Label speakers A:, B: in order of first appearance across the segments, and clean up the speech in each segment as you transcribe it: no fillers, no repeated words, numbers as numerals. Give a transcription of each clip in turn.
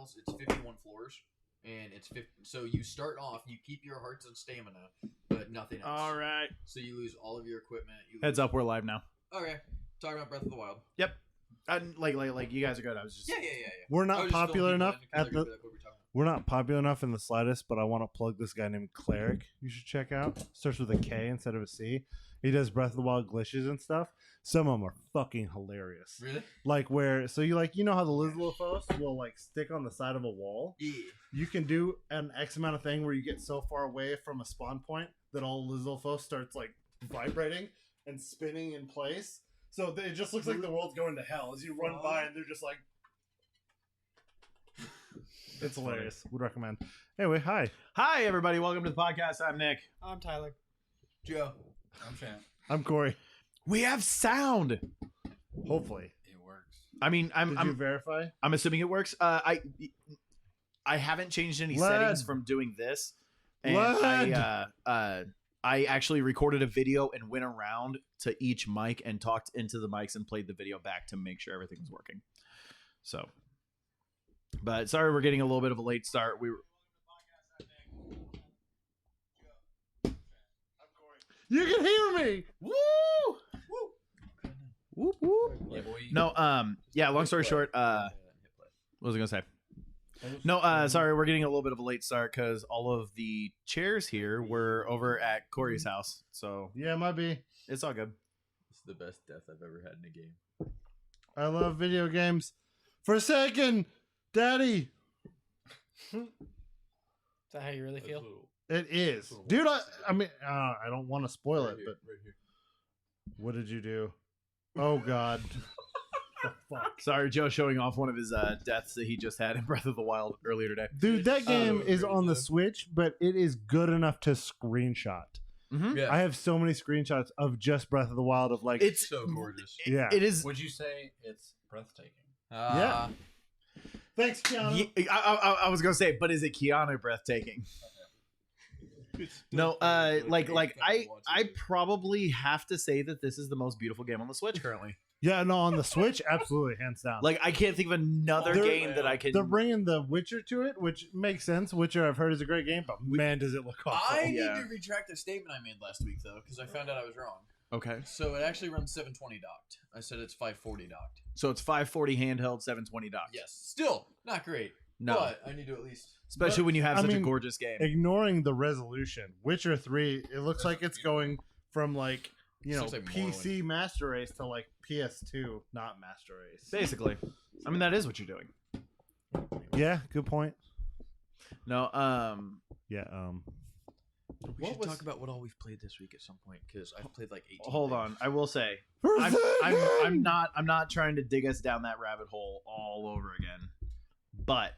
A: tiles. It's 51 floors, and it's 50. So you start off, you keep your hearts and stamina, but nothing else.
B: All right.
A: So you lose all of your equipment.
B: Heads up, we're live now.
A: Okay, talking about Breath of the Wild.
B: Yep. Like you guys are good. I was just
A: Yeah.
C: We're not popular enough We're not popular enough in the slightest, but I want to plug this guy named Cleric. You should check out. Starts with a K instead of a C. He does Breath of the Wild glitches and stuff. Some of them are fucking hilarious.
A: Really?
C: Like where, so you you know how the Lizalophos will like stick on the side of a wall?
A: Yeah.
C: You can do an X amount of thing where you get so far away from a spawn point that all Lizalophos starts like vibrating and spinning in place. So it just looks like the world's going to hell as you run by and they're just like... It's hilarious. Would recommend. Anyway, hi.
B: Hi, everybody. Welcome to the podcast. I'm Nick.
D: I'm Tyler.
A: Joe.
D: I'm Shan.
C: I'm Corey.
B: We have sound.
C: Hopefully.
D: It works.
B: I mean,
C: Did you verify?
B: I'm assuming it works. I haven't changed any settings from doing this. And I actually recorded a video and went around to each mic and talked into the mics and played the video back to make sure everything was working. So, but sorry, we're getting a little bit of a late start.
C: You can hear me.
B: Woo! Whoop, whoop.
D: Yeah, boy.
B: No, yeah, long story short, what was I going to say? No, sorry, we're getting a little bit of a late start because all of the chairs here were over at Corey's house. So,
C: Yeah, it might be.
B: it's all good.
A: It's the best death I've ever had in a game.
C: I love video games. For a second, Daddy.
D: Is that how you really feel?
C: It is. Dude, I mean, I don't want to spoil it, but
A: right here.
C: what did you do? Oh, God. The fuck?
B: Sorry, Joe showing off one of his deaths that he just had in Breath of the Wild earlier today.
C: Dude, that game is
A: crazy.
C: on the Switch, but it is good enough to screenshot.
B: Mm-hmm.
A: Yeah.
C: I have so many screenshots of just Breath of the Wild of like...
B: It's
A: so gorgeous.
C: Yeah.
B: It is.
D: Would you say it's breathtaking?
C: Yeah. Thanks, Keanu.
B: I was gonna say, but is it Keanu breathtaking? No, I probably have to say that this is the most beautiful game on the Switch currently.
C: Yeah, no, on the Switch, absolutely, hands down.
B: Like, I can't think of another game that I can.
C: They're bringing The Witcher to it, which makes sense. Witcher, I've heard, is a great game, but man, does it look awful.
A: I need
B: Yeah.
A: to retract the statement I made last week, though, because I found out I was wrong.
B: Okay,
A: So it actually runs 720 docked. I said it's 540 docked.
B: so it's 540 handheld, 720 docked.
A: Yes. Still, not great.
B: No,
A: But I need to at least...
B: especially when you have
C: I
B: such a
C: mean,
B: gorgeous game.
C: Ignoring the resolution, Witcher 3, it looks like it's going from like, you know,
A: Looks like
C: PC Master Race to like PS2, not Master Race.
B: Basically, I mean that is what you're doing.
C: Yeah, good point.
B: No,
C: Yeah,
A: We should talk about what all we've played this week at some point, because I've played like 18
B: hold
A: things.
B: on. I will say, I'm not trying to dig us down that rabbit hole all over again. But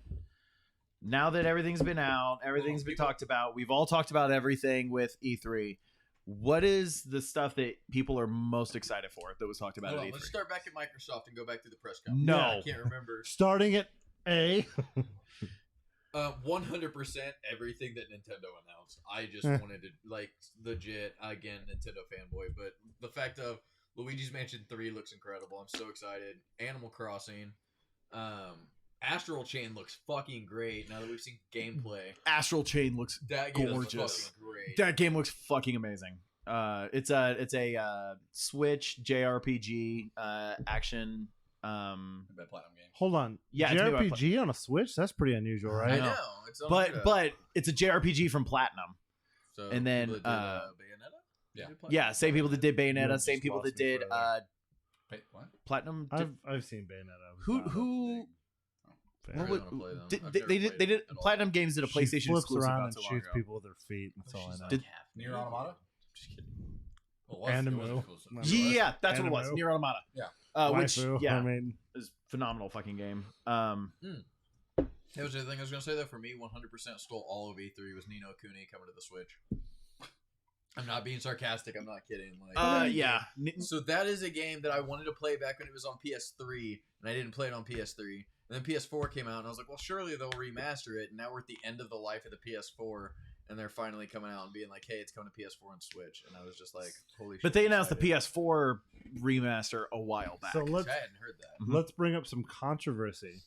B: now that everything's been out, everything's been talked about, we've all talked about everything with E3. What is the stuff that people are most excited for that was talked about
A: Hold
B: at
A: on,
B: E3?
A: let's start back at Microsoft and go back to the press conference.
B: No.
A: I can't remember.
C: starting at A.
A: 100% everything that Nintendo announced. I just wanted to, like, legit, again, Nintendo fanboy, but the fact of Luigi's Mansion 3 looks incredible. I'm so excited. Animal Crossing. Astral Chain looks fucking great now that we've seen gameplay.
B: Astral Chain looks
A: That game looks
B: gorgeous.
A: fucking great.
B: That game looks fucking amazing. It's a Switch JRPG action.
D: Bad platinum game.
C: Hold on.
B: Yeah, it's made by
C: JRPG on a Switch? That's pretty unusual,
A: I
C: right?
A: know. It's unheard of.
B: but it's a JRPG from Platinum.
A: So,
B: and then,
A: people that did, Bayonetta?
D: Yeah.
A: They did play-
B: Yeah, same people that did Bayonetta,
C: You
B: same
C: just
B: people
C: lost
B: that
C: me
B: did
C: forever.
D: Wait, what?
B: Platinum.
C: I've seen Bayonetta.
B: Who
A: I
B: what
A: really
B: would-
A: wanna play them.
B: did,
A: I've
B: they
A: never
B: did
A: played
B: they
A: it
B: did
A: at all.
B: Platinum Games did a
C: She
B: PlayStation
C: flips
B: exclusive
C: around
B: not
C: and
B: so long
C: shoots
B: ago.
C: people with her feet. That's all I
A: She's
C: know.
A: like
B: Did-
A: half
D: Nier
A: naked.
D: Automata?
A: Just kidding.
D: Well, it was
C: Animu.
D: exclusive.
C: No.
B: Yeah, that's what it was.
C: Animu.
B: Nier Automata.
D: Yeah.
B: Which
C: Waifu,
B: yeah
C: I mean,
B: is phenomenal fucking game.
A: That was the thing I was going to say, though. For me, 100% stole all of E3 was Ni no Kuni coming to the Switch. I'm not being sarcastic. I'm not kidding. Like,
B: yeah.
A: So that is a game that I wanted to play back when it was on PS3, and I didn't play it on PS3. And then PS4 came out, and I was like, well, surely they'll remaster it. And now we're at the end of the life of the PS4, and they're finally coming out and being like, hey, it's coming to PS4 and Switch. And I was just like, holy shit.
B: But they announced the
A: excited.
B: PS4 remaster a while back.
C: so
A: I hadn't heard that.
B: Mhm.
C: let's bring up some controversy.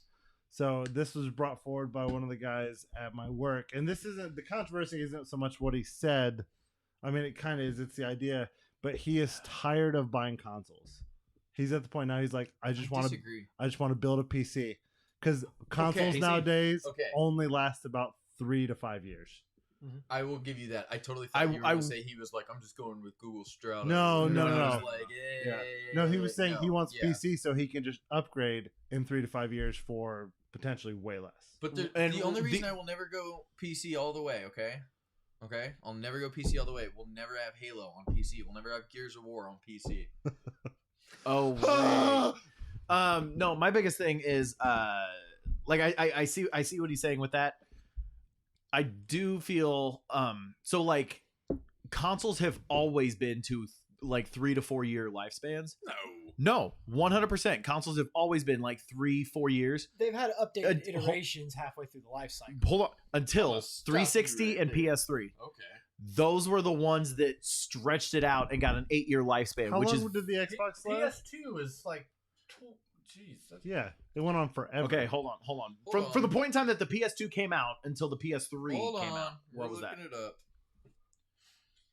C: So this was brought forward by one of the guys at my work, and this isn't the controversy. Isn't so much what he said. I mean, it kind of is. It's the idea, but he is tired of buying consoles. He's at the point now. He's like, I just want to build a PC because consoles nowadays only last about 3 to 5 years.
A: I will give you that. I totally thought you were going to say he was like, I'm just going with Google Strata.
C: No.
A: Like,
C: No, he was saying he wants PC so he can just upgrade in 3 to 5 years for potentially way less.
A: But the only reason I will never go PC all the way, okay? I'll never go PC all the way. We'll never have Halo on PC. We'll never have Gears of War on PC.
B: No, my biggest thing is like I see what he's saying with that. I do feel so like consoles have always been to like 3 to 4 year lifespans. No, 100%. Consoles have always been like 3-4 years.
D: They've had updated iterations halfway through the life cycle.
B: Hold on, until 360 and PS3.
A: Okay.
B: Those were the ones that stretched it out and got an 8-year lifespan.
C: How long did the Xbox last?
E: PS2 is like,
C: yeah, it went on forever.
B: Okay, hold on. For the point in time that the PS2 came out until the PS3 came out, what was that?
A: Looking it up.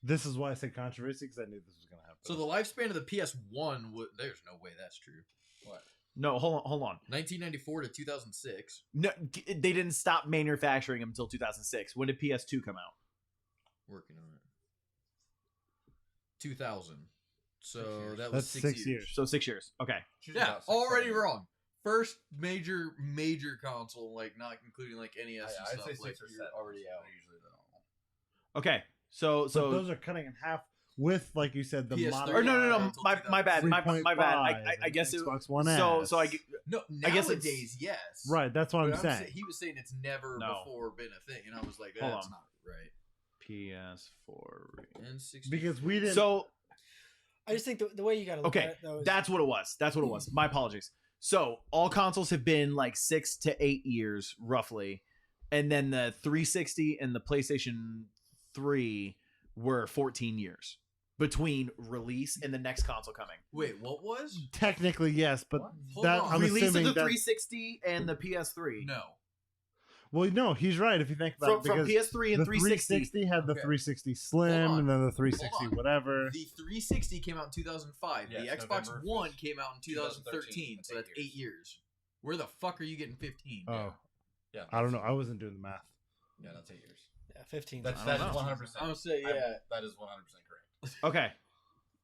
C: This is why I said controversy, because I knew this was going to happen.
A: So the lifespan of the PS1 there's no way that's true. What?
B: No, hold on.
A: 1994 to 2006.
B: No, they didn't stop manufacturing them until 2006. When did PS2 come out?
A: Working on it. 2000. So that was
C: That's
A: 6 years.
C: 6 years.
B: So 6 years. Okay.
A: Yeah, already wrong. First major console, like not including like NES and stuff.
E: I'd say 6
A: like,
E: or 7
A: already out.
E: Usually though.
B: Okay. So
C: But those are cutting in half with, like you said, the
A: PS3
C: model.
B: or no. My bad. My bad. I guess it.
C: Xbox One S.
B: So I
A: No,
B: I guess
A: nowadays, yes.
C: Right, that's what I'm
A: But
C: saying.
A: He was saying it's never before been a thing, and I was like,
B: Hold
A: that's
B: on.
A: not right.
B: PS4.
A: And 60.
C: Because we didn't.
B: So
D: I just think the way you got to look at it, though, is
B: that's what it was. My apologies. So all consoles have been like 6 to 8 years roughly, and then the 360 and the PlayStation 3 were 14 years between release and the next console coming.
A: Wait, what was?
C: Technically, yes, but
A: Hold
C: that
A: on.
C: I'm
B: Release of
C: assuming
B: the
C: that.
B: 360 and the PS3.
A: No.
C: Well, no, he's right if you think about
B: From
C: it. Because
B: PS3 and
C: the
B: 360.
C: had the
A: Okay.
C: 360
A: Hold
C: Slim,
A: on.
C: and then the 360
A: Hold on.
C: whatever.
A: The 360 came out in 2005.
E: Yes,
A: the Xbox
E: November
A: One
E: 5th,
A: came out in 2013.
E: 2013.
A: So that's 8 years. Where the fuck are you getting 15?
C: Oh,
E: Yeah.
C: I don't know. I wasn't doing the math.
E: Yeah, that's 8 years.
D: yeah, 15.
E: That's
B: I
E: that
B: don't
E: is
B: know.
E: 100%.
A: I'm gonna say
E: that is 100% correct.
B: Okay.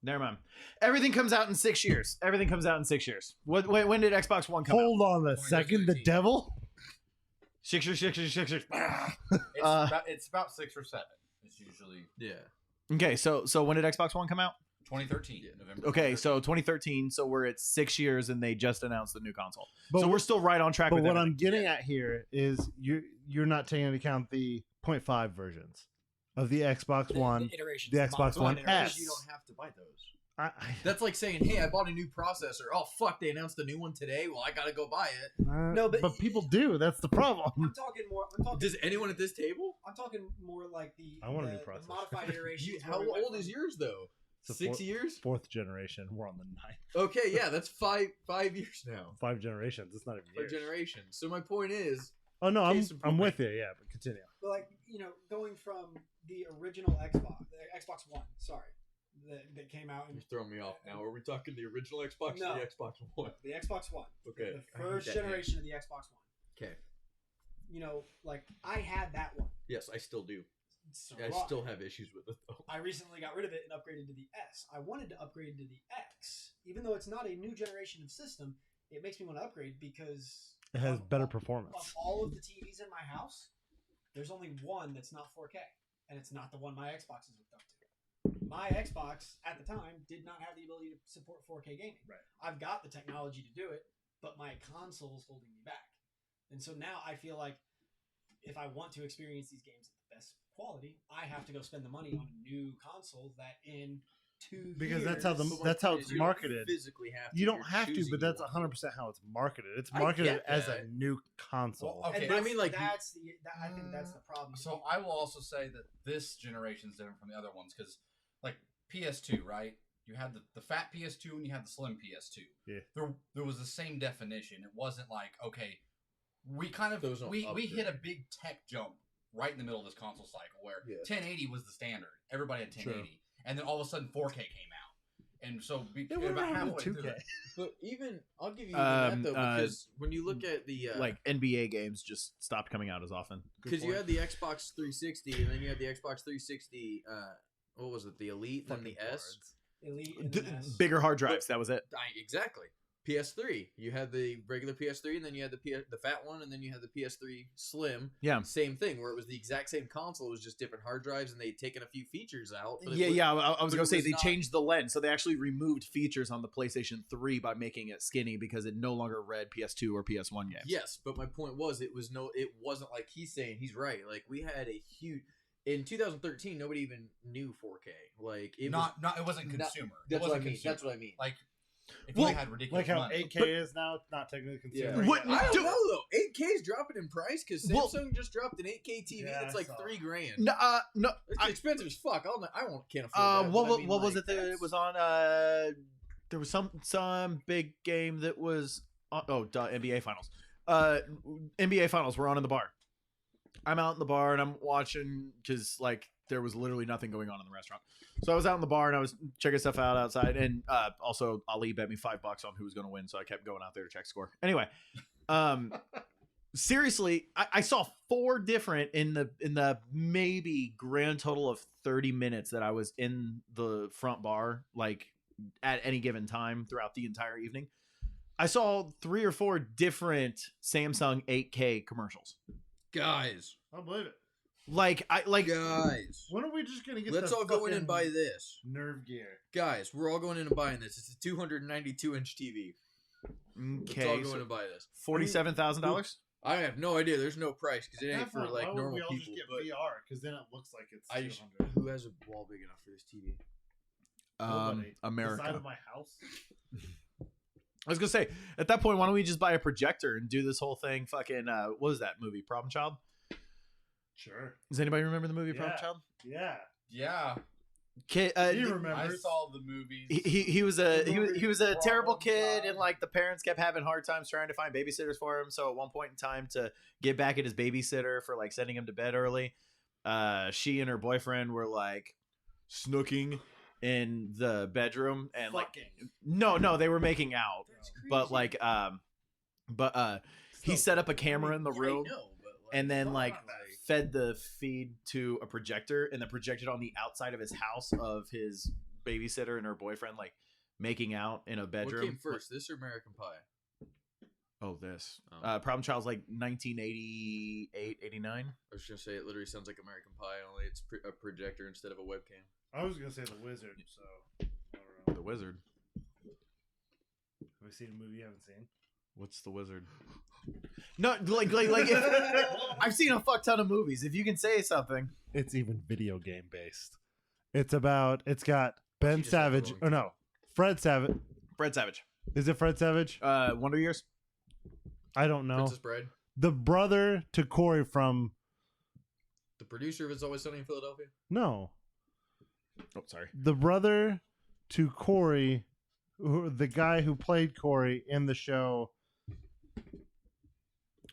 B: Never mind. Everything comes out in 6 years. When did Xbox One come out?
C: Hold on a second. The
E: 2013.
C: devil?
B: 6 years.
E: It's about 6 or 7. It's usually
A: Yeah.
B: Okay, so when did Xbox One come out?
E: 2013. November.
B: Okay, so 2013. So we're at 6 years, and they just announced the new console.
C: But
B: So we're still right on track.
C: But
B: with
C: what
B: everything.
C: I'm getting at here is you're not taking into account the 0.5 versions of the Xbox One.
D: The iterations,
C: the
D: the
C: Xbox
D: model
C: One
D: iterations.
C: S.
A: You don't have to buy those.
C: I,
A: That's like saying, hey, I bought a new processor. Oh, fuck, they announced a new one today. Well, I gotta go buy it.
D: No, but-
C: people do. That's the problem.
D: I'm talking more.
A: Does anyone at this table?
D: I'm talking more like the.
C: I want a new
D: the
C: processor.
D: modified iterations.
A: How
D: where we went
A: old is
D: from-
A: yours, though?
C: It's a
A: 6 years?
C: Fourth generation. We're on the ninth.
A: Okay, yeah, that's five years now.
C: 5 generations. It's not even
A: 5
C: years.
A: generations. So my point is,
C: Oh no,
A: Case in
C: I'm
A: point.
C: with you. Yeah, but continue.
D: But like going from the original Xbox, the Xbox One, sorry, that came out in
A: you're throwing me off now. Are we talking the original Xbox
D: No.
A: or the Xbox One?
D: the Xbox One,
A: Okay.
D: the
A: I hate
D: first
A: that
D: generation of the Xbox One.
A: Okay.
D: Like I had that one.
A: Yes, I still do.
D: So
A: I still have issues with it, though.
D: I recently got rid of it and upgraded to the S. I wanted to upgrade to the X, even though it's not a new generation of system. It makes me want to upgrade because
C: It has
D: of-
C: better
D: of-
C: performance.
D: Of all of the TVs in my house, there's only one that's not 4K, and it's not the one my Xbox is hooked up to. My Xbox at the time did not have the ability to support 4K gaming.
C: Right.
D: I've got the technology to do it, but my console's holding me back. And so now I feel like if I want to experience these games at the best quality, I have to go spend the money on a new console that in 2
C: Because
D: years,
C: that's how
A: But my
C: that's how
A: point
C: it's
A: is, you don't
C: marketed.
A: physically have to.
C: You don't
A: You're
C: have to,
A: choosing
C: but that's
A: you want
C: 100% how it's marketed. It's
A: I
C: marketed
A: get
C: as a
A: that.
C: new console.
E: Well, okay,
D: And
A: but I mean, like,
D: that's I think that's the problem.
E: So I will also say that this generation is different from the other ones because, like PS2, right? You had the fat PS2 and you had the slim PS2.
C: Yeah.
E: There was the same definition. It wasn't like, okay, we kind of
A: There was no
E: we
A: upgrade.
E: hit a big tech jump right in the middle of this console cycle where 1080 was the standard. Everybody had 1080, and then all of a sudden 4K came out, and so about halfway through that.
A: But even I'll give you even that though, because when you look at the
B: like NBA games just stopped coming out as often.
A: because you had the Xbox 360 and then you had the Xbox 360. What was it? The Elite and then the S.
D: Elite and then S.
B: Bigger hard drives. That was it.
A: Exactly. PS3. You had the regular PS3, and then you had the fat one, and then you had the PS3 Slim.
B: Yeah.
A: Same thing, where it was the exact same console. It was just different hard drives, and they'd taken a few features out. But
B: I was
A: but
B: gonna
A: it
B: say
A: was
B: they
A: not-
B: changed the lens, so they actually removed features on the PlayStation 3 by making it skinny because it no longer read PS2 or PS1 games.
A: Yes, but my point was, it wasn't like he's saying. He's right. Like we had a huge. In 2013, nobody even knew 4K. Like it
E: It wasn't consumer.
A: That's
E: it
A: what I
E: wasn't
A: mean.
E: consumer.
A: That's what I mean.
E: Like if
B: Well,
E: you had ridiculous
C: Like how
E: money.
C: 8K is now, it's not technically consumer.
A: Yeah.
B: What-
A: I don't
B: Dude.
A: know though. 8K is dropping in price because
B: Well-
A: Samsung just dropped an 8K TV.
C: Yeah,
A: that's
C: I
A: like
C: saw.
A: $3,000.
B: No.
A: It's expensive as fuck. Can't afford that.
B: What
A: but I mean,
B: what was
A: like,
B: it that
A: that's-
B: it was on? There was some big game that was. NBA Finals. NBA Finals were on in the bar. I'm out in the bar and I'm watching because like there was literally nothing going on in the restaurant. So I was out in the bar and I was checking stuff out outside, and also Ali bet me $5 on who was going to win, so I kept going out there to check score. Anyway, seriously, I saw 4 different in the maybe grand total of 30 minutes that I was in the front bar, like at any given time throughout the entire evening. I saw 3 or 4 different Samsung 8K commercials.
A: Guys.
C: I believe it.
A: Guys.
C: When are we just gonna get?
A: Let's
C: the
A: all go in and buy
C: fucking
A: this.
C: nerve gear.
A: Guys, we're all going in and buying this. It's a 292-inch TV. Let's all
B: Okay,
A: go in
B: so
A: and buy this.
B: $47,000.
A: I have no idea. There's no price because it ain't for
C: Why
A: like
C: would
A: normal
C: we all
A: people.
C: just get
A: But
C: VR? Because then it looks like it's
A: I just,
C: 200.
A: who has a wall big enough for this TV?
C: Nobody. The
B: America.
C: side of my house.
B: I was gonna say, at that point, why don't we just buy a projector and do this whole thing? Fucking, what was that movie? Problem Child.
C: Sure.
B: Does anybody remember the movie Problem
C: Yeah.
B: Child?
C: Yeah.
E: Yeah,
B: Kid,
C: He
E: I
C: remembers.
E: saw the movies.
B: he was a he was a
E: Problem
B: terrible kid,
E: Child.
B: and like the parents kept having hard times trying to find babysitters for him. So at one point in time, to get back at his babysitter for like sending him to bed early, she and her boyfriend were like snooking in the bedroom, and like no, they were making out,
A: That's crazy.
B: but like he set up a camera in the
A: Yeah, I
B: room.
A: know, but,
B: And then like
A: fuck,
B: fed the feed to a projector, and then projected on the outside of his house of his babysitter and her boyfriend like making out in a bedroom.
A: What came first, this or American Pie?
B: Oh, this.
A: Oh.
B: Problem Child's like 1988, 89.
A: I was gonna say it literally sounds like American Pie, only it's a projector instead of a webcam.
C: I was gonna say The Wizard. So. I don't know.
B: The Wizard.
C: Have you seen a movie you haven't seen?
B: What's The Wizard? No, like if, I've seen a fuck ton of movies. If you can say something.
C: It's even video game based. It's got
A: You
C: Ben
A: just have the
C: Savage.
A: wrong
C: Oh no, Fred Savage.
B: Fred Savage.
C: Is it Fred Savage?
B: Wonder Years.
C: I don't know.
A: Princess Bride,
C: The brother to Corey from
A: the producer of It's Always Sunny in Philadelphia.
C: no,
B: Oh, sorry.
C: the brother to Corey, the guy who played Corey in the show.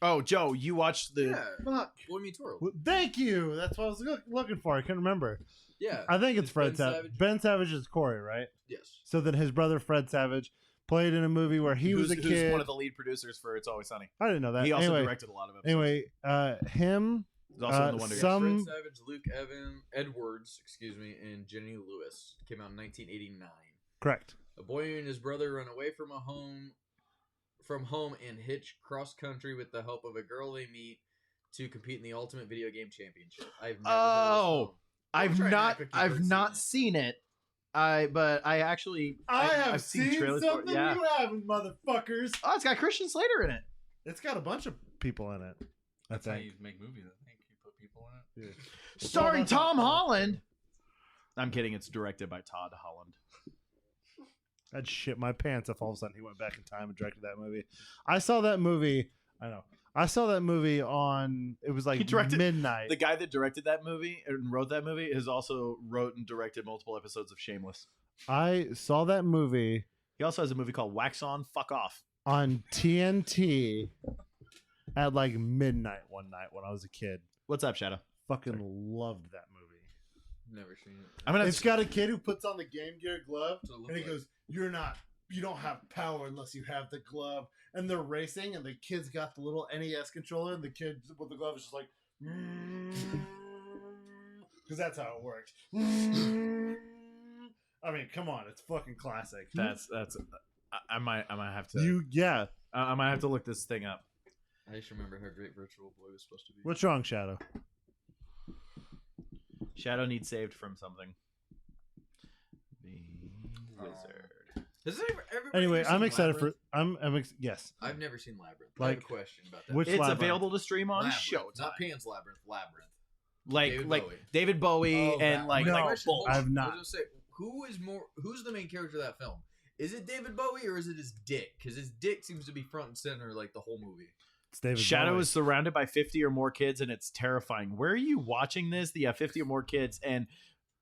B: Oh, Joe, you watched the.
A: Yeah,
C: Fuck.
A: Boy Meets World.
C: Thank you. That's what I was looking for. I couldn't remember.
A: Yeah,
C: I think it's Fred
A: Ben
C: Savage.
A: Savage.
C: Ben Savage is Corey, right?
A: yes.
C: So then his brother Fred Savage played in a movie where he was a
B: who's
C: kid.
B: one of the lead producers for It's Always Sunny.
C: I didn't know that.
B: He also
C: anyway,
B: directed a lot of episodes.
C: him,
B: He's also in the Wonder Years.
C: some-
A: Fred Savage, Luke Edwards, and Jenny Lewis came out in 1989.
C: correct.
A: A boy and his brother run away from home and hitch cross country with the help of a girl they meet to compete in the Ultimate Video Game Championship. I've never heard of this film.
B: I've
A: try and
B: not
A: act like you've
B: I've not
A: seen
B: seen it. But I actually I've seen trailers for it. Yeah.
C: you haven't, motherfuckers.
B: Oh, it's got Christian Slater in it.
C: It's got a bunch of people in it.
E: That's how
C: think.
E: you make movies. I think you put people in it.
B: Starring
C: that's not-
B: Tom Holland. I'm kidding. It's directed by Todd Holland.
C: I'd shit my pants if all of a sudden he went back in time and directed that movie. I saw that movie. I know. I saw that movie on. It was like
B: He directed-
C: midnight.
B: The guy that directed that movie and wrote that movie has also wrote and directed multiple episodes of Shameless.
C: I saw that movie
B: He also has a movie called Wax On, Fuck Off.
C: on TNT at like midnight one night when I was a kid.
B: What's up, Shadow?
C: Fucking loved that movie.
A: Never seen it.
B: I'm gonna.
C: It's got a kid who puts on the Game Gear glove,
A: What's it look
C: and he
A: like?
C: goes, you don't have power unless you have the glove. And they're racing, and the kid's got the little NES controller, and the kid with the glove is just like, because that's how it works. I mean, come on, it's fucking classic.
B: That's. I might have to. I might have to look this thing up.
A: I just remember how great Virtual Boy was supposed to be.
C: What's wrong, Shadow?
B: Shadow needs saved from something. The wizard.
A: Has everybody
C: Anyway,
A: seen
C: I'm excited
A: Labyrinth?
C: for. Yes.
A: I've never seen Labyrinth. I
C: Like,
A: have a question about that.
C: which
B: It's
C: Labyrinth?
B: available to stream on
A: Labyrinth,
B: Showtime.
A: not Pan's Labyrinth. Labyrinth.
B: Like
A: Bowie.
B: David Bowie
D: Oh,
B: and
D: that
B: like
C: one. No,
B: like
A: Hold on.
C: I've not.
A: I was gonna say, who's the main character of that film? Is it David Bowie or is it his dick? Because his dick seems to be front and center like the whole movie.
C: It's David
B: Shadow
C: Bowie.
B: is surrounded by 50 or more kids, and it's terrifying. Where are you watching this? You have 50 or more kids, and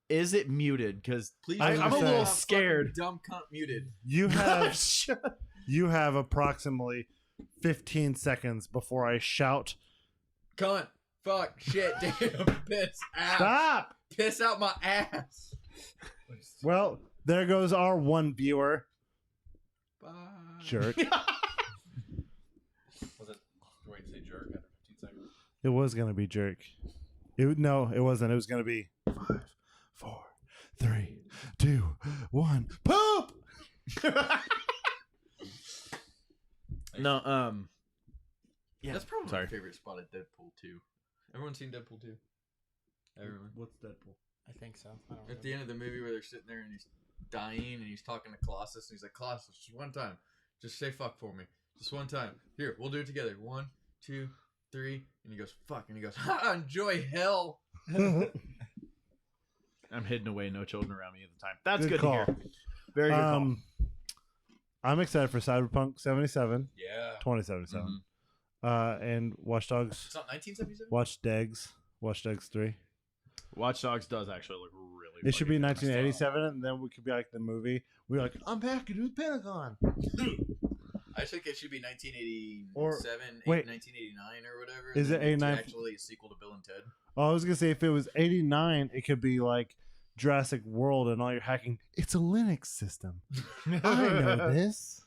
B: is it muted? Because
A: Please,
C: I'm
B: I'm a
C: gonna
B: little
C: say-
B: scared.
A: Dumb cunt muted.
C: You have approximately 15 seconds before I shout,
A: Cunt. Fuck. Shit. Damn. Piss. Ass.
C: "Stop!"
A: Piss out my ass.
C: Well, there goes our one viewer.
A: Bye.
C: Jerk.
E: Was it going to say jerk after 15 seconds?
C: It was gonna be jerk. No, it wasn't. It was gonna be 5, 4, 3, 2, 1. Poop.
B: No, yeah.
A: That's probably
B: Sorry.
A: my favorite spot at Deadpool 2. Everyone seen Deadpool 2? Everyone.
C: What's Deadpool?
D: I think so. I don't
A: At the end of the movie where they're sitting there and he's dying and he's talking to Colossus and he's like, Colossus, just one time. Just say fuck for me. Just one time. Here, we'll do it together. 1, 2, 3. And he goes, fuck. And he goes, ha, enjoy hell.
B: I'm hidden away, no children around me at the time. That's
C: Good
B: good,
C: call.
B: to hear. Very good call.
C: I'm excited for Cyberpunk 77,
A: Yeah.
C: 2077.
B: Mhm.
C: And Watch Dogs.
A: It's not 1977?
C: Watch Dogs 3.
B: Watch Dogs does actually look really.
C: It should be
B: fucking good.
C: 1987, and then we could be like the movie. We're like, I'm back with Pentagon.
A: I think it should be 1987,
C: Or- wait.
A: 1989 or whatever.
C: Is
A: and
C: it
A: then it's
C: 89?
A: actually a sequel to Bill and Ted?
C: Oh, I was gonna say if it was 89, it could be like Jurassic World and all your hacking. It's a Linux system. I know this.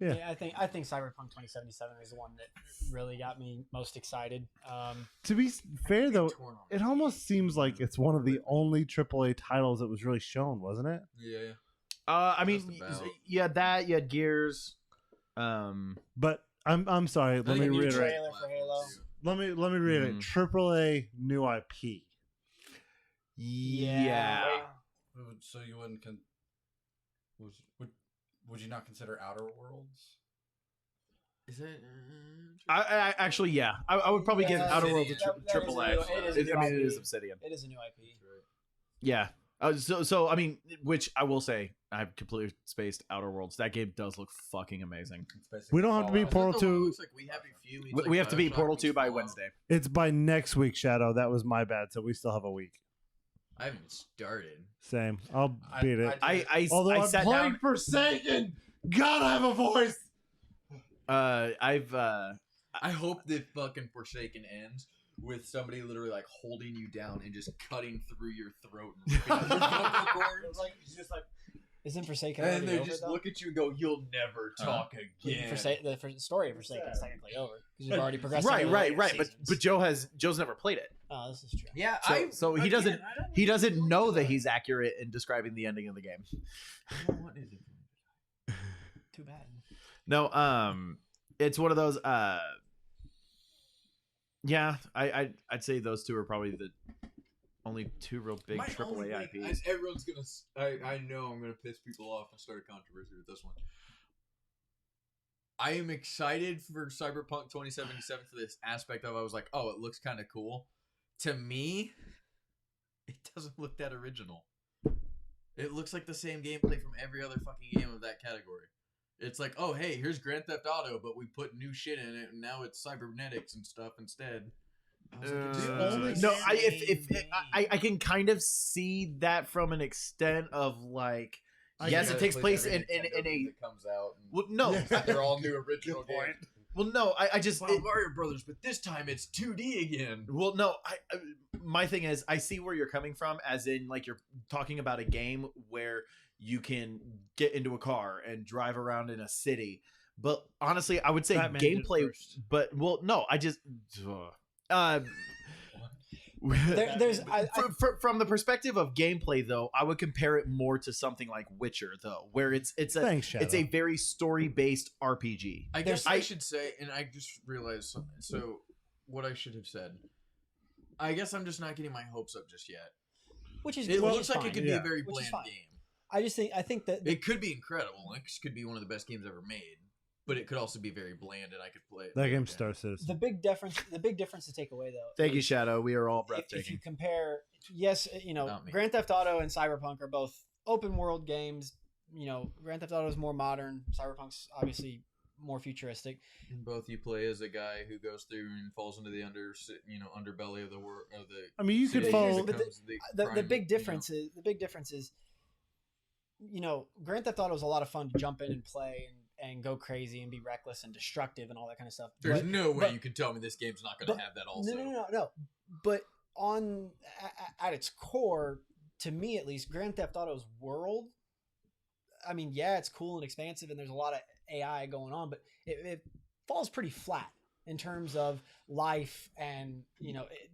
C: Yeah.
D: Yeah, I think Cyberpunk 2077 is the one that really got me most excited.
C: To be fair though,
A: Torn on
C: it almost seems like it's one of the only AAA titles that was really shown, wasn't it?
A: Yeah.
B: I mean,
A: Just about.
B: you had that. You had Gears.
C: But I'm sorry. Let me
A: I think a new
C: reiterate.
D: trailer for Halo.
C: Let me reiterate. AAA new IP.
B: Yeah.
E: So you wouldn't would you not consider Outer Worlds?
A: Is it?
B: I actually, yeah. I would probably give
D: Yeah,
B: Outer Worlds a
A: Obsidian.
B: triple A.
D: It is a new
B: I mean, it
D: IP.
B: is Obsidian.
D: It is a new IP.
B: Yeah. So I mean, which I will say, I've completely spaced Outer Worlds. That game does look fucking amazing.
E: It's basically
C: We don't have to be
E: Fallout.
C: Portal 2.
A: Looks like We Happy Few meets,
B: We
A: like,
B: have to beat
A: Bioshock
B: Portal
A: meets
B: 2 by
A: Fallout.
B: Wednesday.
C: It's by next week, Shadow. That was my bad. So we still have a week.
A: I haven't started.
C: Same. I'll beat it.
B: I
C: Although I'm
B: sat
C: playing
B: down.
C: Forsaken. God, I have a voice.
A: I hope that fucking Forsaken ends with somebody literally like holding you down and just cutting through your throat and ripping out your vocal cords.
D: Isn't Forsaken
A: And
D: already
A: they
D: over,
A: just
D: though?
A: look at you and go, "You'll never talk again."
D: The story of Forsaken is technically over because you've already progressed.
B: right,
D: into the
B: right,
D: later
B: right.
D: seasons.
B: But Joe's never played it.
D: Oh, this is true.
A: Yeah,
B: So he doesn't know that he's accurate in describing the ending of the game.
D: Too bad.
B: No, it's one of those. Yeah, I'd say those two are probably the only two real big
A: My only
B: AAA
A: thing-
B: IPs.
A: Everyone's gonna. I know I'm gonna piss people off and start a controversy with this one. I am excited for Cyberpunk 2077 for this aspect of I was like, oh, it looks kind of cool. To me, it doesn't look that original. It looks like the same gameplay from every other fucking game of that category. It's like, oh, hey, here's Grand Theft Auto, but we put new shit in it, and now it's cybernetics and stuff instead. I was like, it just looks like
B: No,
A: the same
B: I can kind of see that from an extent of like Yes, it takes place in a.
A: that comes out.
B: Well, no,
C: Yeah.
A: They're all new original
C: Good point.
A: games.
B: well, no. I just
A: Mario Brothers, but this time it's 2D again.
B: well, no. My thing is, I see where you're coming from, as in like you're talking about a game where you can get into a car and drive around in a city. But honestly, I would say
C: Batman did it
B: gameplay.
C: first.
B: But well, no, I just. From the perspective of gameplay, though, I would compare it more to something like Witcher, though, where it's a
C: Thanks, Shadow.
B: it's a very story based RPG.
A: I guess I should say, and I just realized something. So, what I should have said. I guess I'm just not getting my hopes up just yet.
D: Which is
A: It
D: which
A: looks
D: is
A: like
D: fine.
A: it could be a very
D: Which is
A: bland
D: fine.
A: game.
D: I think that
A: It could be incredible. It could be one of the best games ever made. But it could also be very bland, and I could play it.
C: That game's Star Citizen.
D: the big difference to take away though.
B: Thank you,
D: is
B: Shadow. We are all
D: if you
B: breathtaking.
D: compare, yes,
A: Not me.
D: Grand Theft Auto and Cyberpunk are both open world games. Grand Theft Auto is more modern. Cyberpunk's obviously more futuristic.
A: And both you play as a guy who goes through and falls into the underbelly of the world. Of the
C: I mean, you could
A: city
C: follow-
A: and
D: But
A: becomes
D: The
A: crime,
D: big difference is Grand Theft Auto is a lot of fun to jump in and play and go crazy and be reckless and destructive and all that kind of stuff.
A: There's
D: But-
A: no way
D: but-
A: you can tell me this game's not going to
D: but-
A: have that also.
D: No. But at its core, to me at least, Grand Theft Auto's world, I mean, yeah, it's cool and expansive, and there's a lot of AI going on, but it falls pretty flat in terms of life, and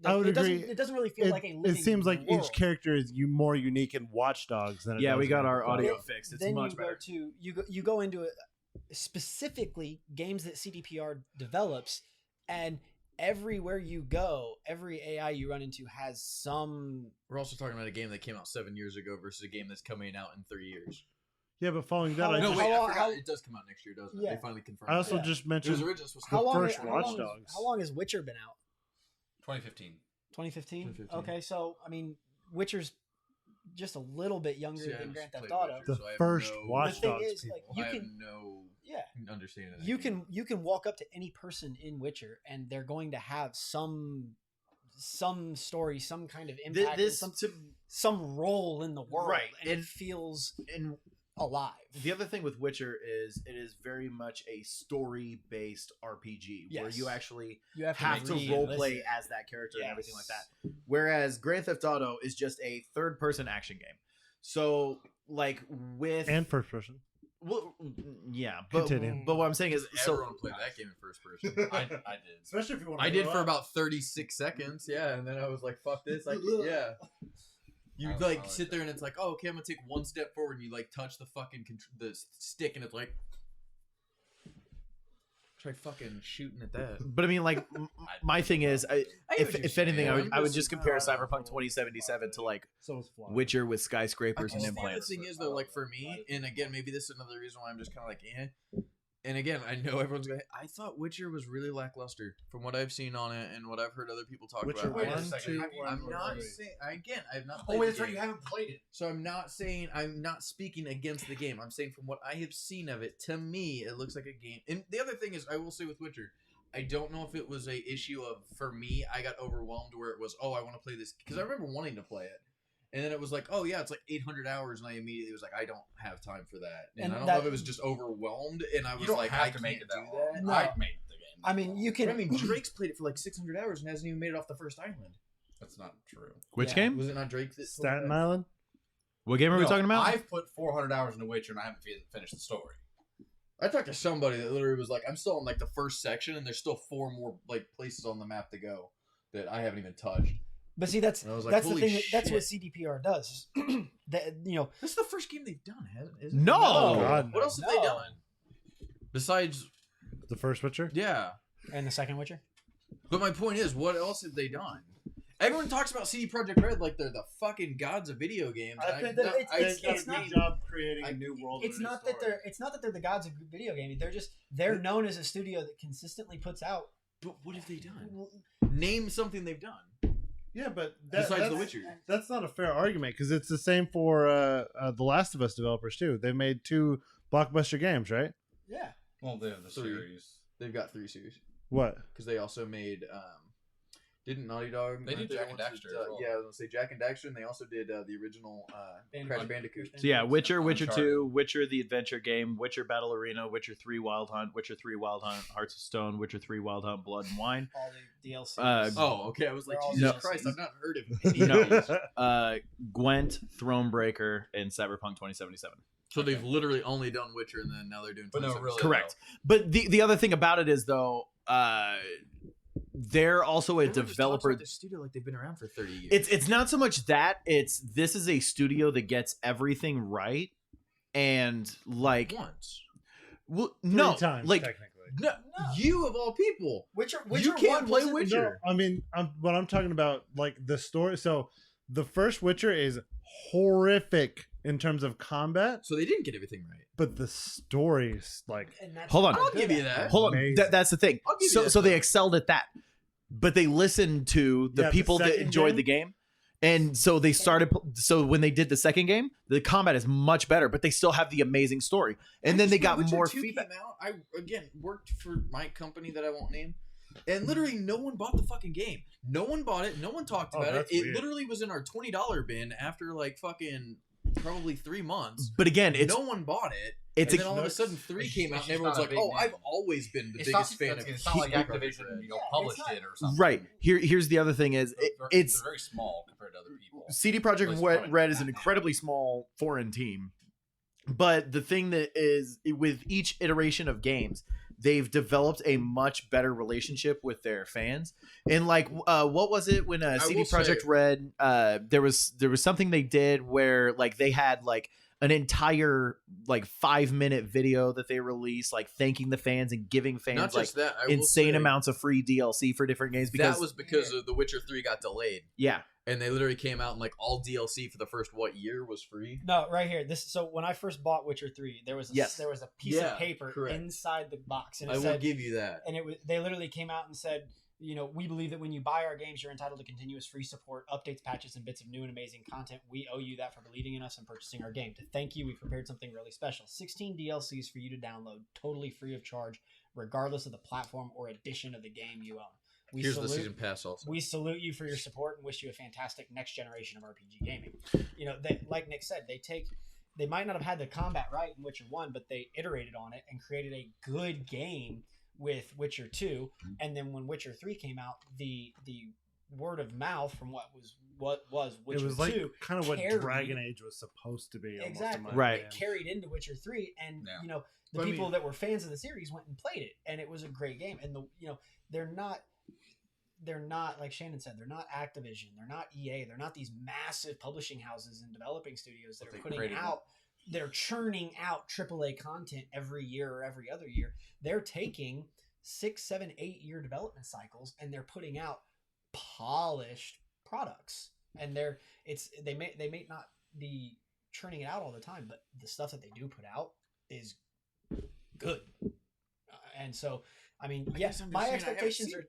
C: I would agree.
D: It doesn't really feel like a living
C: It seems like
D: world.
C: each character is more unique in Watch Dogs than it
B: Yeah,
C: does
B: we got
C: in
B: our
C: Grand Theft
B: audio
C: Auto.
B: fixed. It's
D: Then
B: much
D: you
B: better.
D: go to you go into it, specifically games that CDPR develops, and everywhere you go, every AI you run into has some.
A: We're also talking about a game that came out 7 years ago versus a game that's coming out in 3 years.
C: Yeah, but following that,
D: How-
C: I
A: No,
C: just,
A: wait,
D: how-
A: I forgot.
D: how-
A: It does come out next year, doesn't it?
D: Yeah.
A: They finally confirmed
C: I also
A: that.
C: just
A: It was
C: mentioned
A: originally supposed to
C: The
D: How long?
C: first
D: how
C: Watch
D: long is-
C: Dogs.
D: How long has Witcher been out?
E: 2015.
D: 2015.
A: 2015.
D: Okay, so I mean, Witcher's just a little bit younger
A: See, I
D: than
A: just
D: Grand Theft
A: played
D: Auto.
A: Witcher,
C: the
A: so I have
C: first
A: no-
C: Watch
D: The thing
C: Dogs
D: is,
C: people.
D: like, you
A: I have
D: can-
A: no
D: Yeah,
A: understanding of that
D: you
A: game.
D: can walk up to any person in Witcher, and they're going to have some story, some kind of impact,
B: This
D: some role in the world,
B: Right,
D: And it
B: and-
D: feels
B: and
D: alive.
B: the other thing with Witcher is it is very much a story based RPG where
D: Yes.
B: you actually
D: You
B: have to
D: read,
B: role
D: listen.
B: play as that character and everything like
D: Yes.
B: that. Whereas Grand Theft Auto is just a third person action game. So like with
C: and first person.
B: well, yeah, but
C: Continue.
B: what I'm saying is so
A: Everyone played that game in first person.
E: I did.
C: Especially if you want
A: I did for about 36 seconds, yeah, and then I was like, "Fuck this!" Like, yeah. You
E: I
A: like
E: like
A: sit there and it's like, "Oh, okay, I'm gonna take one step forward," and you like touch the fucking the stick, and it's like, try fucking shooting at that.
B: but I mean like my thing is if anything I would just compare
A: Cyberpunk
B: Cyberpunk 2077 to like
C: So it's fly.
B: Witcher with skyscrapers and
A: The
B: implants.
A: thing is though, like for me, and again, maybe this is another reason why I'm just kind of like, eh. And again, I know everyone's gonna. I thought Witcher was really lackluster from what I've seen on it and what I've heard other people talk
C: Witcher
A: about.
E: Wait a
C: 1,
E: second,
C: 2,
E: have you-
A: I'm
C: or
A: not
C: 3.
A: saying again. I have not.
E: Oh
A: Played
E: wait,
A: the
E: that's right.
A: game.
E: You haven't played it.
A: So I'm not saying I'm not speaking against the game. I'm saying from what I have seen of it, to me, it looks like a game. And the other thing is, I will say with Witcher, I don't know if it was a issue of for me, I got overwhelmed where it was, oh, I want to play this because I remember wanting to play it, and then it was like, oh yeah, it's like 800 hours, and I immediately was like, I don't have time for that, and
D: And
A: I don't
D: that-
A: know if it was just overwhelmed, and I was
E: You don't
A: like,
E: have
A: I
E: to make
A: can't
E: it that
A: do
E: long.
A: that.
D: No.
E: I made the game.
D: I mean, you
A: But
D: can.
A: I mean, Drake's played it for like 600 hours and hasn't even made it off the first island.
E: That's not true.
B: Which
D: Yeah.
B: game?
A: Was it not Drake?
C: Staten Island.
B: What game are we
E: No,
B: talking about?
E: I've put 400 hours in The Witcher and I haven't finished the story.
A: I talked to somebody that literally was like, I'm still in like the first section, and there's still 4 more like places on the map to go that I haven't even touched.
D: But see, that's
A: And I was like,
D: that's the
A: holy
D: thing. That's what
A: shit.
D: CDPR does. That
A: This is the first game they've done, hasn't it?
B: No!
C: Oh, God,
A: What else have they
D: No.
A: done? Besides,
C: The first Witcher.
A: yeah.
D: and the second Witcher.
A: But my point is, what else have they done? Everyone talks about CD Projekt Red like they're the fucking gods of video games.
D: I think
A: no,
D: that it's
A: can't
D: not-
A: be-
C: job creating
A: a
C: new world.
D: It's not that they're the gods of video gaming. They're known as a studio that consistently puts out.
A: But what have they done? Name something they've done
C: Yeah, but
A: besides The Witcher.
C: That's not a fair argument because it's the same for the Last of Us developers too. They made 2 blockbuster games, right?
D: Yeah.
E: Well, they have the
A: 3.
E: series.
A: They've got 3 series
C: What?
A: because they also made Didn't Naughty Dog?
E: They did
A: they're
E: Jack
A: the
E: and
A: ones
E: Daxter
A: that,
E: as well.
A: yeah, I was gonna say Jack and Daxter, and they also did the original Crash Bandicoot.
B: So yeah, Witcher, Witcher
E: Uncharted.
B: 2, Witcher the Adventure Game, Witcher Battle Arena, Witcher 3 Wild Hunt, Witcher 3 Wild Hunt, Hearts of Stone, Witcher 3 Wild Hunt, Blood and Wine.
D: All the DLCs.
A: Oh, okay. I was like,
D: They're all
A: Jesus
D: DLCs.
A: Christ, I've not heard of any
B: No.
A: of these.
B: Gwent, Thronebreaker, and Cyberpunk 2077.
A: So they've literally only done Witcher, and then now they're doing.
E: But no,
A: 27.
E: really,
B: Correct. But the other thing about it is though, they're also a
A: Everyone just talks
B: developer.
A: about their studio like they've been around for 30 years.
B: It's not so much that this is a studio that gets everything right, and like
A: once.
B: well,
C: Three
B: no,
C: times,
B: like
C: technically.
A: No, you of all people.
D: Witcher
A: You can't
D: 1
A: play
D: wasn't-
A: Witcher.
C: No, I mean, what I'm talking about, like the story. So the first Witcher is horrific in terms of combat,
A: So they didn't get everything right.
C: but the story's like
D: and that's
B: Hold on.
D: what
A: I'll
D: they're
A: give
D: good
A: you
D: at.
A: that.
B: hold on,
C: Amazing.
B: that's the thing.
A: I'll give you
B: So
A: that,
B: so they
A: though.
B: excelled at that, but they listened to the
C: Yeah, the
B: people that
C: second
B: enjoyed
C: game?
B: the game. And so they started. So when they did the second game, the combat is much better, but they still have the amazing story. And then they got
A: Witcher
B: more
A: 2
B: feedback.
A: Came out, I again worked for my company that I won't name, and literally no one bought the fucking game. No one bought it. No one talked
C: Oh,
A: about it.
C: that's
A: It
C: weird.
A: literally was in our $20 bin after like fucking probably 3 months.
B: But again, it's
A: no one bought it.
B: it's
A: And
B: a,
A: then all of a sudden 3
E: It's
A: came out,
E: just
A: and everyone's
E: not a
A: like,
E: big
A: "Oh,
E: name.
A: I've always been the
E: It's
A: biggest
E: not,
A: fan of."
E: it's not like
A: Keith
E: Activision,
A: Red.
E: you know,
D: Yeah,
E: published
D: it's not-
E: it or something.
B: right. Here's the other thing is
E: They're
B: it's
E: very small compared to other people.
B: CD Projekt
E: Least
B: Red,
E: one.
B: Red is an incredibly small foreign team. But the thing that is with each iteration of games, they've developed a much better relationship with their fans. And like, what was it when CD
A: will
B: Projekt
A: say-
B: Red? There was something they did where like they had like an entire like 5-minute video that they released, like thanking the fans and giving fans
A: Not
B: like
A: just that, I will
B: insane
A: say
B: amounts of free DLC for different games. Because
A: that was because of The Witcher 3 got delayed,
B: yeah,
A: and they literally came out and like all DLC for the first year was free.
D: No, right here. So when I first bought Witcher 3, there was a
B: Yes.
D: piece
A: Yeah,
D: of paper
A: correct.
D: inside the box, and it
A: I will
D: said,
A: give you that.
D: and they literally came out and said, you know, we believe that when you buy our games, you're entitled to continuous free support, updates, patches, and bits of new and amazing content. We owe you that for believing in us and purchasing our game. To thank you, we prepared something really special. 16 DLCs for you to download, totally free of charge, regardless of the platform or edition of the game you own. We
A: Here's the
D: salute-
A: season pass also.
D: We salute you for your support and wish you a fantastic next generation of RPG gaming. You know, like Nick said, they might not have had the combat right in Witcher 1, but they iterated on it and created a good game with Witcher 2. And then when Witcher 3 came out, the word of mouth from what was Witcher
C: it was
D: 2
C: like kind of what
D: carried-
C: Dragon Age was supposed to be. Almost, in
D: Exactly.
C: my
B: Right.
C: opinion.
D: carried into Witcher 3, and
E: Yeah.
D: you know the
A: But I
D: people
A: mean-
D: that were fans of the series went and played it, and it was a great game. And they're not like Shannon said, they're not Activision, they're not EA, they're not these massive publishing houses and developing studios that
E: But
D: are
E: they
D: putting
E: created
D: out, they're churning out AAA content every year or every other year. They're taking 6, 7, 8 year development cycles and they're putting out polished products. And they may not be churning it out all the time, but the stuff that they do put out is good. And so, I mean, yes, my expectations are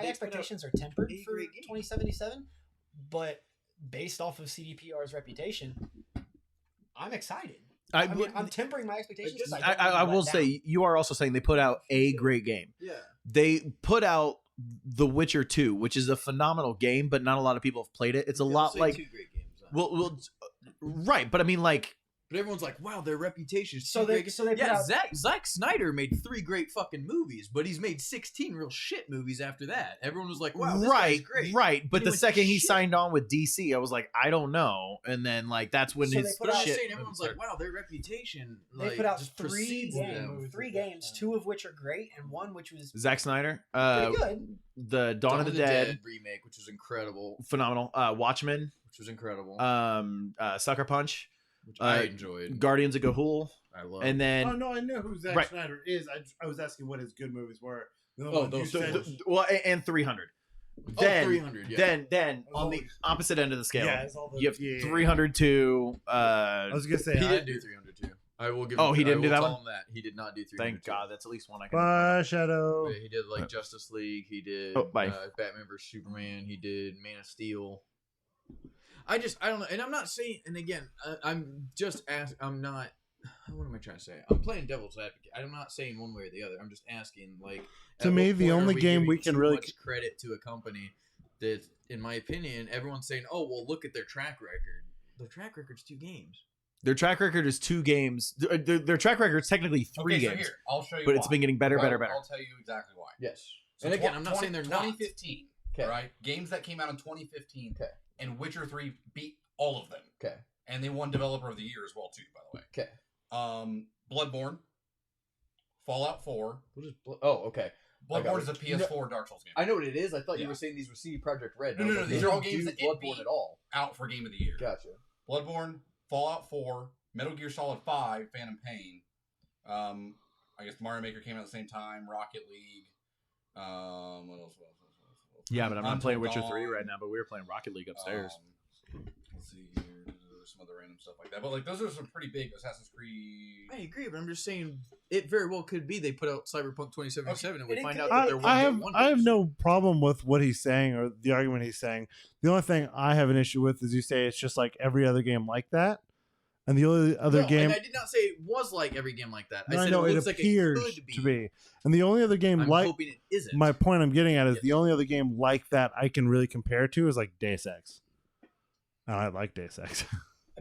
D: expectations are tempered
A: a
D: for
A: great game.
D: 2077, but based off of CDPR's reputation, I'm excited. I'm tempering my expectations. 'cause don't
B: I
D: wanna be
B: will
D: let
B: say you are also saying they put out a great game.
A: Yeah.
B: They put out The Witcher 2, which is a phenomenal game, but not a lot of people have played it. It's a lot like
A: 2 great games.
B: well, right, but I mean like
A: But everyone's like, "Wow, their reputation."
D: So they put out
A: Zack Snyder made 3 great fucking movies, but he's made 16 real shit movies after that. Everyone was like, "Wow, this
B: right,
A: guy's great."
B: right. But
A: he
B: the
A: went,
B: second he
A: "Shit."
B: signed on with DC, I was like, I don't know. And then like that's when
D: So
B: his
D: they put
A: But I'm
D: out
A: just
B: shit.
A: saying, everyone's like, "Wow, their reputation."
D: they
A: Like,
D: put out
A: just
D: 3
A: precedes them.
D: games, 3 games, 2 of which are great, and 1 which was
B: Zack Snyder,
D: pretty good.
B: the Dawn of the Dead,
A: remake, which was incredible,
B: phenomenal. Watchmen,
A: which was incredible,
B: Sucker Punch,
A: which I enjoyed.
B: Guardians of Gahul,
A: I love.
B: and then
C: Oh no, I know who Zack
B: Right.
C: Snyder is. I was asking what his good movies were. The
A: Oh,
C: ones
A: those
C: you
A: two.
C: said-
B: well, and 300.
A: Oh,
B: Then
A: 300. Yeah.
B: then
C: Oh,
B: on the opposite end of the scale,
C: Yeah, it's all the-
B: you have
C: yeah.
B: 302.
C: I was gonna say
A: he
C: I-
A: didn't do 302. I will give.
B: Oh,
A: him,
B: he didn't
A: I
B: do
A: will
B: that
A: tell
B: one?
A: him that he did not do 302.
B: Thank God, that's at least one I can.
C: Bye, Shadow.
A: Yeah, he did like Justice League. He did
B: Oh, bye.
A: Batman vs Superman. He did Man of Steel. I don't know, and I'm not saying. And again, I'm just asking. I'm not. What am I trying to say? I'm playing devil's advocate. I'm not saying one way or the other. I'm just asking. Like
C: To
A: at
C: me,
A: what
C: the
A: point are
C: only game
A: giving
C: we can
A: too
C: really-
A: much credit to a company that, in my opinion, everyone's saying, "Oh, well, look at their track record." Their track record's 2 games.
B: Their track record is 2 games. Their track record is technically 3 games.
E: Here, I'll show you.
B: But it's been getting better.
E: I'll tell you exactly why.
A: Yes.
E: So
A: And again, I'm not saying they're not.
E: 2015, right? Games that came out in 2015,
A: Okay.
E: and Witcher 3 beat all of them.
A: Okay.
E: And they won Developer of the Year as well, too, by the way.
A: Okay.
E: Bloodborne, Fallout 4.
A: Okay.
E: Bloodborne is a PS4 Dark Souls game.
A: I know what it is. I thought you were saying these were CD Projekt Red.
E: No. These are all games that
A: Bloodborne at all.
E: Out for Game of the Year.
A: Gotcha.
E: Bloodborne, Fallout 4, Metal Gear Solid 5, Phantom Pain. I guess Mario Maker came out at the same time. Rocket League. What else?
B: Yeah, but I'm not playing Witcher 3 right now, but we were playing Rocket League upstairs.
E: Let's see here. There's some other random stuff like that. But like those are some pretty big Assassin's Creed.
A: I agree, but I'm just saying it very well could be they put out Cyberpunk 2077 and we find out that
C: I,
A: they're
C: I have
A: wonders.
C: I have no problem with what he's saying or the argument he's saying. The only thing I have an issue with is you say it's just like every other game like that, and the only other game.
A: And I did not say it was like every game like that. I
C: No,
A: said
C: I know
A: it
C: it
A: looks
C: appears
A: like it could be.
C: to be, and the only other game
A: I'm
C: like
A: hoping it isn't.
C: my point I'm getting at is
A: Yes.
C: the only other game like that I can really compare to is like Deus Ex. And I like Deus Ex.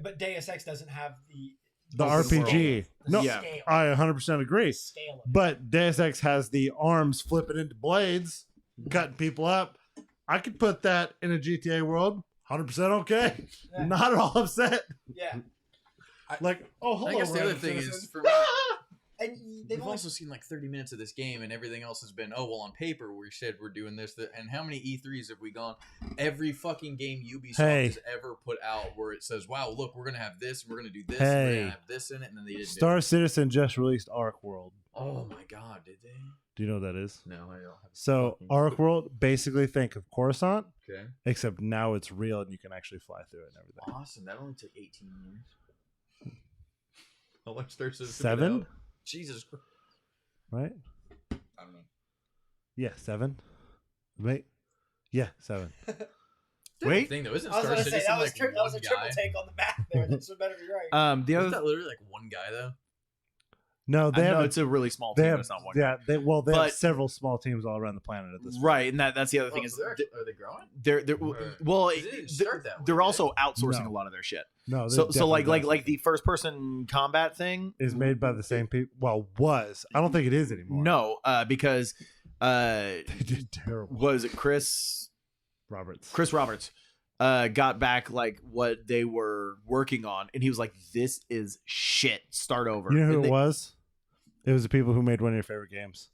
D: But Deus Ex doesn't have the
C: RPG.
D: the
C: No,
B: Yeah.
D: scale.
C: I 100% agree.
D: Scale of it.
C: But Deus Ex has the arms flipping into blades, cutting people up. I could put that in a GTA world. 100% okay.
D: Yeah.
C: Not at all upset.
D: Yeah.
C: Like, oh, hello.
A: I guess the other
C: random
A: thing
C: citizen.
A: is for me,
D: And they've
A: we've
D: only
A: also seen like 30 minutes of this game, and everything else has been, oh, well, on paper, we said we're doing this. And how many E3s have we gone? Every fucking game Ubisoft has ever put out where it says, wow, look, we're going to have this, we're going to do this, we're going to have this in it, and then they didn't
C: Star
A: do it.
C: Citizen just released Ark World.
A: Oh, my God, did they?
C: Do you know what that is?
A: No, I don't have
C: So,
A: fucking
C: Ark World, basically think of Coruscant,
A: Okay.
C: except now it's real and you can actually fly through it and everything.
A: Awesome. That only took 18 years. How much Star Citizen?
C: 7?
A: Jesus Christ.
C: Right?
E: I don't know.
C: Yeah, 7. Wait. Yeah, 7.
B: Wait.
A: Thing though, isn't
D: I was
A: Star
D: going to say
A: Citizen
D: that was,
A: like
D: that was
A: one
D: a triple
A: guy?
D: take on the math there. This would better be right.
B: The
A: Isn't
B: other,
A: that literally like one guy though?
C: No, they have.
B: it's a really small
C: They
B: team.
C: have,
B: It's not one.
C: yeah, they have
B: But-
C: several small teams all around the planet at this point.
B: Right, and that's the other thing
A: Oh,
B: is
A: so they're actually, are they growing?
B: they're
A: Or-
B: well,
A: 'Cause it didn't start that way,
B: they're
A: did it?
B: also outsourcing
C: No.
B: a lot of their shit.
C: No,
B: So like
C: definitely
B: the first person combat thing
C: is made by the same people. Well, was. I don't think it is anymore.
B: No, because
C: They did terrible.
B: was it Chris
C: Roberts.
B: Roberts got back like what they were working on, and he was like, "This is shit. Start over."
C: You know who
B: And
C: it
B: they-
C: was? It was the people who made one of your favorite games.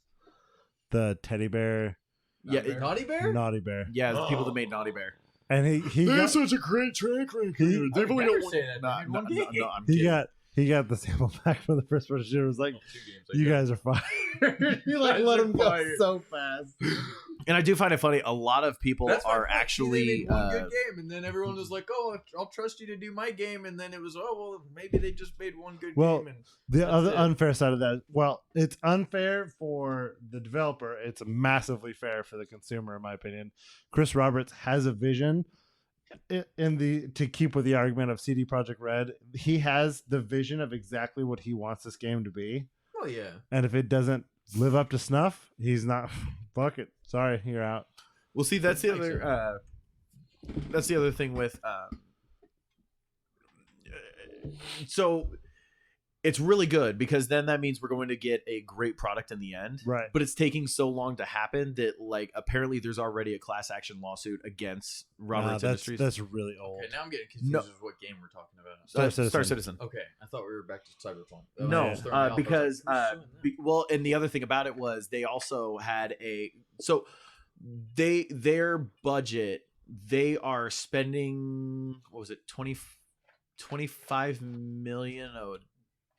C: The teddy bear,
B: Yeah,
A: Naughty Bear?
C: Naughty Bear.
B: yeah, it's the people that made Naughty Bear.
C: And he got,
B: such a great track record.
C: He-
B: They've only
A: never
B: got
A: say that.
B: No,
A: They made one game.
B: I'm
C: he
B: kidding.
C: got the sample back from the first person shooter. It was like,
A: Oh, 2 games, I
C: you
A: guess.
C: guys are fired. He like
B: Guys
C: let
B: are
C: him go
B: fired.
C: so fast.
B: And I do find it funny. A lot of people
A: That's my
B: are
A: point. See, they
B: actually.
A: made one good game, and then everyone was like, "Oh, I'll trust you to do my game," and then it was, "Oh, well, maybe they just made one good
C: Well,
A: game." And
C: The
A: That's
C: other
A: it.
C: unfair side of that, well, it's unfair for the developer. It's massively fair for the consumer, in my opinion. Chris Roberts has a vision to keep with the argument of CD Projekt Red. He has the vision of exactly what he wants this game to be,
A: oh yeah,
C: and if it doesn't live up to snuff, he's not. Fuck it. Sorry, you're out.
B: Well, see, that's the
A: Thanks,
B: other. That's the other thing with. So, it's really good because then that means we're going to get a great product in the end.
C: Right.
B: But it's taking so long to happen that, like, apparently there's already a class action lawsuit against Roberts Industries.
C: That's really old.
A: okay. Now I'm getting confused
B: No.
A: with what game we're talking about.
C: Star Citizen.
B: Citizen.
A: Okay, I thought we were back to Cyberpunk.
B: No,
A: That was throwing me off. I was
B: because
A: like, who's doing that?
B: well, and the other thing about it was they also had their budget, they are spending, what was it, 25 million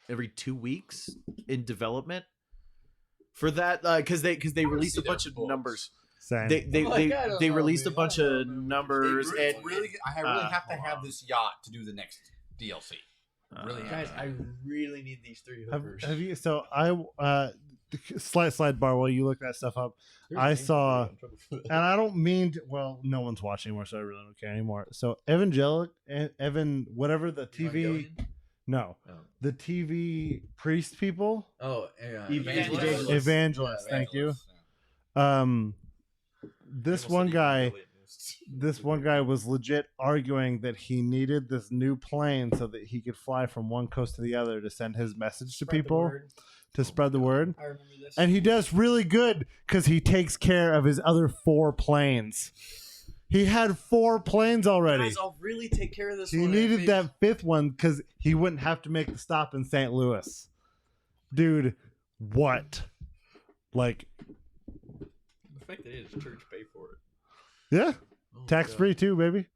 B: every 2 weeks in development for that, because they released a
E: see their
B: bunch of
E: books.
B: numbers.
C: Same.
B: They
A: Like, I don't know,
B: released a
A: man.
B: bunch
A: I don't
B: of
A: know.
B: numbers
E: They
B: and
E: really have to
B: hold
E: have
B: on.
E: this yacht to do the next DLC. Really have
A: Guys,
E: to.
A: I really need these 3 hookers.
C: have you? So I slide bar while you look that stuff up. I saw, and I don't mean to, well, no one's watching anymore, so I really don't care anymore. So Evan, whatever the TV, no,
A: Oh.
C: the TV priest people,
A: Oh, yeah.
B: Evangelist.
C: evangelists. Thank you. This one guy
A: ghosts.
C: This one guy was legit arguing that he needed this new plane so that he could fly from one coast to the other to send his message to
D: Spread the
C: people
D: word.
C: to spread the word.
D: I remember this.
C: And he does really good because he takes care of his other 4 planes. He had 4 planes already.
A: Guys, I'll really take care of this
C: He
A: one.
C: needed that 5th one because he wouldn't have to make the stop in St. Louis. Dude, what? Like,
A: The fact that his church pay for it.
C: yeah,
A: Oh,
C: tax
A: God.
C: free too, baby.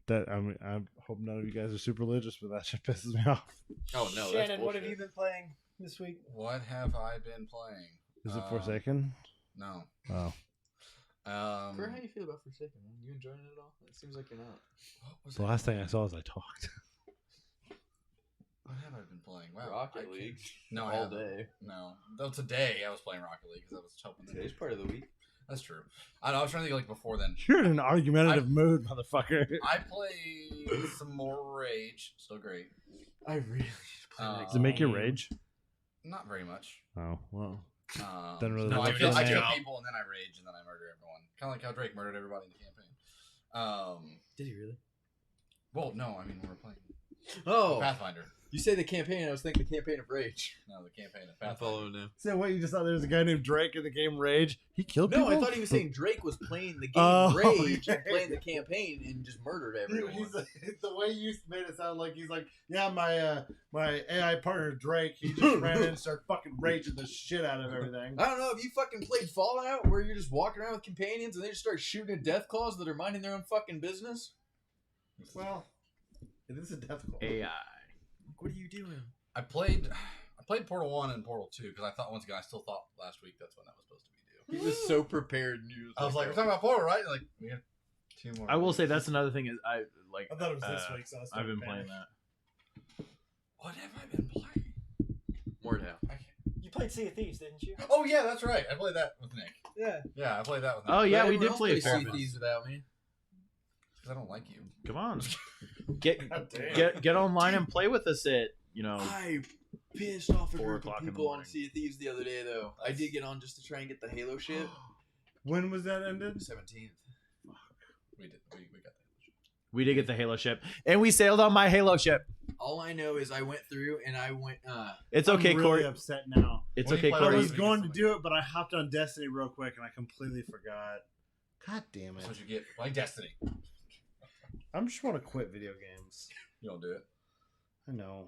C: That I hope none of you guys are super religious, but that shit pisses me off.
A: Oh no, that's
D: Shannon, what
A: bullshit.
D: have you been playing this week?
E: What have I been playing?
C: Is it Forsaken?
E: No.
C: Oh,
A: Kurt, how you feel about Forsaken? Man? You enjoying it at all? It seems like you're not.
E: What was
C: the last thing I saw is I talked.
E: What have I been playing? Wow,
A: Rocket
E: I
A: League.
E: can't- No, I
A: all
E: haven't.
A: day.
E: No, though today I was playing Rocket League because I was hoping that
A: Today's part of the week.
E: That's true. I don't know, I was trying to think like before then.
C: You're in an argumentative mood, motherfucker.
E: I played some more Rage. Still great.
A: I really.
C: Does it make you rage?
E: Not very much.
C: Oh well.
E: Doesn't
C: really
E: no, I
C: work
E: kill,
C: for
E: I
C: me.
E: kill people and then I rage and then I murder everyone. Kind of like how Drake murdered everybody in the campaign.
A: Did he really?
E: Well, no, I mean we're playing
A: Oh,
E: Pathfinder.
A: you say the campaign. I was thinking the campaign of Rage.
E: No, the campaign of
A: I'm
E: Pathfinder.
A: following now.
C: So what? You just thought there was a guy named Drake in the game Rage? He killed
A: No,
C: people.
A: I thought he was saying Drake was playing the game
C: Oh,
A: Rage
C: yeah.
A: and playing the campaign and just murdered everyone.
C: He's the way you made it sound like he's like, yeah, my AI partner Drake, he just ran in and started fucking raging the shit out of everything.
A: I don't know if you fucking played Fallout where you're just walking around with companions and they just start shooting at death claws that are minding their own fucking business.
C: Well, it is a death call.
B: AI.
A: What are you doing?
E: I played Portal 1 and Portal 2 because I thought once again I still thought last week that's when that was supposed to be due.
A: He was so prepared. And he
E: I was like, we're talking about Portal, right? Like we have 2 more.
B: I will say that's another thing is I like.
C: I thought it was this
B: uh,
C: week, so I
B: I've
C: started
B: been
C: panicking.
B: playing that.
E: What have I been playing?
A: Mordhau.
E: I can't...
D: You played Sea of Thieves, didn't you?
E: Oh yeah, that's right. I played that with Nick.
D: Yeah.
E: Yeah, I played that with Nick.
B: Oh yeah,
A: But
B: we
A: everyone
B: did
A: else
B: play
A: plays
B: Fair
A: Sea of Thieves without me.
E: Because I don't like you.
B: Come on, get
C: God damn.
B: get online and play with us at
A: I pissed off a
B: 4
A: group
B: o'clock
A: of
B: in the
A: people on
B: morning.
A: Sea of Thieves the other day, though. I did get on just to try and get the Halo shit.
C: When was that ended?
A: 17th.
E: We did. We got that.
B: We did get the Halo ship, and we sailed on my Halo ship.
A: All I know is I went through and I went.
B: It's okay,
C: I'm really
B: Corey.
C: upset now.
B: It's
E: What do you
B: okay,
E: play
C: I
B: Corey.
C: was going to do it, but I hopped on Destiny real quick and I completely forgot. God damn it!
E: That's what you get. Play Destiny.
C: I just want to quit video games.
E: You don't do it.
C: I know.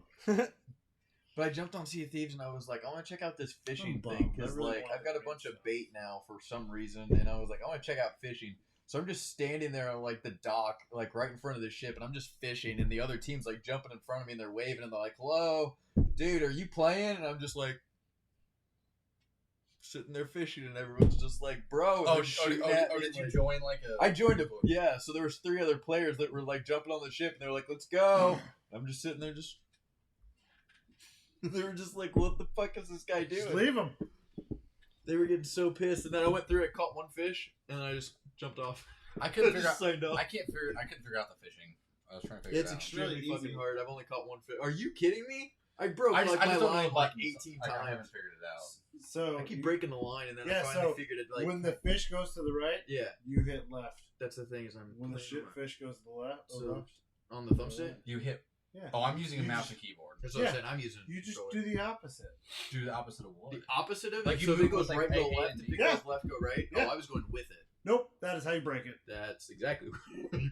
A: But I jumped on Sea of Thieves and I was like, I want to check out this fishing
C: I'm
A: thing
C: bummed.
A: because
C: I really
A: like
C: wanted
A: I've got a
C: to
A: bunch
C: do
A: of bait now for some reason, and I was like, I want to check out fishing. So I'm just standing there on like the dock, like right in front of the ship, and I'm just fishing, and the other team's like jumping in front of me and they're waving and they're like, "Hello, dude, are you playing?" And I'm just like sitting there fishing, and everyone's just like, "Bro," and they're shooting at me,
E: did you
A: like-
E: join like a?
A: I joined a yeah. So there was 3 other players that were like jumping on the ship, and they were like, "Let's go." I'm just sitting there, just they were just like, "What the fuck is this guy
C: Just
A: doing?"
C: leave them.
A: They were getting so pissed, and then I went through it, caught one fish, and then I just jumped off.
E: I couldn't figure
A: Just
E: out.
A: signed off.
E: I couldn't figure out the fishing. I was trying to figure
A: It's
E: it out.
A: extremely
C: really
A: fucking
C: easy.
A: hard. I've only caught one fish. Are you kidding me? I broke
E: I
A: like
E: just
A: my
E: don't know
A: line
E: the
A: like
E: buttons.
A: 18
E: I haven't
A: times.
E: figured it out.
C: So
A: I keep breaking the line, and then
C: Yeah,
A: I finally
C: so
A: figured it. Like
C: when the fish goes to the right,
A: yeah,
C: you hit left.
A: that's the thing is I'm
C: When the
A: playing
C: shit fish goes to the left,
A: So- on the thumbstick.
E: You hit.
C: yeah.
E: Oh, I'm using a
C: You
E: mouse
C: just-
E: and keyboard.
A: That's what
C: Yeah.
A: I'm saying. I'm using.
C: You just
A: controller.
C: do the opposite.
E: Do the opposite of what?
A: The opposite of it.
E: Like you
A: so if
E: move
A: it goes
E: with,
A: right,
E: like,
A: go
E: A,
A: left.
E: and
A: If
E: D.
A: it
C: Yeah.
A: goes left, go right.
C: Yeah.
A: Oh, I was going with it.
C: Nope, that is how you break it.
A: That's exactly what you break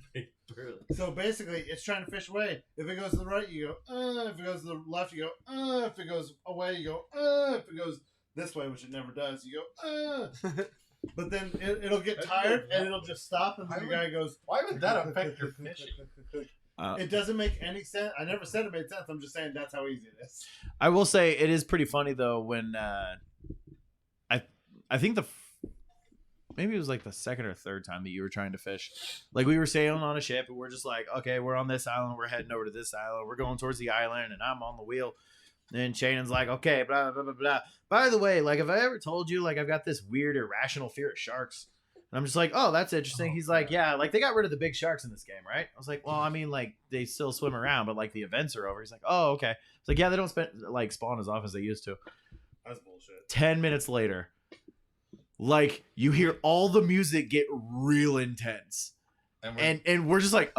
A: it.
C: So basically, it's trying to fish away. If it goes to the right, you go, if it goes to the left, you go, if it goes away, you go, if it goes this way, which it never does, you go, But then it'll get
E: That's
C: tired
E: good.
C: and it'll just stop, and
E: Why
C: the
E: would-
C: guy goes,
E: Why would that affect your fishing?
C: It doesn't make any sense. I never said it made sense. I'm just saying that's how easy it is.
B: I will say it is pretty funny though when I think maybe it was like the second or third time that you were trying to fish. Like we were sailing on a ship and we're just like, okay, we're on this island, we're heading over to this island, we're going towards the island, and I'm on the wheel. And Shannon's like, okay, blah blah blah blah. By the way, like, have I ever told you like I've got this weird irrational fear of sharks? And I'm just like, oh, that's interesting. He's like, yeah, like they got rid of the big sharks in this game, right? I was like, well, I mean, like they still swim around, but like the events are over. He's like, oh, okay. It's like, yeah, they don't spawn as often as they used to.
C: That's bullshit.
B: 10 minutes later, like you hear all the music get real intense. And we're just like,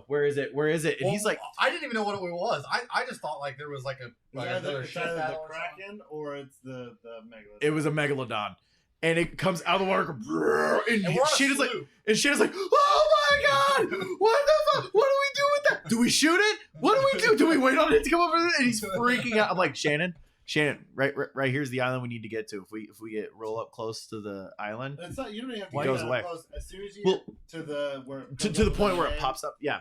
B: where is it? And he's like,
E: I didn't even know what it was. I just thought like there was like another ship
C: either
E: battle
C: the Kraken or it's the Megalodon.
B: it was a megalodon, and it comes out of the water, and
E: we're on a
B: Shannon's like,
E: sloop.
B: oh my god, what the fuck? What do we do with that? Do we shoot it? What do we do? Do we wait on it to come over there? And he's freaking out. I'm like, Shannon, right here's the island we need to get to. If we get roll up close to the island,
C: It's not. You don't even have to
B: It
C: get
B: goes
C: that
B: away.
C: close. As soon as you
B: Well,
C: get to the
B: to the point where it pops up. Yeah,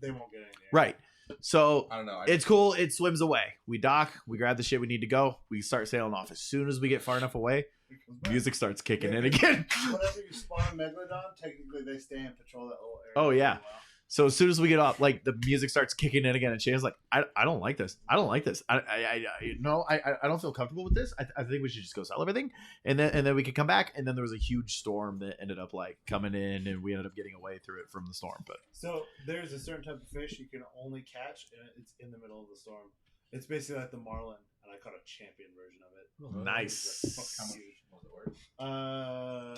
C: they won't get anything.
B: right. So
E: I don't know.
B: it's cool. It swims away. We dock. We grab the shit we need to go. We start sailing off. As soon as we get far enough away, music starts kicking in again.
C: Whenever you spawn Megalodon, technically they stay and patrol that little area.
B: Oh, yeah.
C: for a while.
B: So as soon as we get off, like the music starts kicking in again, and Shannon's like, I don't like this. I don't like this. I don't feel comfortable with this. I think we should just go sell everything, and then we could come back. And then there was a huge storm that ended up like coming in, and we ended up getting away through it from the storm. But
C: So there's a certain type of fish you can only catch, and it's in the middle of the storm. It's basically like the marlin, and I caught a champion version of it.
B: nice.
E: How much was it worth?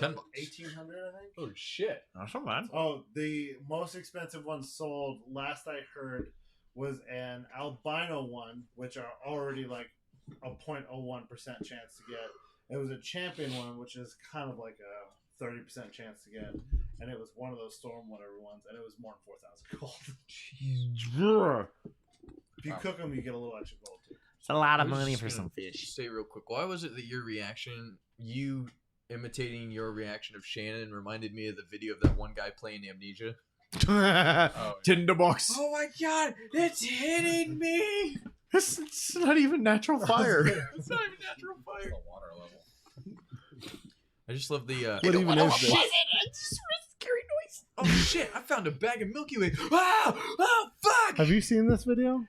A: $10.
C: 1,800, I think.
A: Holy shit!
B: Not so bad.
C: Oh, the most expensive one sold last I heard was an albino one, which are already like a 0.01% chance to get. It was a champion one, which is kind of like a 30% chance to get, and it was one of those storm whatever ones, and it was more than 4,000 gold. If you cook them, you get a little extra gold too.
B: It's a lot
A: I was just gonna
B: fish.
A: Say real quick, why was it that your reaction, you imitating your reaction of Shannon, reminded me of the video of that one guy playing Amnesia?
B: Tinderbox.
A: Oh my god, it's hitting me!
B: It's not even natural fire.
A: It's not even natural
E: It's
A: fire.
E: the water level.
A: I just love the.
C: What even is this?
B: Scary noise.
A: Oh shit! I found a bag of Milky Way. Ah! Oh fuck!
C: Have you seen this video?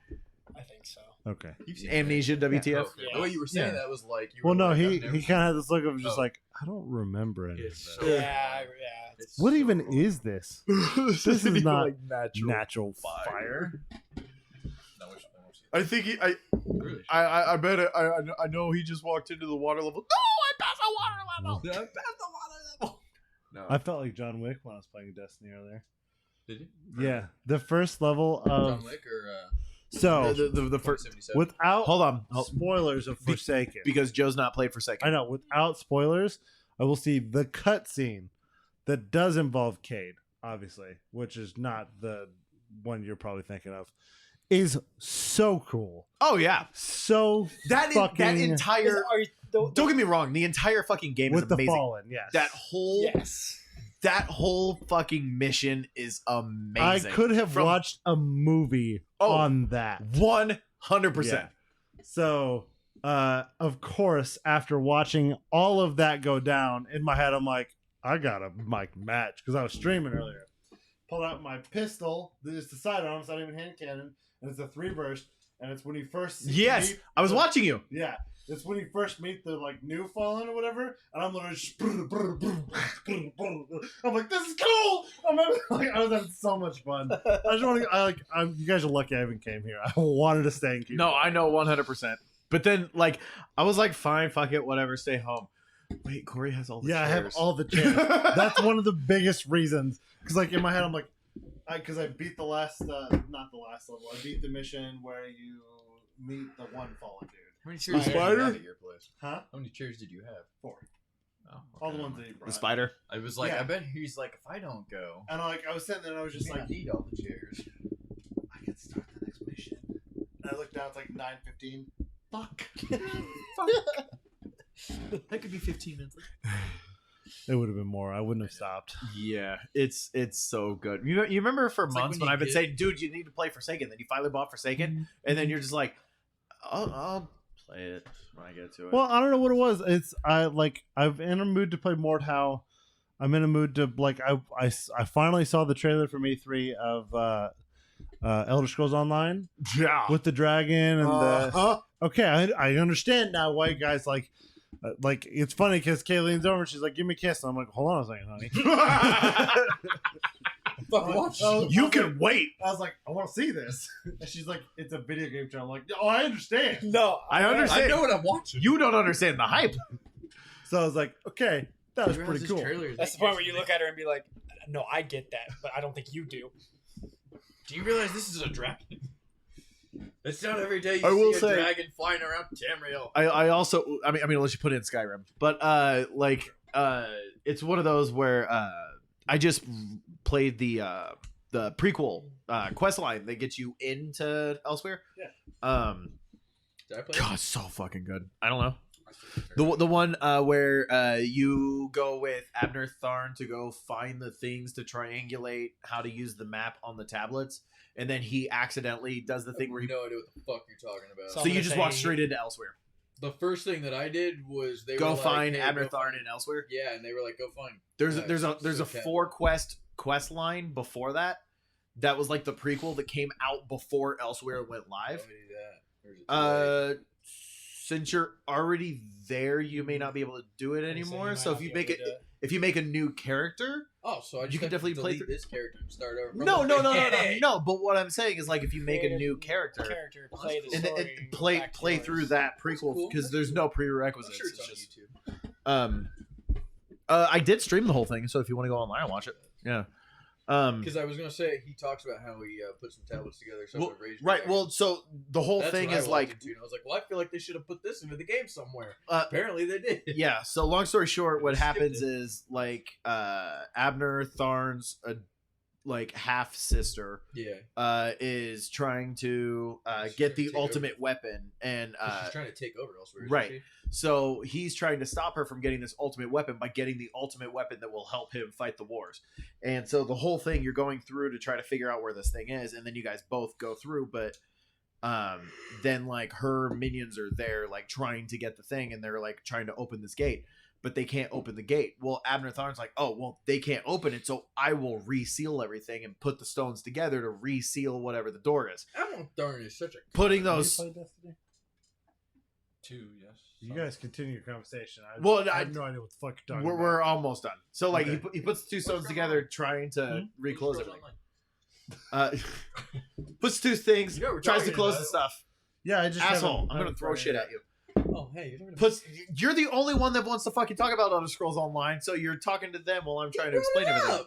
D: I think so.
C: Okay.
A: You've seen
B: Amnesia, WTF.
A: Oh, okay. The way you were saying
C: Yeah.
A: that was like. You
C: Well,
A: were
C: no,
A: like,
C: he
A: I've never
C: kind of had this look of just
A: Oh.
C: like, I don't remember any of
A: It's
C: that.
A: so-
D: Yeah.
A: It's
C: What
A: so
C: even
A: cool.
C: is this?
B: This
C: is
B: isn't
C: not
B: like
C: Natural fire.
E: No, we should see
B: I think he.
A: Really?
B: I bet it. I know he just walked into the water level. No, I passed the water level.
A: Yeah, I passed the water level. No.
C: I felt like John Wick when I was playing Destiny earlier.
A: Did you?
C: Yeah, the first level of
A: John Wick or
C: so
B: The first.
A: 77?
C: without
B: Hold on,
C: spoilers of Forsaken.
B: because Joe's not played for
C: I
B: second.
C: know without spoilers, I will see the cutscene that does involve Cade, obviously, which is not the one you're probably thinking of. Is so cool,
B: Oh yeah,
C: so
B: that
C: fucking
B: entire. Don't get me wrong. The entire fucking game is
C: with the
B: amazing.
C: Fallen. Yes,
B: That whole fucking mission is
C: I
B: amazing.
C: could have
B: From-
C: watched a movie
B: Oh.
C: on that.
B: 100%.
C: So, of course, after watching all of that go down, in my head, I'm like, I got a mic match because I was streaming earlier. Pulled out my pistol. It's the sidearm. It's not even hand cannon, and it's a 3 burst. And it's when you first
B: Yes,
C: meet
B: I was
C: the-
B: watching you.
C: Yeah, it's when you first meet the like new Fallen or whatever, and I'm literally just, I'm like, this is cool. I was having so much fun. I just want to. You guys are lucky I even came here. I wanted to stay and keep.
B: No, I know 100%. But then, like, I was like, fine, fuck it, whatever, stay home. Wait, Corey has all the
C: Yeah, I have
B: chairs.
C: all the chairs. That's one of the biggest reasons. Because like in my head, I'm like, because I beat the last, not the last level. I beat the mission where you meet the one Fallen dude.
A: How many chairs did you
B: Spider?
A: have at your place?
C: Huh?
A: How many chairs did you have?
C: 4.
A: Oh,
C: All the
A: okay.
C: ones that you brought.
B: The spider.
A: I was like,
C: Yeah.
A: I bet he's like, if I don't go,
C: And I was sitting there and I was just
A: I
C: like,
A: need all the chairs.
C: I can start the next mission. And I looked down, it's like 9:15. Fuck.
A: That could be 15 minutes.
C: It would have been more. I wouldn't have stopped.
B: Yeah, it's so good. You remember for
A: It's like
B: months
A: when
B: when
A: you
B: I've been
A: get-
B: saying, dude, you need to play Forsaken. Then you finally bought Forsaken, and then you're just like, I'll play it when I get to it.
C: Well, I don't know what it was. I'm in a mood to play Mordhau. I'm in a mood to like. I finally saw the trailer from E3 of Elder Scrolls Online
B: yeah.
C: with the dragon and the.
B: Uh-huh.
C: Okay, I understand now why you guys like. It's funny because Kay leans over and she's like, "Give me a kiss." And I'm like, "Hold on a second, honey."
B: You can wait.
C: I was like, "I want to see this," and she's like, "It's a video game channel." I'm like, "Oh, I understand."
D: No,
B: I understand.
A: I know what I'm watching.
B: You don't understand the hype.
C: So I was like, okay, that was
A: You realize
C: pretty
A: this
C: cool.
A: trailer is
D: That's the
A: making
D: point where you look at her and be like, "No, I get that, but I don't think you do."
A: Do you realize this is a dragon? It's not every day
B: I will
A: you see
B: say-
A: a dragon flying around Tamriel.
B: I also I mean unless you put it in Skyrim, but it's one of those where I just played the prequel quest line that gets you into Elsewhere.
C: Yeah.
A: Did I play
B: God, so fucking good. I don't know. The one where you go with Abner Tharn to go find the things to triangulate how to use the map on the tablets, and then he accidentally does the thing where he.
A: no idea what the fuck you're talking about.
D: So
B: So
D: I'm
B: you
D: gonna
B: just walk
D: say-
B: straight into Elsewhere.
A: The first thing that I did was they
B: Go
A: were like,
B: find
A: hey,
B: Abner
A: go
B: Tharn
A: find-
B: in Elsewhere.
A: Yeah, and they were like, go find.
B: There's
A: so
B: a 4 quest line before that. That was like the prequel that came out before Elsewhere went
A: Why
B: live.
A: would we do that? Or is it too late?
B: Since you're already there, you may not be able to do it anymore. So if you make a new character,
A: Oh, so I just
B: you can
A: have to
B: definitely play
A: delete
B: through-
A: this character and start over. from
B: no.
A: the-
B: But what I'm saying is like if you make a
D: Create
B: new character
D: play the
B: and
D: story,
B: and
D: go
B: play
D: back to
B: play
D: yours.
B: through that prequel
A: cool.
B: because there's no prerequisites.
A: I'm sure it's on
B: It's just,
A: YouTube.
B: I did stream the whole thing, so if you want to go online and watch it, yeah.
A: Because I was gonna say he talks about how he put some tablets together. So
B: Well,
A: it raised
B: right.
A: dragon.
B: Well, so the whole
A: That's
B: thing
A: what I
B: is
A: walked
B: like,
A: into, and I was like, well, I feel like they should have put this into the game somewhere.
B: Uh,
A: Apparently, they did.
B: yeah. So long story short, what
A: Skipped
B: happens
A: it.
B: is like Abner Tharn's like half sister
A: Yeah.
B: is trying to
A: She's
B: get
A: trying
B: the
A: to take
B: ultimate weapon, and
A: 'Cause she's trying to take over elsewhere. Isn't
B: right.
A: She?
B: so he's trying to stop her from getting this ultimate weapon by getting the ultimate weapon that will help him fight the wars. And so the whole thing you're going through to try to figure out where this thing is, and then you guys both go through, but then like her minions are there like trying to get the thing, and they're like trying to open this gate, but they can't open the gate. Well, Abner Tharn's like, oh well, they can't open it, so I will reseal everything and put the stones together to reseal whatever the door is.
A: Amon Tharn is such a.
B: Putting
C: Have you
B: those
C: played Destiny?
E: 2, yes.
C: You guys continue your conversation.
B: Well,
C: I have no idea what the fuck you're talking about.
B: we're almost done. So like
C: Okay.
B: he puts the two stones
A: going
B: together,
A: on?
B: trying to
C: Hmm?
B: reclose
A: Scrolls
B: everything.
A: Online.
B: Puts two things,
A: You know what we're
B: tries to
A: talking
B: close
A: about.
B: the stuff.
C: Yeah, I just
B: Asshole!
C: haven't-
B: I'm gonna
C: haven't
B: throw
C: tried
B: shit
C: it.
B: at you.
A: Oh, hey, you're talking about.
B: Puts you're the only one that wants to fucking talk about Elder Scrolls Online, so you're talking to them while I'm trying to explain everything.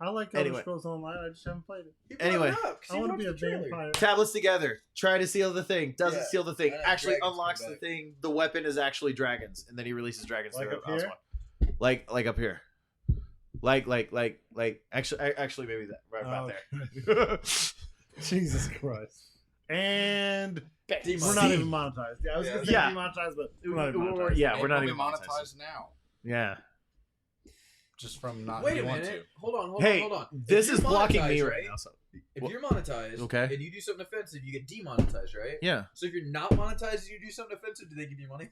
C: I like Elder
B: Anyway.
C: Scrolls Online. I just haven't played it.
A: He brought
B: Anyway.
A: it up 'cause
C: I
A: he
C: want to
A: watched
C: be a
A: the trailer.
C: vampire.
B: Tablets together, try to seal the thing, doesn't
A: Yeah.
B: seal the thing,
A: And
B: actually
A: dragons
B: unlocks
A: come
B: the
A: back.
B: thing. The weapon is actually dragons, and then he releases dragons
C: Like
B: to
C: up
B: the house
C: here?
B: one. Like up here. Like actually maybe that right about there.
C: Jesus Christ. And
A: Demonetized.
C: we're not even monetized. Yeah, I was going to say
B: Yeah.
C: demonetized, but we're not even monetized.
B: Yeah,
E: And
B: we're not
E: we'll
B: even
E: be
B: monetized.
E: monetized now.
B: Yeah.
E: Just from not
A: Wait a
E: wanting
A: minute.
E: to.
A: Hold on.
B: Hey,
A: Hold on.
B: this
A: If
B: is
A: you're
B: blocking me
A: monetized,
B: right now. So
A: If you're monetized,
B: Okay.
A: and you do something offensive, you get demonetized, right?
B: yeah.
A: So if you're not monetized, and you do something offensive, do they give you money?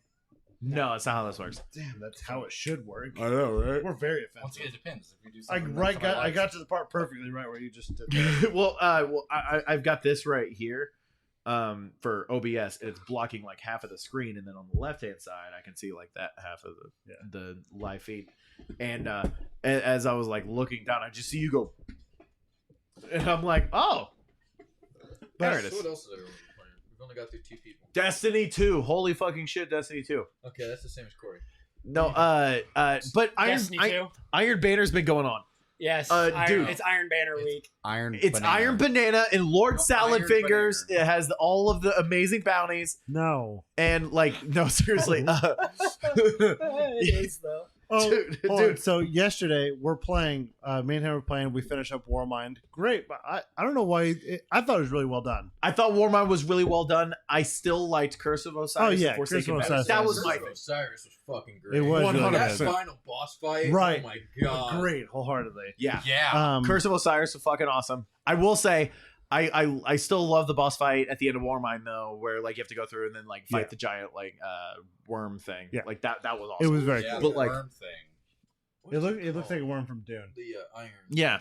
B: No, that's not how this works.
C: Damn, that's how it should work.
B: I know, right?
C: We're very
E: Once
C: offensive.
E: again, it depends. If you do
C: I
E: something that
C: right
E: somebody
C: got I
E: likes.
C: got to the part perfectly right where you just did that.
B: I've got this right here, for OBS. And it's blocking like half of the screen, and then on the left hand side, I can see like that half of the live feed. And as I was like looking down, I just see you go, and I'm like, oh, there it
A: So
B: is.
A: what else is everyone playing? We've only got through 2 people.
B: Destiny 2. Holy fucking shit, Destiny 2.
A: Okay, that's the same as Corey.
B: No, but
D: Destiny 2.
B: Iron Banner's been going on.
D: Yes,
B: dude.
D: it's Iron Banner week.
E: Iron.
B: It's Iron Banana and Lord
E: No,
B: Salad
E: Iron
B: Fingers.
E: Banana.
B: It has all of the amazing bounties.
C: No.
B: And like, no, seriously.
D: It is though.
C: Oh,
B: Dude,
C: hold on.
B: dude.
C: So yesterday we're playing. Me and him were playing. We finished up Warmind. Great, but I don't know why. I thought it was really well done.
B: I thought Warmind was really well done. I still liked Curse of Osiris.
C: Oh, yeah,
B: and Forsaken
C: Curse of
B: Battle.
C: Osiris
B: That
C: was
B: was my
A: Curse of Osiris was fucking great.
C: It was really
B: 100%.
A: That
C: good.
A: final boss fight.
C: Right.
A: Oh my god.
C: Great, wholeheartedly.
B: yeah.
E: Yeah.
B: Curse of Osiris was fucking awesome. I will say, I still love the boss fight at the end of Warmind though, where like you have to go through and then like fight
C: Yeah.
B: the giant like worm thing.
C: Yeah.
B: Like that was awesome.
C: It was very
E: yeah,
C: cool.
B: But,
E: the
B: like-
E: worm thing.
C: It looks like a worm from Dune.
A: The Iron.
B: Yeah.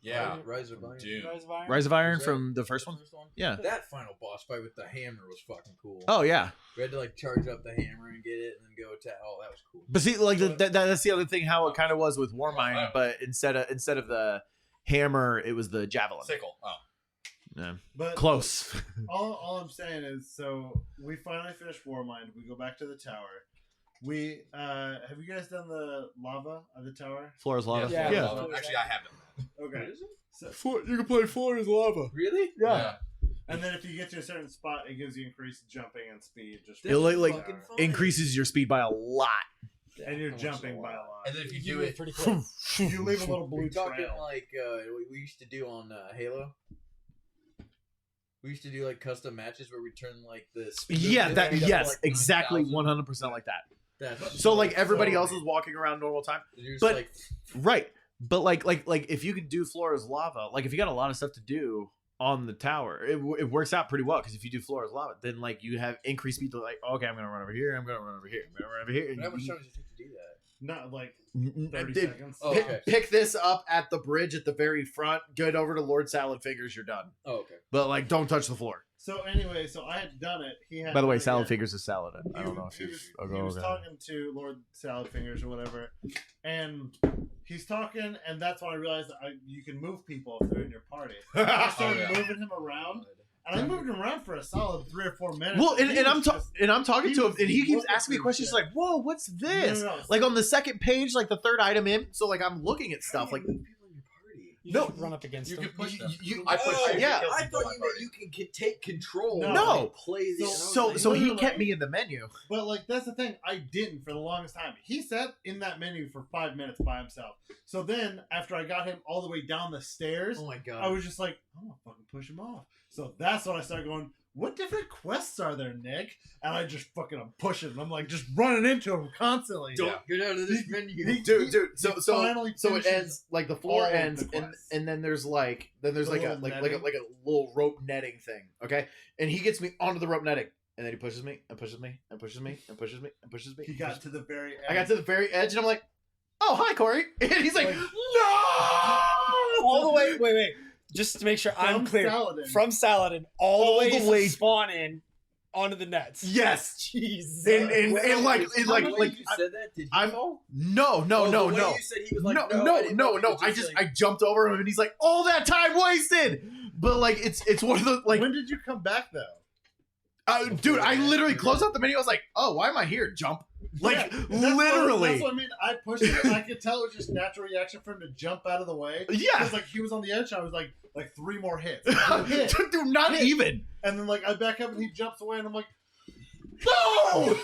E: Yeah.
A: Rise of Iron.
E: Dune.
D: Rise of Iron.
B: Rise of Iron
A: Was that-
B: from the first
A: was
B: one.
A: that the first one?
B: Yeah.
A: That final boss fight with the hammer was fucking cool.
B: Oh yeah.
A: We had to like charge up the hammer and get it, and then go attack. Oh, that was cool.
B: But see, like that's the other thing how it kind of was with Warmind,
E: wow.
B: but instead of the hammer, it was the javelin.
E: Sickle. Oh.
B: Yeah.
C: But
B: Close.
C: all I'm saying is, so we finally finished Warmind. We go back to the tower, We have you guys done the lava of the tower?
B: Floor is lava.
E: Yeah.
B: Yeah.
E: Actually, I have done that.
C: Okay.
A: What is it?
C: So,
B: You can play floor is lava.
A: Really?
E: Yeah.
C: and then if you get to a certain spot, it gives you increased jumping and speed. Just
B: It like
A: fucking fun.
B: increases your speed by a lot.
C: and you're
D: That works
C: jumping
D: a
C: by a
D: lot.
C: lot.
E: And then if you
D: You
E: do
D: move
E: it,
D: pretty quick.
C: You leave a little blue
A: We're talking
C: trail.
A: like we used to do on Halo. We used to do like custom matches where we turn like the speed
B: Yeah,
A: of
B: that
A: it up to,
B: yes,
A: like,
B: exactly
A: 9,000.
B: 100% like that.
A: That's
B: So like everybody
A: so
B: else is walking around normal time.
A: You're just
B: but-
A: like,
B: Right. But like if you can do floor is lava, like if you got a lot of stuff to do on the tower, it works out pretty well because if you do floor is lava, then like you have increased speed to like, okay, I'm gonna run over here, I'm gonna run over here, I'm gonna run over here.
A: but how much
B: And
A: time does it take to do that?
C: Not like
B: you-
C: 30
B: Dude,
C: seconds.
A: Oh,
B: pick,
A: okay.
B: pick this up at the bridge at the very front, get over to Lord Salad Fingers, you're done.
A: Oh, okay.
B: But like don't touch the floor.
C: So anyway, so I had done it. He had
B: By the way,
C: done it
B: Salad
C: yet.
B: Fingers is salad. I don't know if
C: He
B: you
C: was, he was talking to Lord Salad Fingers or whatever, and he's talking, and that's when I realized that you can move people if they're in your party. I started
E: yeah.
C: moving him around, and I moved him around for a solid 3 or 4 minutes.
B: Well,
C: he
B: and I'm
C: was
B: talking
C: just-
B: and I'm talking
C: he
B: to him,
C: was
B: and he keeps
C: looking
B: asking me
C: through
B: questions
C: shit.
B: like, "Whoa, what's this?"
C: No.
B: Like on the second page, like the third item in. So like I'm looking at stuff like,
A: People in your party.
D: You
B: No,
D: just run up against
E: you
D: them.
E: can push them.
B: I
E: push.
A: Oh,
B: yeah.
A: I thought you meant you can take control.
C: No.
A: and play the.
B: so he
C: literally-
B: kept me in the menu.
C: But like that's the thing, I didn't for the longest time. He sat in that menu for 5 minutes by himself. So then after I got him all the way down the stairs,
A: Oh my god.
C: I was just like, I'm gonna fucking push him off. So that's when I started going, what different quests are there, Nick? And I just fucking I'm pushing him. I'm like just running into him constantly.
A: Don't get out of this menu.
B: Dude. So
C: he
B: so
C: finally
B: so it
C: finishes
B: ends like the floor
C: all of
B: ends,
C: the
B: and
C: quests.
B: and then there's like a
C: little netting.
B: little rope netting thing. Okay, and he gets me onto the rope netting, and then he pushes me and pushes me and pushes me and pushes me and pushes me.
C: He got to the very end.
B: I got to the very edge, and I'm like, "Oh, hi, Corey," and he's like,
C: Like-
B: "No!"
D: all the way. Wait. Just to make sure I'm
C: From
D: clear.
C: Saladin.
D: From Saladin, all
B: All
D: the way
B: the
D: to
B: way-
D: spawn in onto the nets.
B: Yes.
D: Jesus.
B: And like
A: you said that? Did he
B: I'm-
A: fall?
B: No.
A: Oh, the way You said he was like,
B: no.
A: I didn't know.
B: I jumped over him, and he's like, "All that time wasted." But like, it's one of the like,
C: when did you come back though?
B: dude, I literally closed out the menu. I was like, "Oh, why am I here?" Jump, like
C: Yeah, that's
B: literally.
C: what I mean. I pushed him, and I could tell it was just natural reaction for him to jump out of the way.
B: Yeah,
C: Because like he was on the edge, and I was like 3 more hits. Hit.
B: dude, not
C: Hit.
B: even.
C: And then like I back up and he jumps away, and I'm like,
B: No.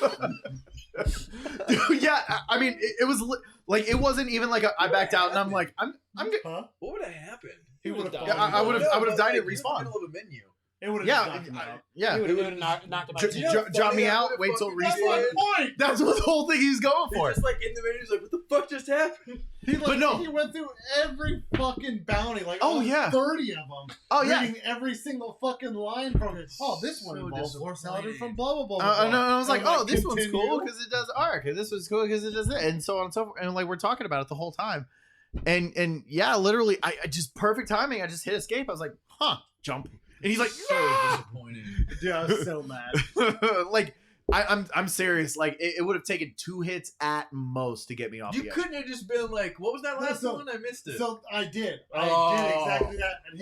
B: Dude, yeah, I mean, it was like it wasn't even like I backed out, and I'm like, I'm good.
C: huh?
A: What would have happened?
C: He would have.
B: Yeah, I would've- died at
A: You're in the
B: respawn.
A: middle of a menu.
C: It would have
B: Yeah,
C: knocked him out.
B: yeah.
D: He would have knocked him out.
B: J- drop me out, wait till
C: That's
B: respawn.
C: my point.
B: That's what the whole thing he's going
A: He's
B: for.
A: just like in the menu. He's like, what the fuck just happened?
C: He like,
B: But no.
C: he went through every fucking bounty, like
B: Oh,
C: all
B: yeah.
C: 30 of them.
B: Oh yeah.
C: Reading every single fucking line from
A: It's
C: oh, this one
A: so
C: involves Lord Saladin
A: disappointing.
C: from blah blah blah. blah,
B: No,
C: blah.
B: I was like,
C: And I'm
B: oh, this one's cool
C: continue.
B: because it does arc, and this one's cool because it does it, and so on and so forth. And like we're talking about it the whole time, and yeah, literally, I just perfect timing. I just hit escape. I was like, huh, jump, and he's like,
A: So
B: no!
A: disappointing.
C: Dude, I was so mad.
B: Like I'm serious. Like it would have taken 2 hits at most to get me off.
A: You
B: the edge.
A: couldn't have just been like, what was that
C: No,
A: last
C: so-
A: one? I missed it.
C: So I did. I
A: Oh.
C: did exactly that. And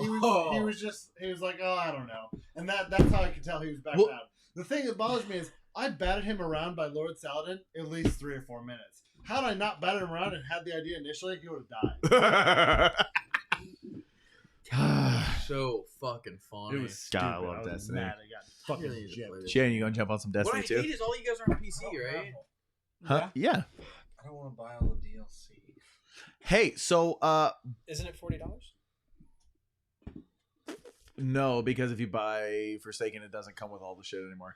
C: he was like, oh, I don't know. And that's how I could tell he was back
B: Well-
C: out. The thing that bothers me is I batted him around by Lord Saladin at least 3 or 4 minutes. Had I not batted him around and had the idea initially, he would have died.
A: So fucking funny.
C: It was stupid.
B: God, I love
C: was
B: Destiny.
C: mad. I got fucking
A: Really need to play
C: gypped.
A: this.
B: Shannon, you gonna jump on some
A: What I
B: Destiny
A: hate
B: too?
A: is all you guys are on PC, right?
B: Huh? Yeah.
E: I don't want to buy all the DLC.
B: Hey, so
D: Isn't it $40?
B: no, because if you buy Forsaken, it doesn't come with all the shit anymore.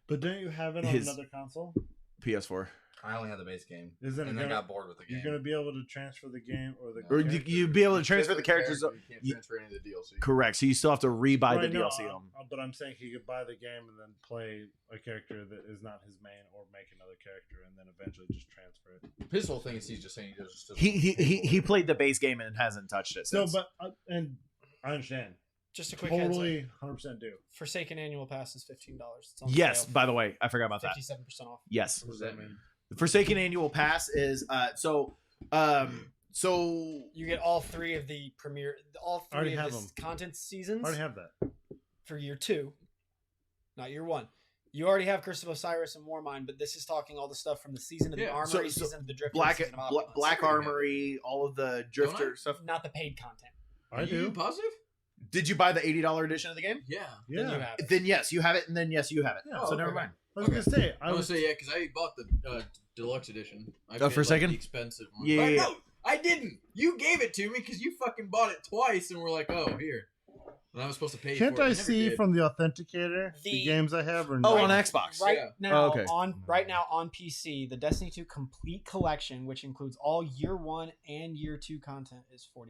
C: But don't you have it on
B: His-
C: another console?
B: PS4.
E: I only had the base game,
C: Isn't it
E: and then
C: gonna,
E: got bored with the game.
C: you're going to be able to transfer the game or the
B: Or
C: character?
B: you'd be able to transfer the characters.
A: You can't transfer any of the DLC.
B: Correct. So you still have to rebuy
C: Right,
B: the
C: no,
B: DLC.
C: but I'm saying he could buy the game and then play a character that is not his main, or make another character and then eventually just transfer it.
A: His whole thing is he's just saying he just doesn't.
B: He played the base game and hasn't touched it
C: So,
B: since.
C: but and I understand.
D: Just a quick heads up.
C: Totally, 100% do.
D: Forsaken annual pass is $15. It's on
B: Yes,
D: sale.
B: by the way, I forgot about that.
D: 57% off.
B: Yes.
A: What does that mean?
B: The Forsaken annual pass is so
D: You get all 3 of the premiere, all
C: I already
D: 3 of
C: have
D: the
C: them.
D: content
C: I
D: seasons
C: already have that.
D: for year 2, not year 1. You already have Curse of Osiris and Warmind, but this is talking all the stuff from the Season of the Armory, Season of the Drifter, Season of Opulence.
B: Black Armory, all of the Drifter stuff.
D: Not the paid content.
C: I
A: Are
C: do.
A: you positive?
B: Did you buy the $80 edition of the game?
A: Yeah.
C: Yeah.
D: Then you have it.
B: Then yes, you have it, and then yes, you have it.
C: Yeah.
B: So never mind.
C: I was gonna say.
A: I was say yeah, because I bought the deluxe edition. I
B: Oh,
A: paid,
B: for a second?
A: the expensive one.
B: Yeah,
A: But
B: yeah,
A: no, I didn't. You gave it to me because you fucking bought it twice, and we're like, oh, here. And I was supposed to pay.
C: Can't
A: for it.
C: I
A: never
C: see
A: did.
C: from the authenticator the
D: The-
C: games I have or
B: Oh,
C: not?
B: on Xbox.
D: Right now,
B: okay.
D: right now on PC, the Destiny 2 Complete Collection, which includes all Year 1 and Year 2 content, is $40.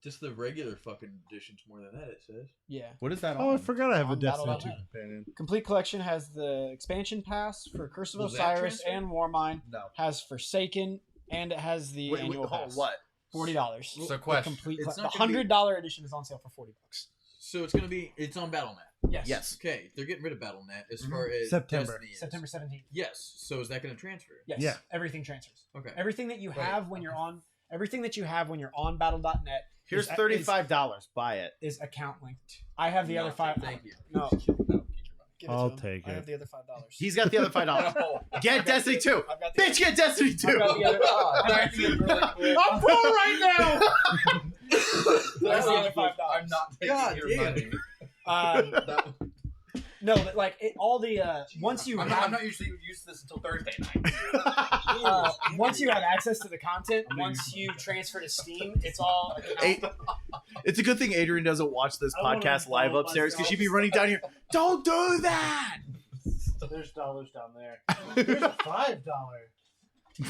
A: Just the regular fucking edition's more than that. It says.
D: Yeah.
B: What is that?
C: Oh, I forgot I have a
D: On
C: Destiny 2
D: Battle.net.
C: companion.
D: Complete Collection has the expansion pass for Curse of
A: Was that
D: Osiris
A: transferred?
D: and Warmind,
B: No.
D: has Forsaken, and it has the annual pass.
B: What?
D: $40.
E: So
D: The
E: question.
D: complete
A: It's
D: the
A: not gonna be-
D: $100 edition is on sale for $40.
A: So it's on BattleNet.
D: Yes.
B: Yes.
A: Okay, they're getting rid of BattleNet as far as
C: September.
A: Destiny is.
D: September 17th.
A: Yes. So is that going to transfer?
D: Yes.
C: Yeah.
D: Everything transfers.
A: Okay.
D: Everything that you
A: Wait.
D: have when you're on Battle.net
B: Here's
D: is-
B: $35. Buy it.
D: is account linked. I have the other
A: No,
D: five.
A: Thank you.
D: No.
E: No, keep your money.
D: Give it
C: I'll
D: to him.
C: take
D: I
C: it.
D: have the other $5.
B: He's got the other $5. Get Destiny 2.
D: I've got the
B: Bitch, get Destiny 2.
D: I've got the other. I've got the other.
B: I'm poor right now.
D: That's the other $5.
E: I'm not taking
A: God
E: your
A: damn.
E: money.
D: Um, no, but like all the once you
E: I'm
D: have
E: not usually used to this until Thursday night.
D: once you have access to the content, once you transfer to Steam, it's all
B: It's a good thing Adrian doesn't watch this
C: I wanna
B: podcast live
C: follow
B: upstairs because
C: myself.
B: she'd be running down here. Don't do that.
C: There's dollars down there. There's a $5.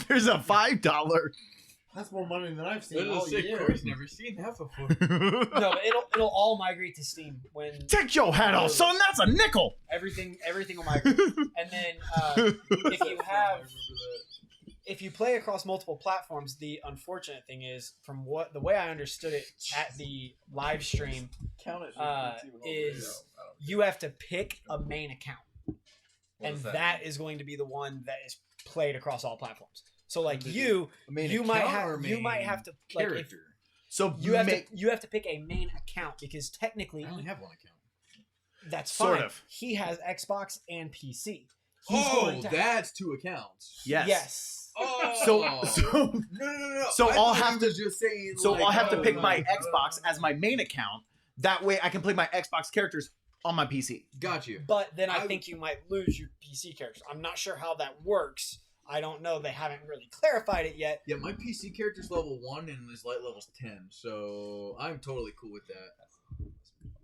B: There's a $5.
C: That's more money than I've seen
A: There's a
C: all
A: sick
C: year.
A: Corey's never seen that before.
D: no, but it'll all migrate to Steam when
B: Take your hat off, son. That's a nickel.
D: everything will migrate. And then if you play across multiple platforms, the unfortunate thing is, from the way I understood it at the live stream, is you have to pick a main account, and that is going to be the one that is played across all platforms. So like you might have to like if
A: character.
B: So
D: you have to pick a main account because technically
A: I only have one account.
D: that's
B: Sort
D: fine.
B: of.
D: He has Xbox and PC.
A: That's two accounts.
B: yes.
D: Yes.
A: Oh.
B: So
A: No.
B: So
A: I
B: I'll
A: thought
B: have
A: he
B: to-
A: was just saying.
B: so
A: like,
B: I'll have to
A: oh,
B: pick my
A: like,
B: Xbox as my main account. That way I can play my Xbox characters on my PC.
A: Got you.
D: But then I
A: I
D: think you might lose your PC characters. I'm not sure how that works. I don't know. They haven't really clarified it yet.
A: Yeah, my PC character's level 1 and his light level's 10, so I'm totally cool with that.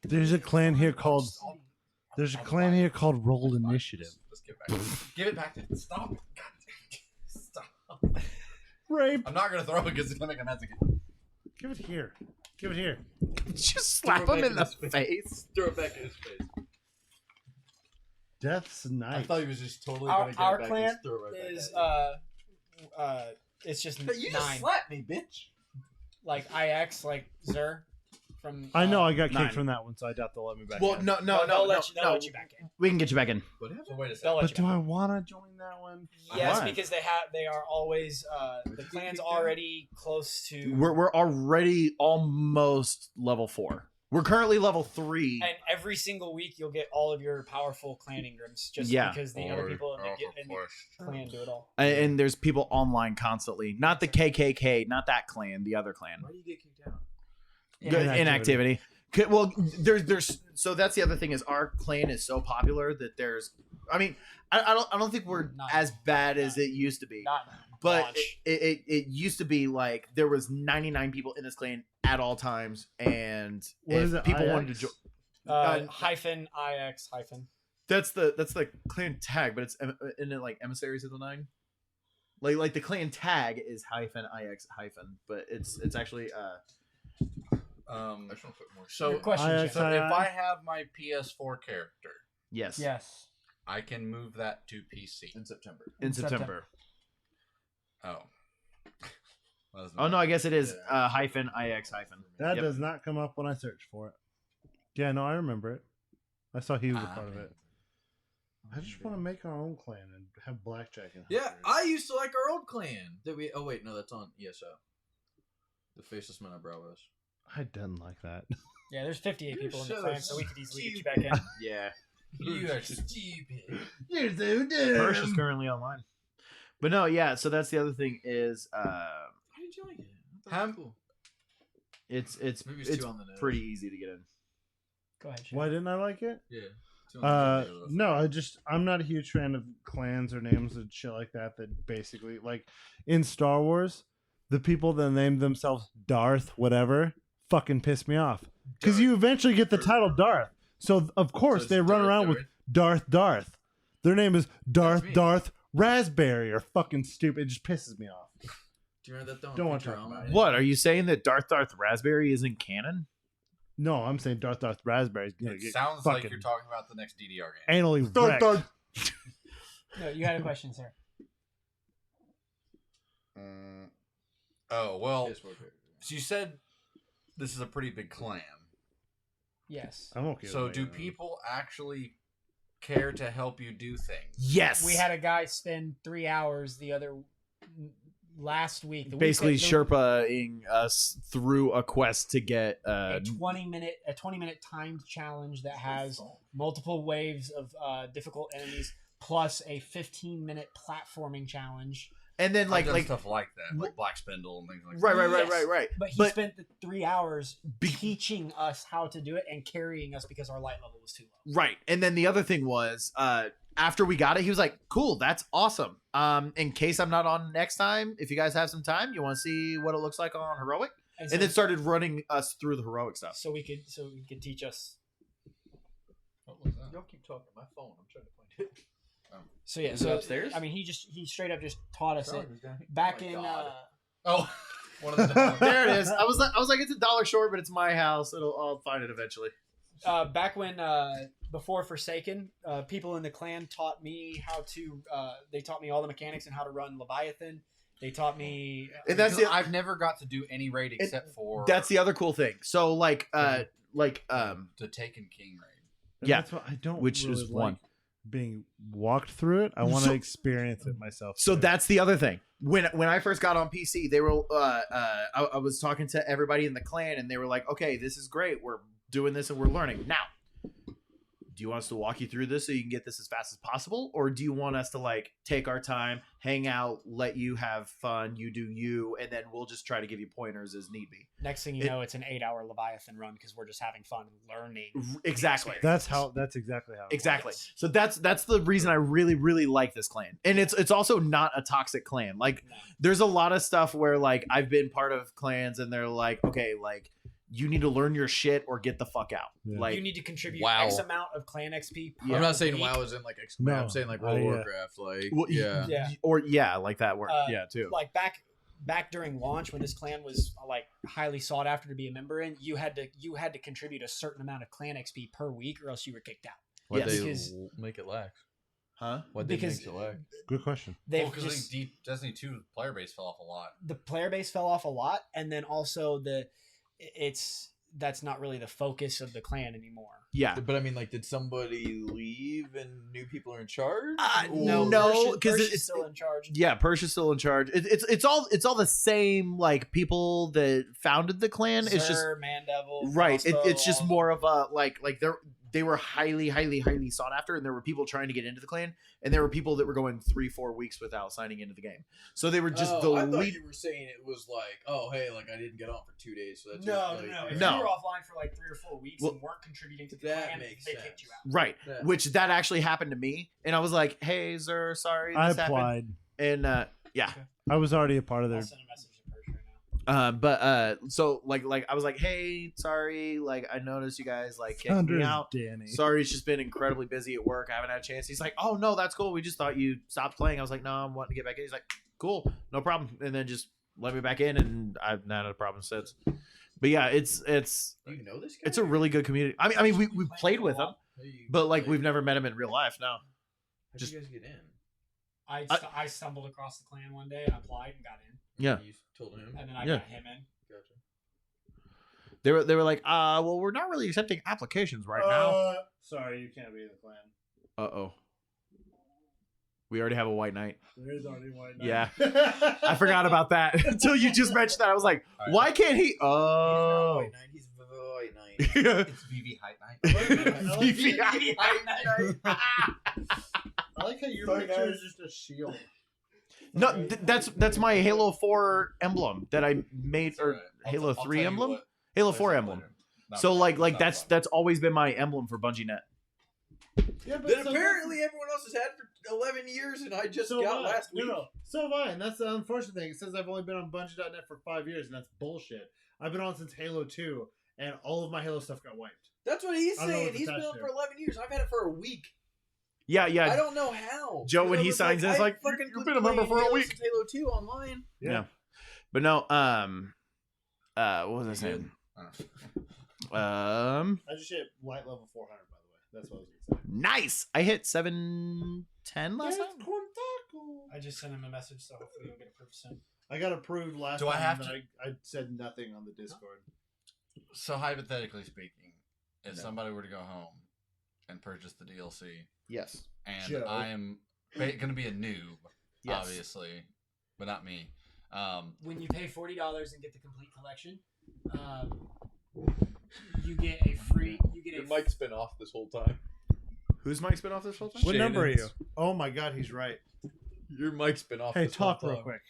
C: There's a clan here called. There's a clan here called Roll Initiative.
E: Let's get back. Give it back to. Stop. God, stop.
C: Rape.
E: I'm not gonna throw it because it's gonna make a mess again.
C: Give it here. Give it here.
B: Just slap
A: Throw it
B: him
A: back
B: in
A: in
B: the
A: his
B: face.
A: Throw it back in his face.
C: Death's Night.
A: I thought he was just totally
D: Our-
A: gonna get
D: our
A: it back
D: clan
A: and just throw it right
D: Is
A: back
D: it's just
A: at you. You just
D: 9.
A: slapped me, bitch.
D: Like IX, like Zer from.
C: I know I got
B: 9.
C: kicked from that one, so I doubt they'll let me back.
B: Well,
C: in.
B: no,
D: They'll let you back in.
B: We can get you back in.
A: What happened?
E: So wait a
D: They'll
E: second.
D: let
C: But
D: you
C: do
D: back
C: I want to join that one?
D: Yes,
B: Why?
D: because they are always the clan's already close to.
B: We're already almost level 4. We're currently level 3.
D: And every single week you'll get all of your powerful clan Ingrams just
B: Yeah.
D: because the other people in the clan do it all.
B: And there's people online constantly. Not the KKK, not that clan, the other clan.
A: Why do you get kicked out?
B: Good inactivity. Well, there's so that's the other thing is our clan is so popular that there's. I mean, I don't think we're
D: Not-
B: as bad as it used to be.
D: Not
B: But
D: launch.
B: it used to be like there was 99 people in this clan at all times, and
C: What
B: if
C: is it,
B: people
C: IX?
B: wanted to join.
D: hyphen IX hyphen.
B: That's the clan tag, but it's in it like emissaries of the 9. Like the clan tag is hyphen IX hyphen, but it's actually
A: I just want to put more.
E: So,
D: Good question,
C: I-
D: Jeff.
E: so if I have my PS4 character,
B: yes,
D: Yes.
E: I can move that to PC.
A: in September.
B: in September.
E: Oh.
B: Oh no, I guess it is hyphen IX hyphen.
C: That
B: Yep.
C: does not come up when I search for it. Yeah, no, I remember it. I saw he was a part of it. I just want to make our own clan and have blackjack and
A: Yeah, I used to like our old clan. That we. Oh wait, no, that's on ESO. The faceless men I brought us.
C: I didn't like that.
D: Yeah, there's 58 people in the
A: so
D: clan, so we could easily get you back in.
B: Yeah.
E: You are stupid.
C: You're so dumb.
B: Persh is currently online. But no, yeah, so that's the other thing is
A: How did you like it? I thought it was cool.
B: it's
A: Maybe it's
B: it's
A: too on the nose.
B: pretty easy to get in.
D: Go ahead, Shane.
C: Why didn't I like it?
A: Yeah. Too on the nose.
C: No, I'm not a huge fan of clans or names and shit like that. That basically, like in Star Wars, the people that name themselves Darth whatever fucking piss me off because you eventually get the title Darth. So of course
A: So
C: they
A: it's
C: run
A: Darth
C: around with Darth. Their name is
A: me.
C: Darth Raspberry or fucking stupid. It just pisses me off.
A: Do you remember that?
C: Don't want to talk about it.
B: What are you saying that Darth Raspberry isn't canon?
C: No, I'm saying Darth Raspberry is gonna
E: It
C: get
E: sounds like
C: fucking
E: you're talking about the next DDR game.
C: anally wrecked.
D: No, you had a question, sir.
E: Oh well,
A: Yes, we're good.
E: so you said this is a pretty big clan.
D: Yes.
C: I'm okay.
E: So
C: with
E: do
C: that.
E: people actually care to help you do things?
B: Yes.
D: We had a guy spend 3 hours last week.
B: basically Sherpaing us through a quest to get
D: a 20-minute timed challenge that has multiple waves of difficult enemies plus a 15-minute platforming challenge.
B: and then
E: Like
B: like
E: stuff like that, like Black Spindle and things like
B: right
E: that.
B: right.
D: But he
B: But-
D: spent the 3 hours teaching us how to do it and carrying us because our light level was too low.
B: Right. And then the other thing was, after we got it, he was like, cool, that's awesome. In case I'm not on next time, if you guys have some time, you want to see what it looks like on Heroic?
D: And
B: And then started running us through the Heroic stuff.
D: so he could teach us.
E: What was that?
A: Y'all keep talking. My phone. I'm trying to find it.
D: So yeah,
A: Is it
D: so
A: upstairs?
D: I mean, he straight up just taught us it
E: Oh
D: back
E: my
D: in.
E: God. Oh, one of the dogs.
B: There it is. I was like, it's $1 short, but it's my house. I'll find it eventually.
D: Back when before Forsaken, people in the clan taught me how to. They taught me all the mechanics and how to run Leviathan. They taught me.
B: And that's
E: Because
B: the
E: I've never got to do any raid except for
B: that's the other cool thing. So
E: the Taken King raid.
C: And
B: yeah,
C: that's what I don't.
B: which
C: really
B: is one.
C: like being walked through it. I want to experience it myself.
B: So
C: too.
B: that's the other thing. When I first got on PC, they were I was talking to everybody in the clan, and they were like, "Okay, this is great. We're doing this and we're learning now. Do you want us to walk you through this so you can get this as fast as possible, or do you want us to like take our time, hang out, let you have fun, you do you, and then we'll just try to give you pointers as need be?"
D: Next thing you know, it's an 8-hour Leviathan run because we're just having fun learning.
B: Exactly.
C: That's exactly how. It
B: Exactly.
D: Yes.
B: So that's the reason I really like this clan. And it's also not a toxic clan. Like
D: No.
B: there's a lot of stuff where like I've been part of clans and they're like, okay, like you need to learn your shit or get the fuck out.
C: Yeah.
B: Like
D: You need to contribute
A: Wow.
D: X amount of clan XP.
B: Yeah.
A: I'm not saying
D: week.
A: WoW is in like exclamation.
C: No.
A: I'm saying like
C: Oh,
A: World of
C: yeah.
A: Warcraft. Like
B: well,
A: yeah.
D: Yeah.
B: or yeah, like that work.
D: Uh,
B: yeah, too.
D: Like back during launch when this clan was like highly sought after to be a member in, you had to contribute a certain amount of clan XP per week or else you were kicked out.
A: Why'd
B: Yes.
A: they
D: Because-
A: make it lax?
B: Huh?
A: Why'd they
D: Because-
A: make it lax?
C: Good question.
D: They've
E: Because
D: just
E: Destiny 2 player base fell off a lot.
D: the player base fell off a lot, and then also that's not really the focus of the clan anymore.
B: Yeah.
A: But I mean, like, did somebody leave and new people are in charge?
B: No,
A: Or-
B: because
D: Persh is
B: it's
D: still in charge.
B: Yeah, Persh is still in charge. It's all the same like people that founded the clan. It's just
D: Xur, Mandevil,
B: right.
D: Crossbow,
B: It's just
D: all-
B: more of a like they were highly sought after, and there were people trying to get into the clan, and there were people that were going 3-4 weeks without signing into the game. So they were just the
A: I thought
B: lead.
A: you were saying it was like, oh, hey, like I didn't get on for 2 days, so that's
D: No.
A: like,
D: If
B: No.
D: you were offline for like 3 or 4 weeks
B: Well,
D: and weren't contributing to the
A: that
D: clan,
A: makes
D: they
A: sense.
D: kicked you out.
B: Right,
A: Yeah.
B: which that actually happened to me, and I was like, "Hey, Zer, sorry,
C: I
B: this happened."
C: applied.
B: And yeah,
C: I was already a part of
D: I'll
C: their.
D: send a message to Persh right now.
B: so like I was like, "Hey, sorry, like I noticed you guys like kicked me
C: Thunder's
B: out.
C: Danny.
B: Sorry, it's just been incredibly busy at work. I haven't had a chance." He's like, "Oh no, that's cool. We just thought you stopped playing." I was like, "No, I'm wanting to get back in." He's like, "Cool, no problem," and then just let me back in, and I've not had a problem since. But yeah, it's
A: Do you know this guy?
B: it's a really good community. I mean, we played with him,
A: How you-
B: but like we've never met him in real life. No,
A: How'd
B: just-
A: you guys get in?
D: I stumbled across the clan one day and applied and got in,
B: yeah,
A: You told him.
D: and then I
B: Yeah.
D: got him in.
A: Gotcha.
B: they were like, well, we're not really accepting applications right now.
C: Sorry, you can't be in the clan.
B: Oh, We already have a White Knight.
C: There is already White Knight.
B: Yeah. I forgot about that until you just mentioned that. I was like,
E: All
B: why can't he? Oh.
A: He's not White Knight. He's White Knight.
E: It's VV Height Night.
B: VV
C: I like how your picture is just a shield.
B: No, that's my Halo 4 emblem that I made, or
E: Alright.
B: Halo
E: I'll
B: 3
E: tell you
B: emblem?
E: what-
B: Halo
E: I'll
B: 4
E: tell you
B: emblem.
E: later. No,
B: So
E: no,
B: like
E: no,
B: that's
E: no.
B: always been my emblem for Bungie Net.
C: Yeah, but
A: That apparently everyone else has had for 11 years, and I just got last week.
C: No, so have I, and that's the unfortunate thing. It says I've only been on Bungie.net for 5 years, and that's bullshit. I've been on since Halo 2, and all of my Halo stuff got wiped.
A: That's what he's
C: I don't know
A: saying.
C: what
A: He's
C: to
A: been
C: touch
A: on
C: there.
A: for 11 years. I've had it for a week.
B: Yeah,
A: I don't know how.
B: Joe, when
A: I
B: he
A: was
B: signs in, it's
A: I
B: like,
A: fucking
B: you've been a member
A: playing
B: for a
A: Halo
B: week.
A: since Halo 2 online.
B: Yeah. But no, what was I saying?
C: I just hit light level 400, by the way. That's what I was going to say.
B: Nice. I hit 710 last time.
D: I just sent him a message, so hopefully you'll get approved soon.
C: I got approved last
E: Do
C: time.
E: I have
C: and
E: to-
C: I said nothing on the Discord.
E: So hypothetically speaking, if
B: No.
E: somebody were to go home and purchase the DLC,
B: Yes.
E: and
C: Joe.
E: I am going to be a noob,
B: Yes.
E: obviously, but not me.
D: When you pay $40 and get the complete collection, you get a free.
A: Your mic's been off this whole time.
B: Whose mic's been off this whole time?
C: What number are you?
A: Shannon's.
C: Oh my god, he's right.
A: Your mic's been off
C: Hey,
A: this whole
C: talk real
A: time.
C: quick.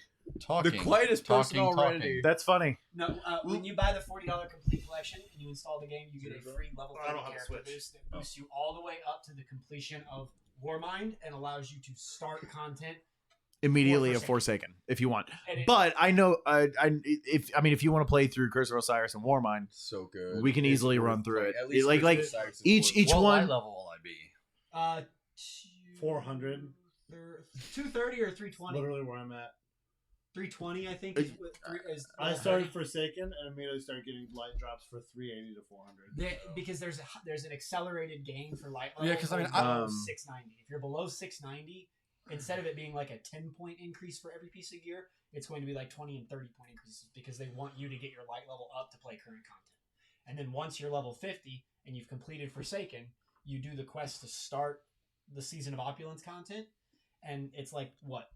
E: Talking,
A: The quietest person already.
B: That's funny.
D: No, when you buy the $40 complete collection and you install the game, you get a free level
C: I
D: 30
C: don't have a
D: character
C: Switch.
D: boost that boosts you all the way up to the completion of Warmind and allows you to start content.
B: Immediately
D: Or
B: a Forsaken, if you want.
D: And it-
B: But I know, if you want to play through Curse of Osiris and Warmind,
A: So good.
B: We can
A: It's
B: easily
A: worth
B: run through
A: playing.
B: it.
A: At least
B: Like-
A: Curse of
B: like,
A: Osiris is
B: each
A: worth it.
E: What
B: one-
E: light level will I be?
C: 400.
D: 230 or 320.
C: Literally where I'm at.
D: 320, I think. Is
C: I started Forsaken and immediately started getting light drops for 380 to 400.
D: because there's an accelerated gain for light level.
E: Yeah, 'cause I mean,
D: below
B: Um,
D: 690. If you're below 690, instead of it being like a 10-point increase for every piece of gear, it's going to be like 20 and 30-point increases because they want you to get your light level up to play current content. And then once you're level 50 and you've completed Forsaken, you do the quest to start the Season of Opulence content, and it's like what,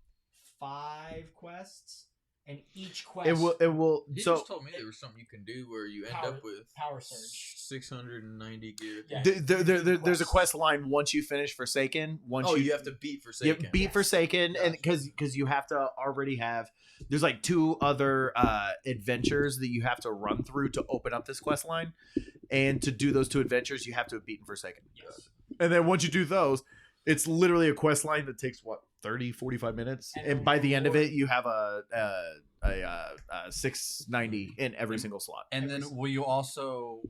D: 5 quests, and each quest
B: it will.
A: He
B: So
A: just told me there was something you can do where you end
D: Power-
A: up with
D: power surge.
A: 690 gear.
D: Yeah.
B: there's a quest line once you finish Forsaken. Once
A: Oh, you have to beat
B: you
A: Forsaken.
B: beat
D: Yes.
B: Forsaken, and
A: Gotcha.
B: because you have to already have. There's like 2 other adventures that you have to run through to open up this quest line, and to do those 2 adventures, you have to have beaten Forsaken.
D: Yes.
B: And then once you do those, it's literally a quest line that takes 30-45 minutes,
D: And
B: and by the end of
D: reward.
B: it, you have a 690 in every single slot.
E: And then will you also?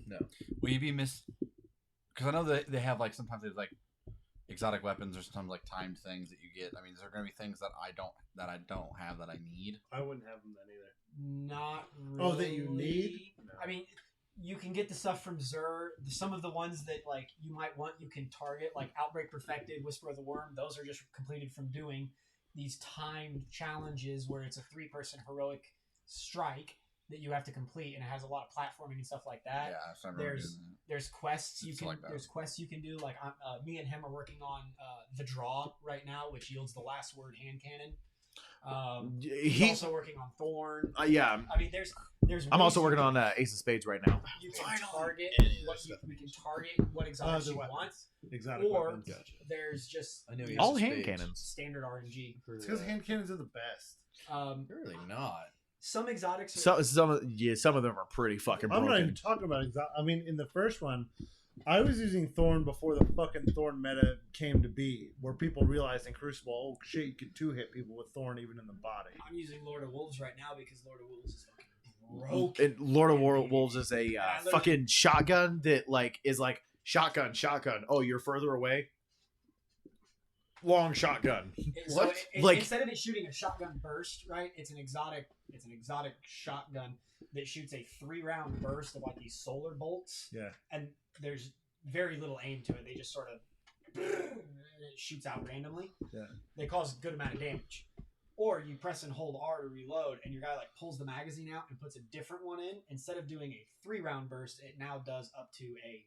A: No.
E: Will you be Because I know that they have like sometimes there's like exotic weapons or sometimes like timed things that you get. I mean, is there going to be things that I don't have that I need?
C: I wouldn't have them then either.
D: Not really.
C: Oh, that you need? No.
D: I mean, you can get the stuff from Xur. Some of the ones that like you might want, you can target, like Outbreak Perfected, Whisper of the Worm. Those are just completed from doing these timed challenges where it's a 3-person heroic strike that you have to complete, and it has a lot of platforming and stuff like that.
E: Yeah, I remember
D: There's
E: doing that.
D: there's quests you
E: It's
D: can
E: like that.
D: there's quests you can do. Like me and him are working on the Draw right now, which yields the last word hand cannon. He's
B: He's
D: also working on Thorn.
B: yeah.
D: I mean, there's.
B: I'm also
D: ways
B: working
D: you
B: on Ace of Spades right now.
D: You can
A: Finally,
D: target
A: any of
D: what
A: that
D: you,
A: stuff.
D: we can target what exotics
C: the
D: you
C: weapons.
D: want,
C: Exotic
D: or
C: weapons.
A: Gotcha.
D: there's just
A: I knew he
B: All
A: was
B: hand
A: spades.
B: cannons.
D: standard RNG.
C: It's because hand cannons are the best.
A: They're really not.
D: Some exotics. Are,
B: Some of them are pretty fucking
C: I'm not
B: broken.
C: even talking about exotic. I mean, in the first one, I was using Thorn before the fucking Thorn meta came to be, where people realized in Crucible, oh shit, you could 2-hit people with Thorn even in the body.
D: I'm using Lord of Wolves right now because Lord of Wolves is fucking broken.
B: And Lord of Wolves is a
D: I literally-
B: fucking shotgun that is like shotgun. Oh, you're further away. Long shotgun.
D: So
A: What?
B: Like-
D: instead of it shooting a shotgun burst, right? It's an exotic shotgun that shoots a 3-round burst of like these solar bolts.
C: Yeah.
D: And there's very little aim to it. They just sort of it shoots out randomly.
C: Yeah.
D: They cause a good amount of damage. Or you press and hold R to reload, and your guy like pulls the magazine out and puts a different one in. Instead of doing a 3-round burst, it now does up to a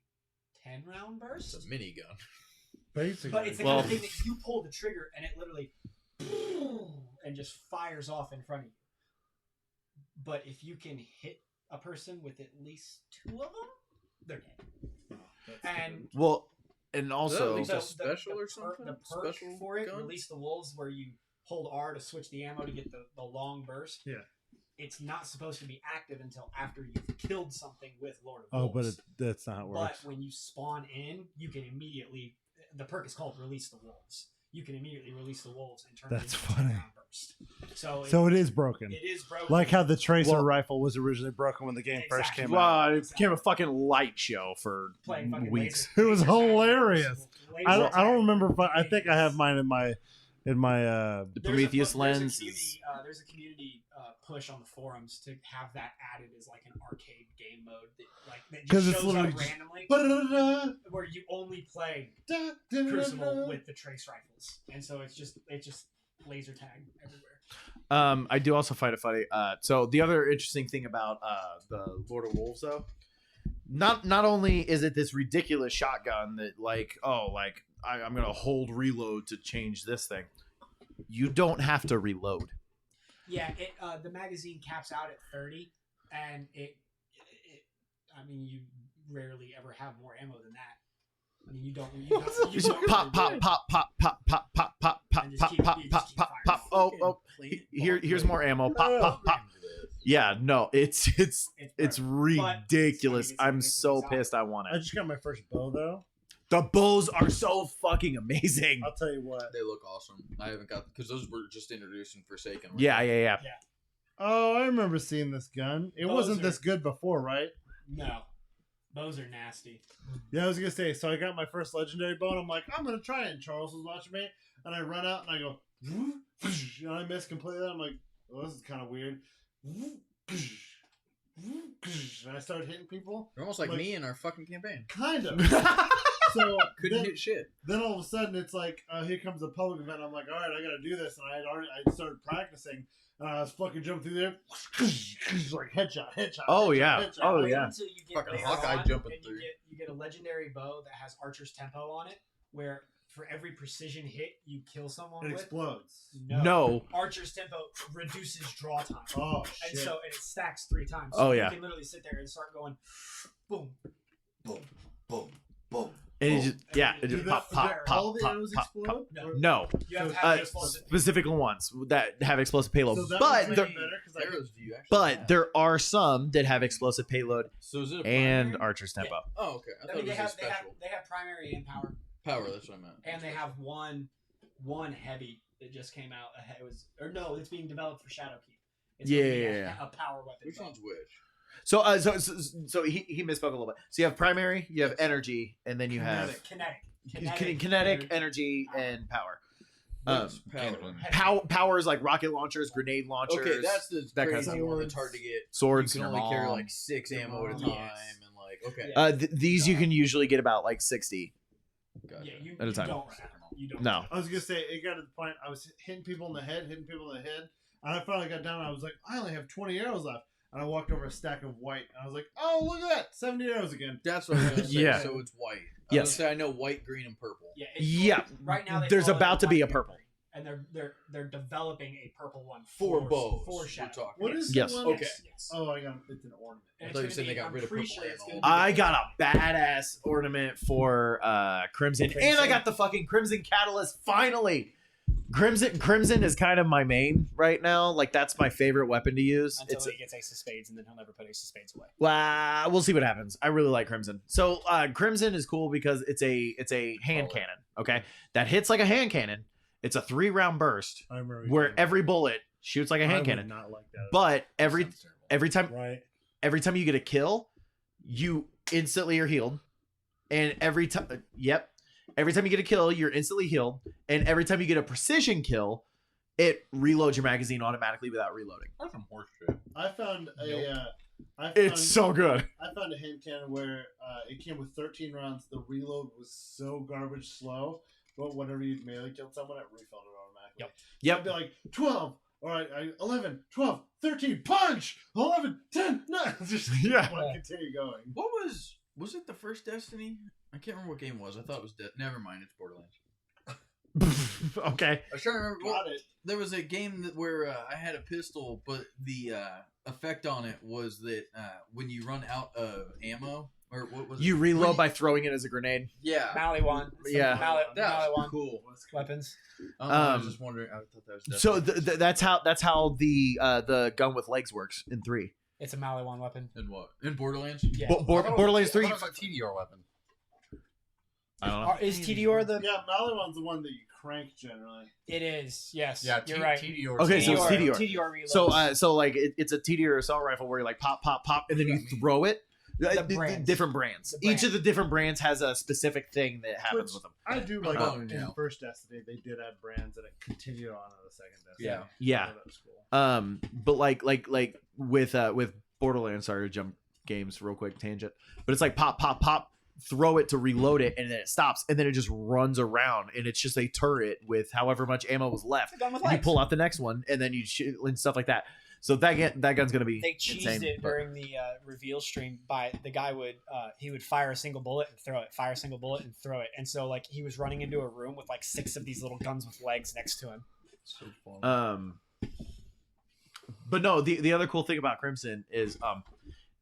D: 10-round burst.
A: It's a minigun.
C: Basically.
D: But it's the kind of thing that you pull the trigger and it literally and just fires off in front of you. But if you can hit a person with at least 2 of them, they're dead. And
B: and also
A: Is that special or something?
D: The perk
A: Special
D: for it,
A: gun?
D: Release the Wolves, where you hold R to switch the ammo to get the long burst.
C: Yeah.
D: It's not supposed to be active until after you've killed something with Lord of
C: Oh,
D: Wolves.
C: but that's not how it works.
D: But when you spawn in, you can immediately. The perk is called Release the Wolves. You can immediately release the wolves and turn
C: That's
D: it into
C: funny.
D: a 10-round burst.
C: So it is broken.
D: It is broken.
C: Like how the tracer rifle was originally broken when the game first
D: Exactly.
C: came out.
B: it became a fucking light show for
D: Playing fucking
B: weeks.
C: It was
D: laser tag.
C: hilarious.
D: Laser
C: I don't
D: tag.
C: remember if I think I have mine in my
B: The
D: There's
B: Prometheus
D: a
B: lens.
D: community, there's a community push on the forums to have that added as like an arcade game mode that
C: 'Cause
D: just
C: it's
D: shows
C: literally
D: up
C: just-
D: randomly, where you only play Crucible with the trace rifles, and so it's just laser tag everywhere.
B: I do also find it funny. So the other interesting thing about the Lord of Wolves, though, not only is it this ridiculous shotgun that I'm gonna hold reload to change this thing. You don't have to reload.
D: Yeah, the magazine caps out at 30, and I mean, you rarely ever have more ammo than that. I mean, you don't
B: Pop,
D: really
B: pop, pop, pop, pop, pop, pop, pop, pop,
D: And just
B: pop,
D: keep-
B: pop,
D: you
B: pop,
D: just keep
B: pop,
D: firing.
B: pop. Oh, here's more ammo. Pop, pop, pop. Yeah, no, it's ridiculous.
D: it's
B: I'm
D: ridiculous.
B: so pissed. I want
C: I
B: it.
C: just got my first bow though.
B: The bows are so fucking amazing.
C: I'll tell you what.
A: They look awesome. I haven't got because those were just introduced in Forsaken. right?
B: Yeah.
C: Oh, I remember seeing this gun. It
D: Bows
C: wasn't
D: are-
C: this good before, right?
D: No, bows are nasty.
C: Yeah, I was gonna say. So I got my first legendary bow, and I'm like, I'm gonna try it. And Charles was watching me, and I run out and I go, and I miss completely. I'm like, oh, this is kind of weird. And I started hitting people.
A: You're almost like
C: Like-
A: me in our fucking campaign.
C: Kind of. So
A: Couldn't
C: then,
A: hit shit.
C: then all of a sudden it's like, here comes a public event. I'm like, all right, I gotta do this, and I started practicing, and I was fucking jumping through there, like headshot.
B: Oh,
C: headshot,
B: yeah.
C: headshot.
B: Oh, yeah.
D: Until you get
A: Fucking
D: later
A: Hawkeye
D: on,
A: jumping
D: and
A: through.
D: you get a legendary bow that has Archer's Tempo on it, where for every precision hit you kill someone
C: It
D: with,
C: explodes.
B: No.
D: Archer's Tempo reduces draw time.
C: Oh
D: And
C: shit!
D: so it stacks 3 times.
B: Oh,
D: So
B: yeah.
D: You can literally sit there and start going, boom,
A: Boom, boom, boom.
B: And it just, it
C: Do
B: just
C: the-
B: pop,
C: do
B: pop,
C: all
B: pop,
C: the
B: pop,
C: arrows
B: pop,
C: explode?
B: pop.
D: No.
B: No.
D: You have to
C: So-
D: have the explosive.
B: Specific ones that have explosive payload.
C: So that
B: But
C: makes
B: there,
C: it better, 'cause I could-
A: Arrows do you actually
B: but
A: have?
B: there are some that have explosive payload
A: So is it a
B: and
A: primary?
B: Archer's Tempo.
A: Oh, okay. I
D: I
A: thought
D: mean,
A: it was a special
D: they have primary and power,
A: power. That's what I meant.
D: and they have one heavy that just came out. It's being developed for Shadowkeep. It's gonna be
B: Yeah.
D: a power weapon.
A: Which
D: bow.
A: one's which?
B: So he misspoke a little bit. So you have primary, you have energy, and then you have kinetic, energy, and power.
A: What's power?
B: Power is like rocket launchers, grenade launchers.
A: Okay, that's the
B: that kind of
A: crazy
B: stuff.
A: one that's hard to get.
B: Swords.
A: You can
B: your
A: only carry
B: mom.
A: like 6 ammo at a
D: Yes.
A: time, and like okay.
D: Yeah.
B: These you can usually get about like 60.
A: Gotcha.
D: Yeah, you,
B: At a
D: you
B: time.
D: don't run out. You don't.
B: No.
C: I was gonna say it got to the point I was hitting people in the head, and I finally got down. And I was like, I only have 20 arrows left, and I walked over a stack of white, and I was like, oh look at that, 70 arrows again.
A: That's what I was gonna say.
B: Yeah.
A: So it's white.
B: Yes.
A: I was gonna say I know white, green, and purple.
D: Yeah.
B: Yeah.
D: Right now, they
B: There's
D: call it
B: about to be a
D: white
B: purple.
D: and they're developing a purple one
A: For bows.
D: for
A: we're
D: Shadow.
A: talking.
C: What is
B: Yes.
C: the one?
A: Okay.
D: Yes.
C: Oh, I got it's an ornament.
D: And
A: I
D: it's
A: thought you
D: gonna
A: said they
D: be-
A: got
D: I'm
A: rid of
D: pretty
A: purple
D: sure it's
A: ammo.
D: gonna be-
B: I got a badass ornament for Crimson, and I got the fucking Crimson Catalyst finally. Crimson is kind of my main right now. Like that's my favorite weapon to use.
D: until
B: It's
D: he gets Ace of Spades, and then he'll never put Ace of Spades away.
B: we'll see what happens. I really like Crimson. So Crimson is cool because it's a hand cannon. Okay, that hits like a hand cannon. It's a 3-round burst
C: I remember you
B: where
C: saying
B: every bullet shoots like a
C: that. I
B: hand
C: would
B: cannon.
C: Not like that.
B: But every
E: Sounds terrible.
B: time
C: right.
B: every time you get a kill, you instantly are healed. And every time every time you get a kill, you're instantly healed. And every time you get a precision kill, it reloads your magazine automatically without reloading.
A: That's some horse shit.
C: I found
B: It's so good.
C: I found a hand cannon where it came with 13 rounds. The reload was so garbage slow, but whenever you melee killed someone, it refilled it automatically.
B: Yep.
C: I'd be like 12. All right, 11, 12, 13, punch! 11, 10, 9. Just
B: Yeah.
C: continue going.
A: What was Was it the first Destiny? I can't remember what game it was. I thought it was Never mind, it's Borderlands.
B: Okay.
A: I was trying to remember.
D: Got it.
A: There was a game where I had a pistol, but the effect on it was that when you run out of ammo, or what was
B: You
A: it?
B: reload by throwing it as a grenade.
A: Yeah.
D: Maliwan.
B: Yeah.
A: That was
D: Maliwan.
A: cool.
D: Weapons.
A: I was just wondering. I thought that was
B: So
A: Destiny.
B: that's how the gun with legs works in 3.
D: It's a Maliwan weapon.
A: In what? In Borderlands?
D: Yeah.
B: Borderlands 3.
E: It's like TDR weapon.
B: I don't know.
D: Is TDR the?
C: Yeah, Maliwan's the one that you crank generally.
D: It is. Yes.
E: Yeah,
D: you're right.
E: TDR.
B: Okay, so it's TDR.
D: TDR reloads.
B: So like it's a TDR assault rifle where you like pop, and then you throw it.
D: brands.
B: Different brands.
D: The
B: Each
D: brand.
B: of the different brands has a specific thing that happens with them.
C: I do like
A: Oh,
C: in
A: yeah.
C: first Destiny they did add brands and it continued on in the second Destiny.
A: Yeah.
B: Yeah.
C: So that was cool.
B: But like with Borderlands, sorry to jump games real quick tangent, but it's like pop, throw it to reload it, and then it stops, and then it just runs around, and it's just a turret with however much ammo was left.
D: It's a gun with
B: And you
D: legs.
B: pull out the next one, and then you shoot and stuff like that. So that gun's gonna be
D: They cheesed
B: insane.
D: it
B: but-
D: during the reveal stream by the guy would he would fire a single bullet and throw it, fire a single bullet and throw it, and so like he was running into a room with like 6 of these little guns with legs next to him.
A: So fun.
B: But no, the other cool thing about Crimson is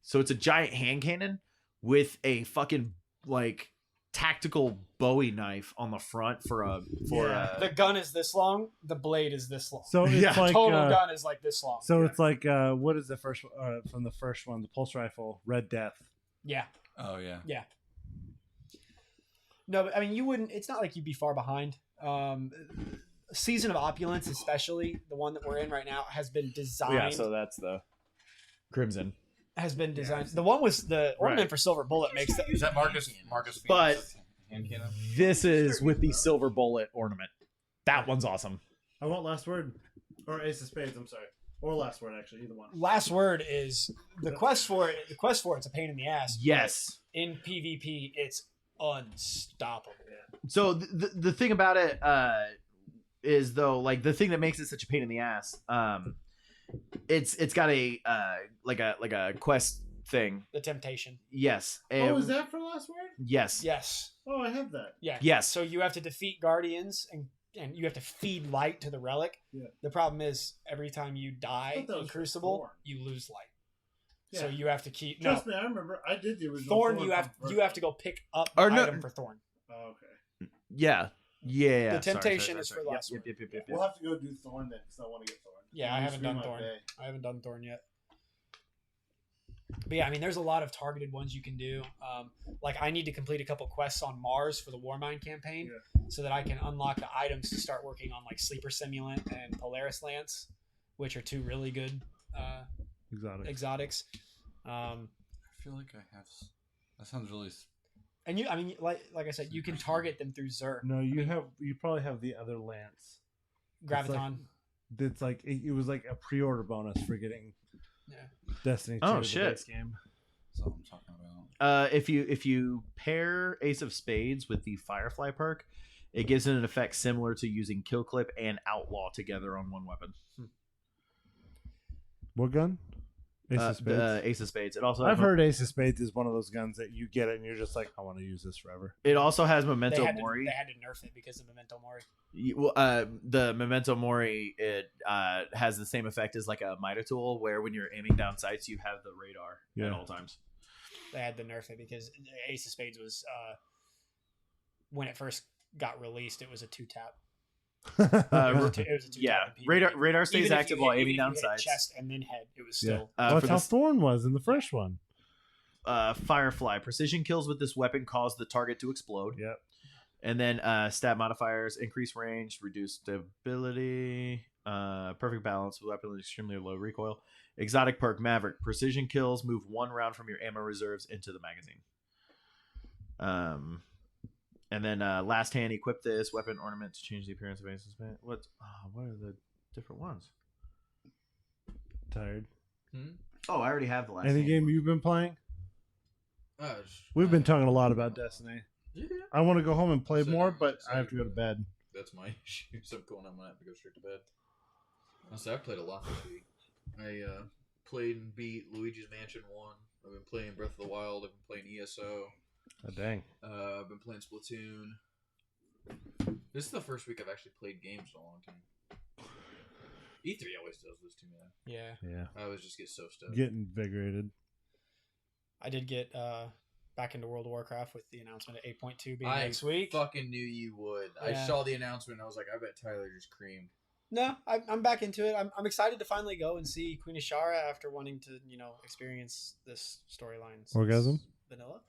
B: so it's a giant hand cannon with a fucking like tactical Bowie knife on the front for
D: The gun is this long, the blade is this long.
C: So it's
B: Yeah.
C: like
D: Total gun is like this long.
C: so it's like what is the first from the first one, the pulse rifle, Red Death.
D: Yeah.
E: Oh yeah.
D: No, but I mean, you wouldn't. It's not like you'd be far behind. Season of Opulence, especially the one that we're in right now, has been designed.
B: yeah, so that's the Crimson.
D: Has been designed. The one was the ornament for Silver Bullet makes that.
E: Is that Marcus?
B: But-
E: Phoenix's hand cannon?
B: This is with the silver bullet ornament. That one's awesome.
C: I want Last Word or Ace of Spades. I'm sorry, or Last Word actually, either one.
D: Last word is the quest for it. The quest for it's a pain in the ass.
B: Yes.
D: but in PvP, it's unstoppable.
B: So the thing about it is though, like the thing that makes it such a pain in the ass, it's got a like a quest thing.
D: The temptation.
B: Yes.
C: Oh, is that for Last Word?
B: Yes.
D: Yes.
C: Oh, I have that.
D: Yeah.
B: Yes.
D: So you have to defeat guardians and you have to feed light to the relic.
C: Yeah.
D: The problem is every time you
C: I
D: die
C: thought that
D: in
C: was for
D: Crucible,
C: Thorn.
D: you lose light.
C: Yeah.
D: So you have to keep
C: Trust me, I remember. I did the original
D: Thorn. You have to go pick up
B: Or
D: the
B: no-
D: item for Thorn.
C: Oh, okay.
B: Yeah. Yeah.
D: The temptation is
B: sorry.
D: for last
B: Yep,
D: word.
B: yep.
C: We'll have to go do Thorn then, because I want to get Thorn.
D: Yeah, I haven't done Thorn. I haven't done Thorn yet. But yeah, I mean, there's a lot of targeted ones you can do. Like I need to complete a couple quests on Mars for the Warmind campaign, so that I can unlock the items to start working on like Sleeper Simulant and Polaris Lance, which are 2 really good exotics.
E: I feel like I have. That sounds really.
D: And you, I mean, like I said, you can target them through Xur,
C: No, you probably have the other Lance.
D: Graviton.
C: It's like it was like a pre-order bonus for getting Destiny 2,
B: Oh,
C: the
B: shit.
C: base game.
E: That's what I'm talking about.
B: If you pair Ace of Spades with the Firefly perk, it gives it an effect similar to using Kill Clip and Outlaw together on one weapon.
C: What gun? Ace of Spades.
B: Ace of Spades. It also
C: I've heard Ace of Spades is one of those guns that you get it and you're just like, I want to use this forever.
B: It also has Memento
D: They had
B: Mori.
D: to nerf it because of Memento Mori.
B: The Memento Mori, it has the same effect as like a Mida tool, where when you're aiming down sights, you have the radar at all times.
D: They had to nerf it because Ace of Spades was when it first got released, it was a 2-tap. It was a 2-tap
B: Yeah,
D: in PvP.
B: radar stays
D: Even if
B: active
D: you
B: while
D: hit-
B: aiming
D: even
B: down
D: if you hit
B: sights.
D: chest and then head, it was
C: Yeah.
D: still.
C: That's
B: for
C: how
B: this-
C: Thorn was in the first one.
B: Firefly precision kills with this weapon cause the target to explode.
C: Yep.
B: And then stat modifiers: increase range, reduce stability, perfect balance with weapon with extremely low recoil. Exotic perk Maverick precision kills move 1 round from your ammo reserves into the magazine. And then last hand, equip this weapon ornament to change the appearance of Ace of Spades. What are the different ones?
C: Tired.
B: Oh, I already have the last.
C: Any
B: hand.
C: game you've been playing? We've been talking a lot about Destiny.
A: Yeah.
C: I want to go home and play
A: So,
C: more, but
A: so
C: I have to go to bed.
A: That's my issue. So I'm going. I'm gonna have to go straight to bed. Honestly, I played a lot this week. I played and beat Luigi's Mansion 1 I've been playing Breath of the Wild. I've been playing ESO.
C: Oh, dang.
A: I've been playing Splatoon. This is the first week I've actually played games in a long time. E3 always does this to me.
D: Yeah.
A: I always just get so stoked.
C: Get invigorated.
D: I did get back into World of Warcraft with the announcement of 8.2 being
A: I
D: next week.
A: fucking knew you would. I
D: Yeah.
A: saw the announcement and I was like, I bet Tyler just creamed.
D: No, I'm back into it. I'm excited to finally go and see Queen Ashara after wanting to, experience this storyline. since
C: Orgasm?
D: Vanilla.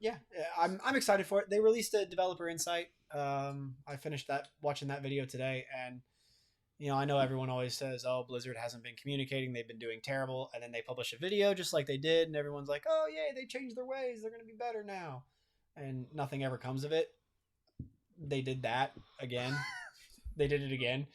D: Yeah, I'm excited for it. They released a developer insight. I finished watching that video today, and I know everyone always says, "Oh, Blizzard hasn't been communicating; they've been doing terrible." And then they publish a video just like they did, and everyone's like, "Oh, yay, they changed their ways; they're going to be better now." And nothing ever comes of it. They did that again. They did it again.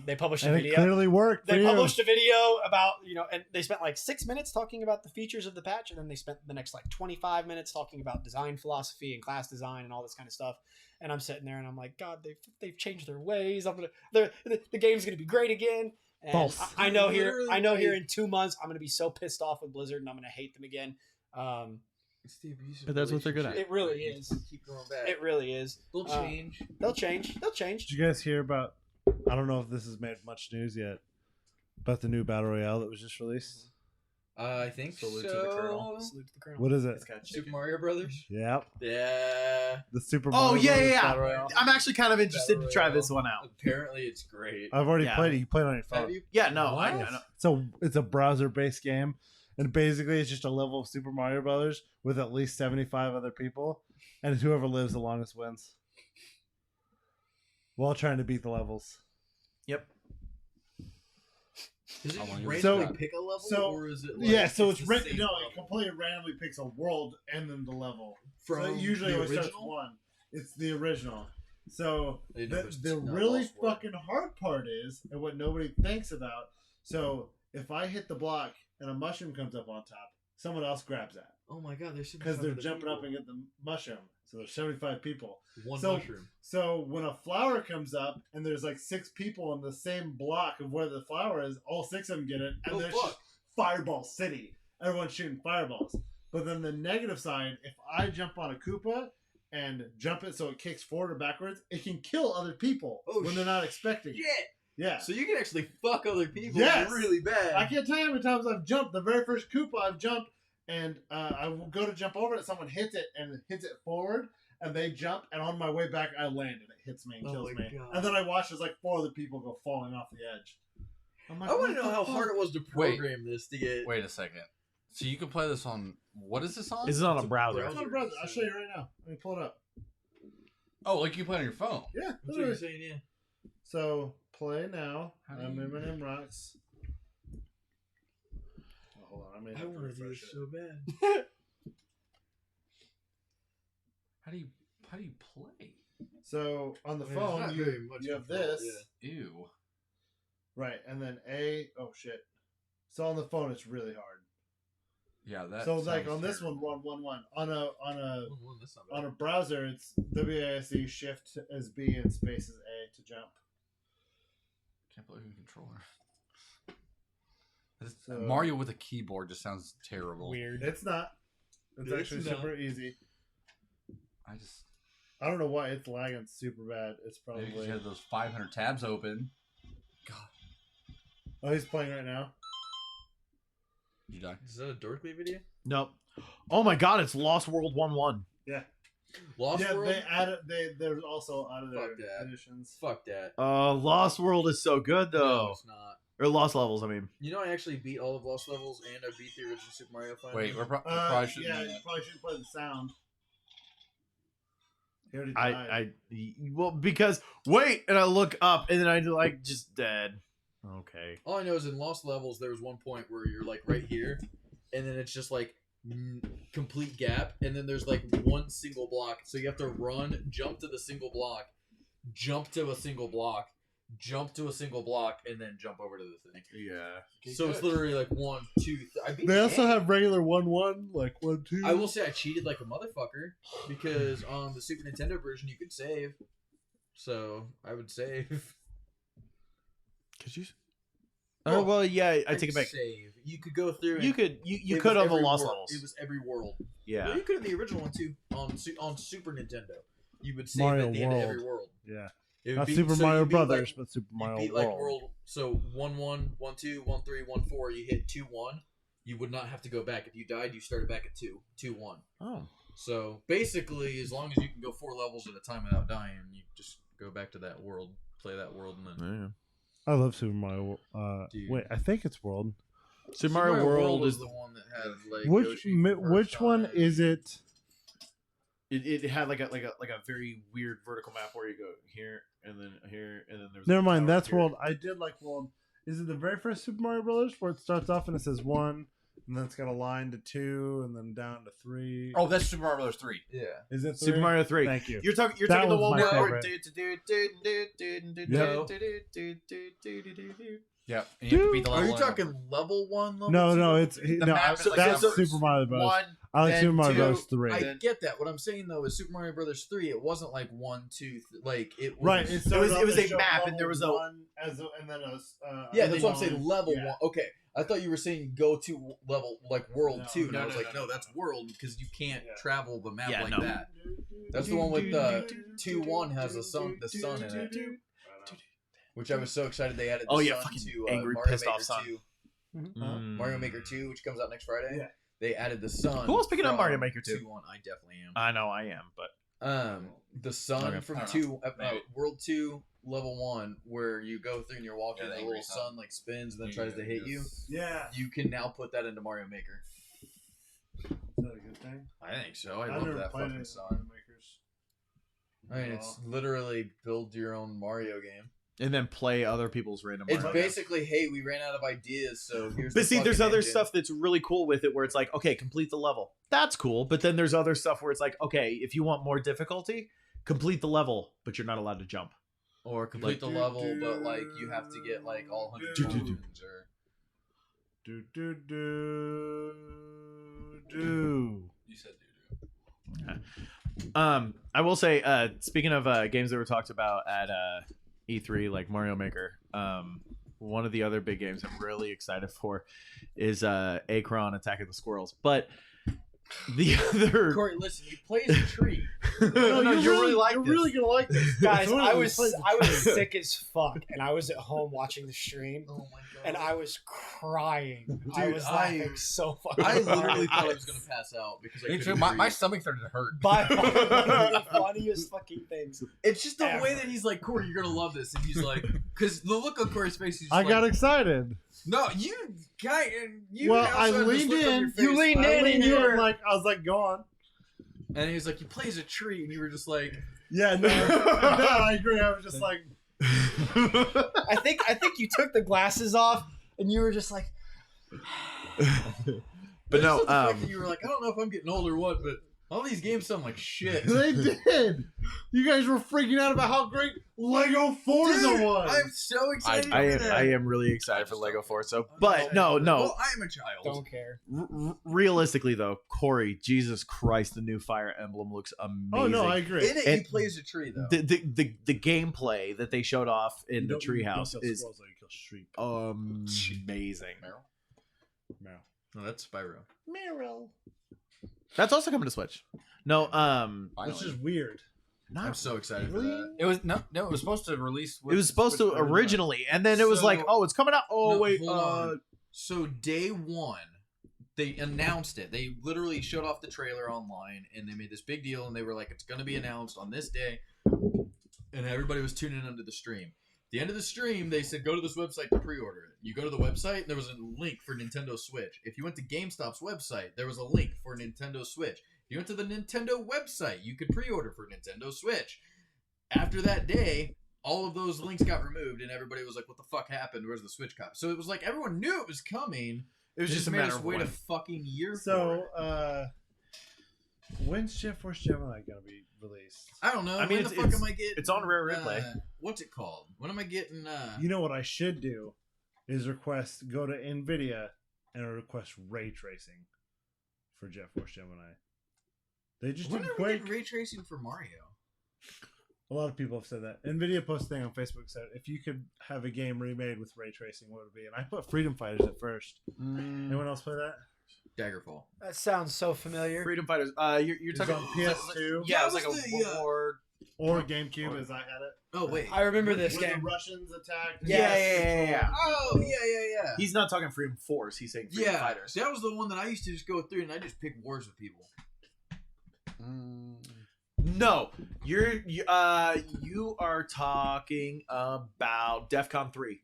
D: They published a
C: And
D: video.
C: it clearly worked.
D: They
C: for you.
D: published a video about, and they spent like 6 minutes talking about the features of the patch, and then they spent the next like 25 minutes talking about design philosophy and class design and all this kind of stuff. And I'm sitting there and I'm like, God, they've changed their ways. The game's gonna be great again. And
C: False.
D: I know here in 2 months I'm gonna be so pissed off with Blizzard and I'm gonna hate them again.
A: It's the abusive
B: But that's what they're good
A: relationship.
D: It really is.
A: Keep going back.
D: It really is.
A: They'll change.
D: They'll change.
C: Did you guys hear about? I don't know if this has made much news yet, about the new battle royale that was just released.
A: I think
B: Salute
A: so.
B: to the Colonel.
D: Salute to the Colonel.
C: What is it?
A: Super Mario Brothers.
C: Yep,
A: Yeah.
C: the Super.
B: Oh
C: Mario
B: yeah,
C: Brothers
B: yeah,
C: battle
B: yeah.
C: royale.
B: I'm actually kind of interested to try
A: Royale.
B: this one out.
A: Apparently, it's great.
C: I've already
B: Yeah.
C: played it. You played it on your
A: Have
C: phone.
A: you?
B: Yeah, no,
A: What?
B: I know.
C: So it's a browser-based game, and basically it's just a level of Super Mario Brothers with at least 75 other people, and whoever lives the longest wins. While trying to beat the levels.
B: Yep.
A: Does it
E: How long
A: just
E: is
A: randomly
C: it?
A: pick a level,
C: So-
A: or is it? Like,
C: Yeah, so it's
A: the
C: written.
A: same
C: No,
A: level?
C: it completely randomly picks a world and then the level.
A: From
C: So it usually
A: the
C: always starts
A: original?
C: one. It's the original. So
A: I didn't know
C: the
A: there's not
C: really
A: Lost World.
C: fucking hard part is, and what nobody thinks about. So if I hit the block and a mushroom comes up on top, someone else grabs that
A: Oh my god, there's
C: because they're jumping up and get the mushroom. So there's 75 people.
A: one
C: so-
A: mushroom.
C: So when a flower comes up and there's like 6 people in the same block of where the flower is, all 6 of them get it, and
A: Oh,
C: there's
A: fuck.
C: just Fireball City. Everyone's shooting fireballs. But then the negative side, if I jump on a Koopa and jump it so it kicks forward or backwards, it can kill other people
A: Oh,
C: when they're not expecting it.
A: Shit!
C: Yeah.
A: So you can actually fuck other people
C: Yes!
A: really bad.
C: I can't tell you how many times I've jumped. The very first Koopa I've jumped, and I will go to jump over it. Someone hits it and hits it forward, and they jump, and on my way back, I land, and it hits me and
A: Oh
C: kills
A: my
C: me.
A: God.
C: And then I watch as like 4 other people go falling off the edge. I'm like,
A: I want to
C: what
A: know
C: the
A: how
C: fuck?
A: hard it was to program this to get.
E: Wait a second. So you can play this on what is this on?
B: This is on
A: It's
B: a
A: a
B: browser.
A: browser.
C: Oh, brother, I'll show you right now. Let me pull it up.
E: Oh, like you play on your phone.
C: Yeah,
A: That's what
C: literally.
A: you're saying, yeah.
C: So play now.
E: How do
C: I'm
E: you-
C: in my name rocks. Oh, hold on, I may
A: I
C: have to
A: want to do
C: refresh
A: this
C: it.
A: so bad.
E: How do you play?
C: So on the
A: I mean, it's
C: phone,
A: not very much
C: you have
A: control,
C: this,
A: yeah.
E: Ew.
C: right, and then A. Oh shit! So on the phone, it's really hard.
E: Yeah, that.
C: So like
E: sounds
C: on this
E: terrible.
C: one, on a
A: Well, that's not bad.
C: on a browser, it's WASD Shift as B and space as A to jump.
E: Can't play with a controller. This-
C: So-
E: Mario with a keyboard just sounds terrible.
D: Weird.
C: It's not. It's
A: It's
C: actually
A: not.
C: super easy.
E: I just
C: I don't know why it's lagging super bad. It's
E: maybe 'cause
C: probably.
E: you have those 500 tabs open.
C: Oh, he's playing right now.
E: Did you die?
A: Is that a Dorkly video?
B: Nope. Oh my god, it's Lost World 1-1.
A: Lost
C: Yeah,
A: World?
C: they added. There's also out of their
A: Fuck that.
C: editions.
A: Fuck that.
B: Lost World is so good
A: No,
B: though.
A: it's not.
B: Or Lost Levels, I mean.
A: You know, I actually beat all of Lost Levels, and I beat the original Super Mario finally.
E: Wait, we probably shouldn't.
C: Yeah,
E: do
C: you
E: that.
C: probably shouldn't play the sound. He already died.
B: Well, because wait, and I look up, and then I like just dead. Okay.
A: All I know is in Lost Levels, there was one point where you're like right here, and then it's just like complete gap, and then there's like one single block. So you have to run, jump to the single block, jump to a single block, jump to a single block, and then jump over to the thing.
B: Yeah.
A: So it's literally like 1, 2, 3. I beat
C: They
A: the
C: also
A: game.
C: have regular 1-1, like 1-2.
A: I will say I cheated like a motherfucker because on the Super Nintendo version you could save. So I would save.
B: Could you? Oh well, yeah, I take it back.
A: Save. You could go through.
B: You could have lost levels.
A: It was every world.
B: Yeah.
A: Well, you could have the original one too on Super Nintendo. You would save
C: Mario
A: at the end of every
C: World.
A: world.
C: Yeah.
A: It would
C: Not
A: be-
C: Super
A: so
C: Mario
A: you'd be
C: Brothers,
A: like-
C: but Super
A: you'd
C: Mario
A: be
C: World.
A: like world. So 1-1, 1-2, 1-3, 1-4. You hit 2-1. You would not have to go back. If you died, you started back at 2-1.
B: Oh.
A: So basically, as long as you can go 4 levels at a time without dying, you just go back to that world, play that world, and then.
B: Yeah.
C: I love Super Mario.
A: Dude.
C: Wait, I think it's World.
B: Super Mario World
A: was
B: is
A: the one that had like
C: Which one is it?
B: It had like a very weird vertical map where you go here and then there's.
C: Never
B: a
C: mind,
B: tower
C: that's
B: here.
C: World. I did like World. Is it the very first Super Mario Brothers where it starts off and it says 1, and then it's got a line to 2, and then down to 3?
E: Oh, that's Super Mario Brothers 3.
A: Yeah.
C: Is it 3?
B: Super Mario 3.
C: Thank you.
B: You're talking
C: That
B: the
C: was
B: one
C: my
B: where.
E: Yeah, and you have to beat the
A: Are
E: level.
A: you
E: in.
A: talking level 1? Level
C: No,
A: 2,
C: no,
A: level
C: it's
A: 3?
E: The
C: no.
E: map is like
C: That's
E: so-
C: Super Mario Bros.
B: One.
C: I like
B: then
C: Super Mario
B: 2,
C: Bros. 3.
A: I get that. What I'm saying though is Super Mario Brothers 3. It wasn't like 1, 2, like it was.
C: Right,
B: it was a map, and there was a-
C: and then a
A: Yeah, that's what I'm saying. Level
C: yeah.
A: 1. Okay, I thought you were saying go to level like World
C: No,
A: 2, and
C: no,
A: I was
C: no,
A: like,
C: no,
A: no,
C: no,
A: that's
C: no.
A: World because you can't
C: Yeah.
A: travel the map
B: Yeah,
A: like
B: no.
A: that. That's the one with 2-1 has the sun in it, which I was so excited they added. The
B: Oh, yeah,
A: sun
B: fucking
A: to
B: angry,
A: Mario
B: pissed
A: Maker
B: off sun.
A: 2.
B: Mm.
A: Mario Maker 2, which comes out next Friday.
C: Yeah.
A: They added the sun.
B: Who else picking up
A: from
B: Mario Maker 2?
A: 2-1. I definitely am.
B: I know I am, but
A: The sun
B: Okay.
A: from
E: I don't
A: 2
E: Maybe.
A: World 2 level 1, where you go through and you're walking,
E: Yeah, the
A: and the
E: angry
A: little
E: sun.
A: sun like spins and then tries to hit you.
C: Yeah.
A: You can now put that into Mario Maker.
C: Is that a good thing?
A: I think so. I
C: I've
A: love
C: never
A: that
C: played
A: fucking
C: any
A: sun.
C: Mario Makers.
A: I mean, it's literally build your own Mario game.
B: and then play other people's random.
A: It's
B: Mario.
A: basically, hey, we ran out of ideas, so here's.
B: But
A: the
B: see, there's
A: fucking
B: other
A: engine.
B: stuff that's really cool with it, where it's like, okay, complete the level. That's cool. But then there's other stuff where it's like, okay, if you want more difficulty, complete the level, but you're not allowed to jump.
A: Or complete the level, but like you have to get like all 100 coins or.
C: Do do do do.
E: You said doo-doo.
B: I will say, speaking of games that were talked about at E3, like Mario Maker, one of the other big games I'm really excited for is Acron Attack of the Squirrels. But the other
A: Corey, listen, you play as a tree.
B: No, you really like
C: You're
B: this.
C: really gonna like this,
D: Guys,
C: It's one of
D: I
C: those
D: was
C: places-
D: sick as fuck, and I was at home watching the stream,
A: Oh my god.
D: and I was crying. I
A: Dude,
D: was
A: I-
D: laughing so fucking
A: I literally
D: hard.
A: thought I was gonna pass out because I
E: Me
A: couldn't
E: too. My
A: breathe.
E: stomach started to hurt.
D: By far one of the funniest fucking things.
A: It's just the way
D: ever.
A: that he's like, Corey, you're gonna love this, and he's like, because the look on Corey's face, he's just
C: I
A: like,
C: got excited.
A: no, you guy, you.
C: Well,
A: also
C: I
A: had this
C: leaned
A: look on
C: in.
A: your face,
D: You leaned
A: I
D: in
A: leaned
D: and you were-
C: like, I was like, go on.
A: and he was like, you play as a tree, and you were just like,
C: Yeah, no, no, I agree. I was just like,
D: I think you took the glasses off, and you were just like,
B: but no,
A: just the fact that you were like, I don't know if I'm getting old or what, but all these games sound like shit.
C: they did. You guys were freaking out about how great Lego Forza
A: Dude,
C: was.
A: I'm so excited. for that.
B: I am really excited for Lego Forza. But no.
A: Well, I am a child.
D: don't care.
B: Realistically, though, Corey, Jesus Christ, the new Fire Emblem looks amazing.
C: Oh no, I agree.
A: In it,
B: And
A: you play as a tree though.
B: the gameplay that they showed off in the
C: You
B: treehouse
C: don't kill
B: is
C: squirrels, though, you kill sheep.
B: amazing.
C: No.
A: No, that's Spyro.
B: That's also coming to Switch. No,
C: Which is weird.
B: not
A: I'm so excited for
B: really.
A: that.
E: It was no. It was supposed to release.
B: It was supposed to
E: with-
B: originally, and then it was
A: So-
B: like, oh, it's coming out. Oh
A: No,
B: wait,
A: hold on. So day one, they announced it. They literally showed off the trailer online, and they made this big deal, and they were like, "It's going to be announced on this day," and everybody was tuning into the stream. At the end of the stream, they said, "Go to this website to pre-order it." You go to the website, and there was a link for Nintendo Switch. If you went to GameStop's website, there was a link for Nintendo Switch. If you went to the Nintendo website, you could pre-order for Nintendo Switch. After that day, all of those links got removed, and everybody was like, "What the fuck happened? Where's the Switch cop?" So it was like everyone knew it was coming.
B: It was
A: They
B: just a
A: made
B: matter
A: us
B: of
A: wait
B: when.
A: a fucking year. for
C: So,
A: it.
C: when's Jet Force Gemini gonna be released?
A: I don't know.
B: I mean,
A: when the
B: it's-
A: fuck am I getting?
B: it's on Rare Replay.
A: What's it called? When am I getting?
C: You know what I should do is go to Nvidia and request ray tracing for Jet Force Gemini. They just
A: when
C: did
A: are we
C: Quake.
A: getting ray tracing for Mario?
C: A lot of people have said that. NVIDIA posted a thing on Facebook said, if you could have a game remade with ray tracing, what would it be? And I put Freedom Fighters at first. Anyone else play that?
A: Daggerfall.
D: That sounds so familiar.
B: Freedom Fighters. You're talking
C: on PS2.
B: Yeah, it was like
A: the,
B: a war.
C: Or GameCube, as I had it.
A: Oh wait,
D: I remember this
C: When
D: game.
C: the Russians attacked.
B: Yeah.
A: Oh yeah.
B: He's not talking Freedom Force. He's saying Freedom Fighters.
A: That was the one that I used to just go through and I just pick wars with people.
B: No, you are talking about DEFCON 3.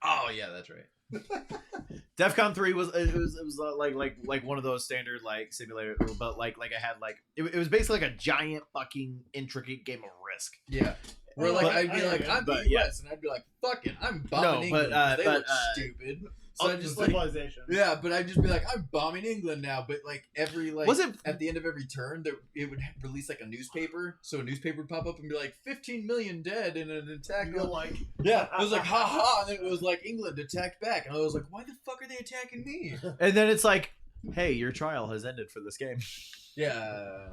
A: Oh yeah, that's right.
B: DEFCON 3 was like one of those standard like simulator, but like I had like it was basically like a giant fucking intricate game of Risk.
A: Yeah. Where like
B: But-
A: I'd be like, I'm the US, and I'd be like, fuck it, I'm bombing England. They look stupid. So I just like,
C: Civilization.
A: yeah, but I'd just be like, I'm bombing England now. But like every like,
B: Was it-
A: at the end of every turn, it would release like a newspaper. So a newspaper would pop up and be like, 15 million dead in an attack.
C: You're like,
A: Yeah, it was like, ha ha, and then it was like England attacked back, and I was like, why the fuck are they attacking me?
B: And then it's like, hey, your trial has ended for this game.
A: Yeah.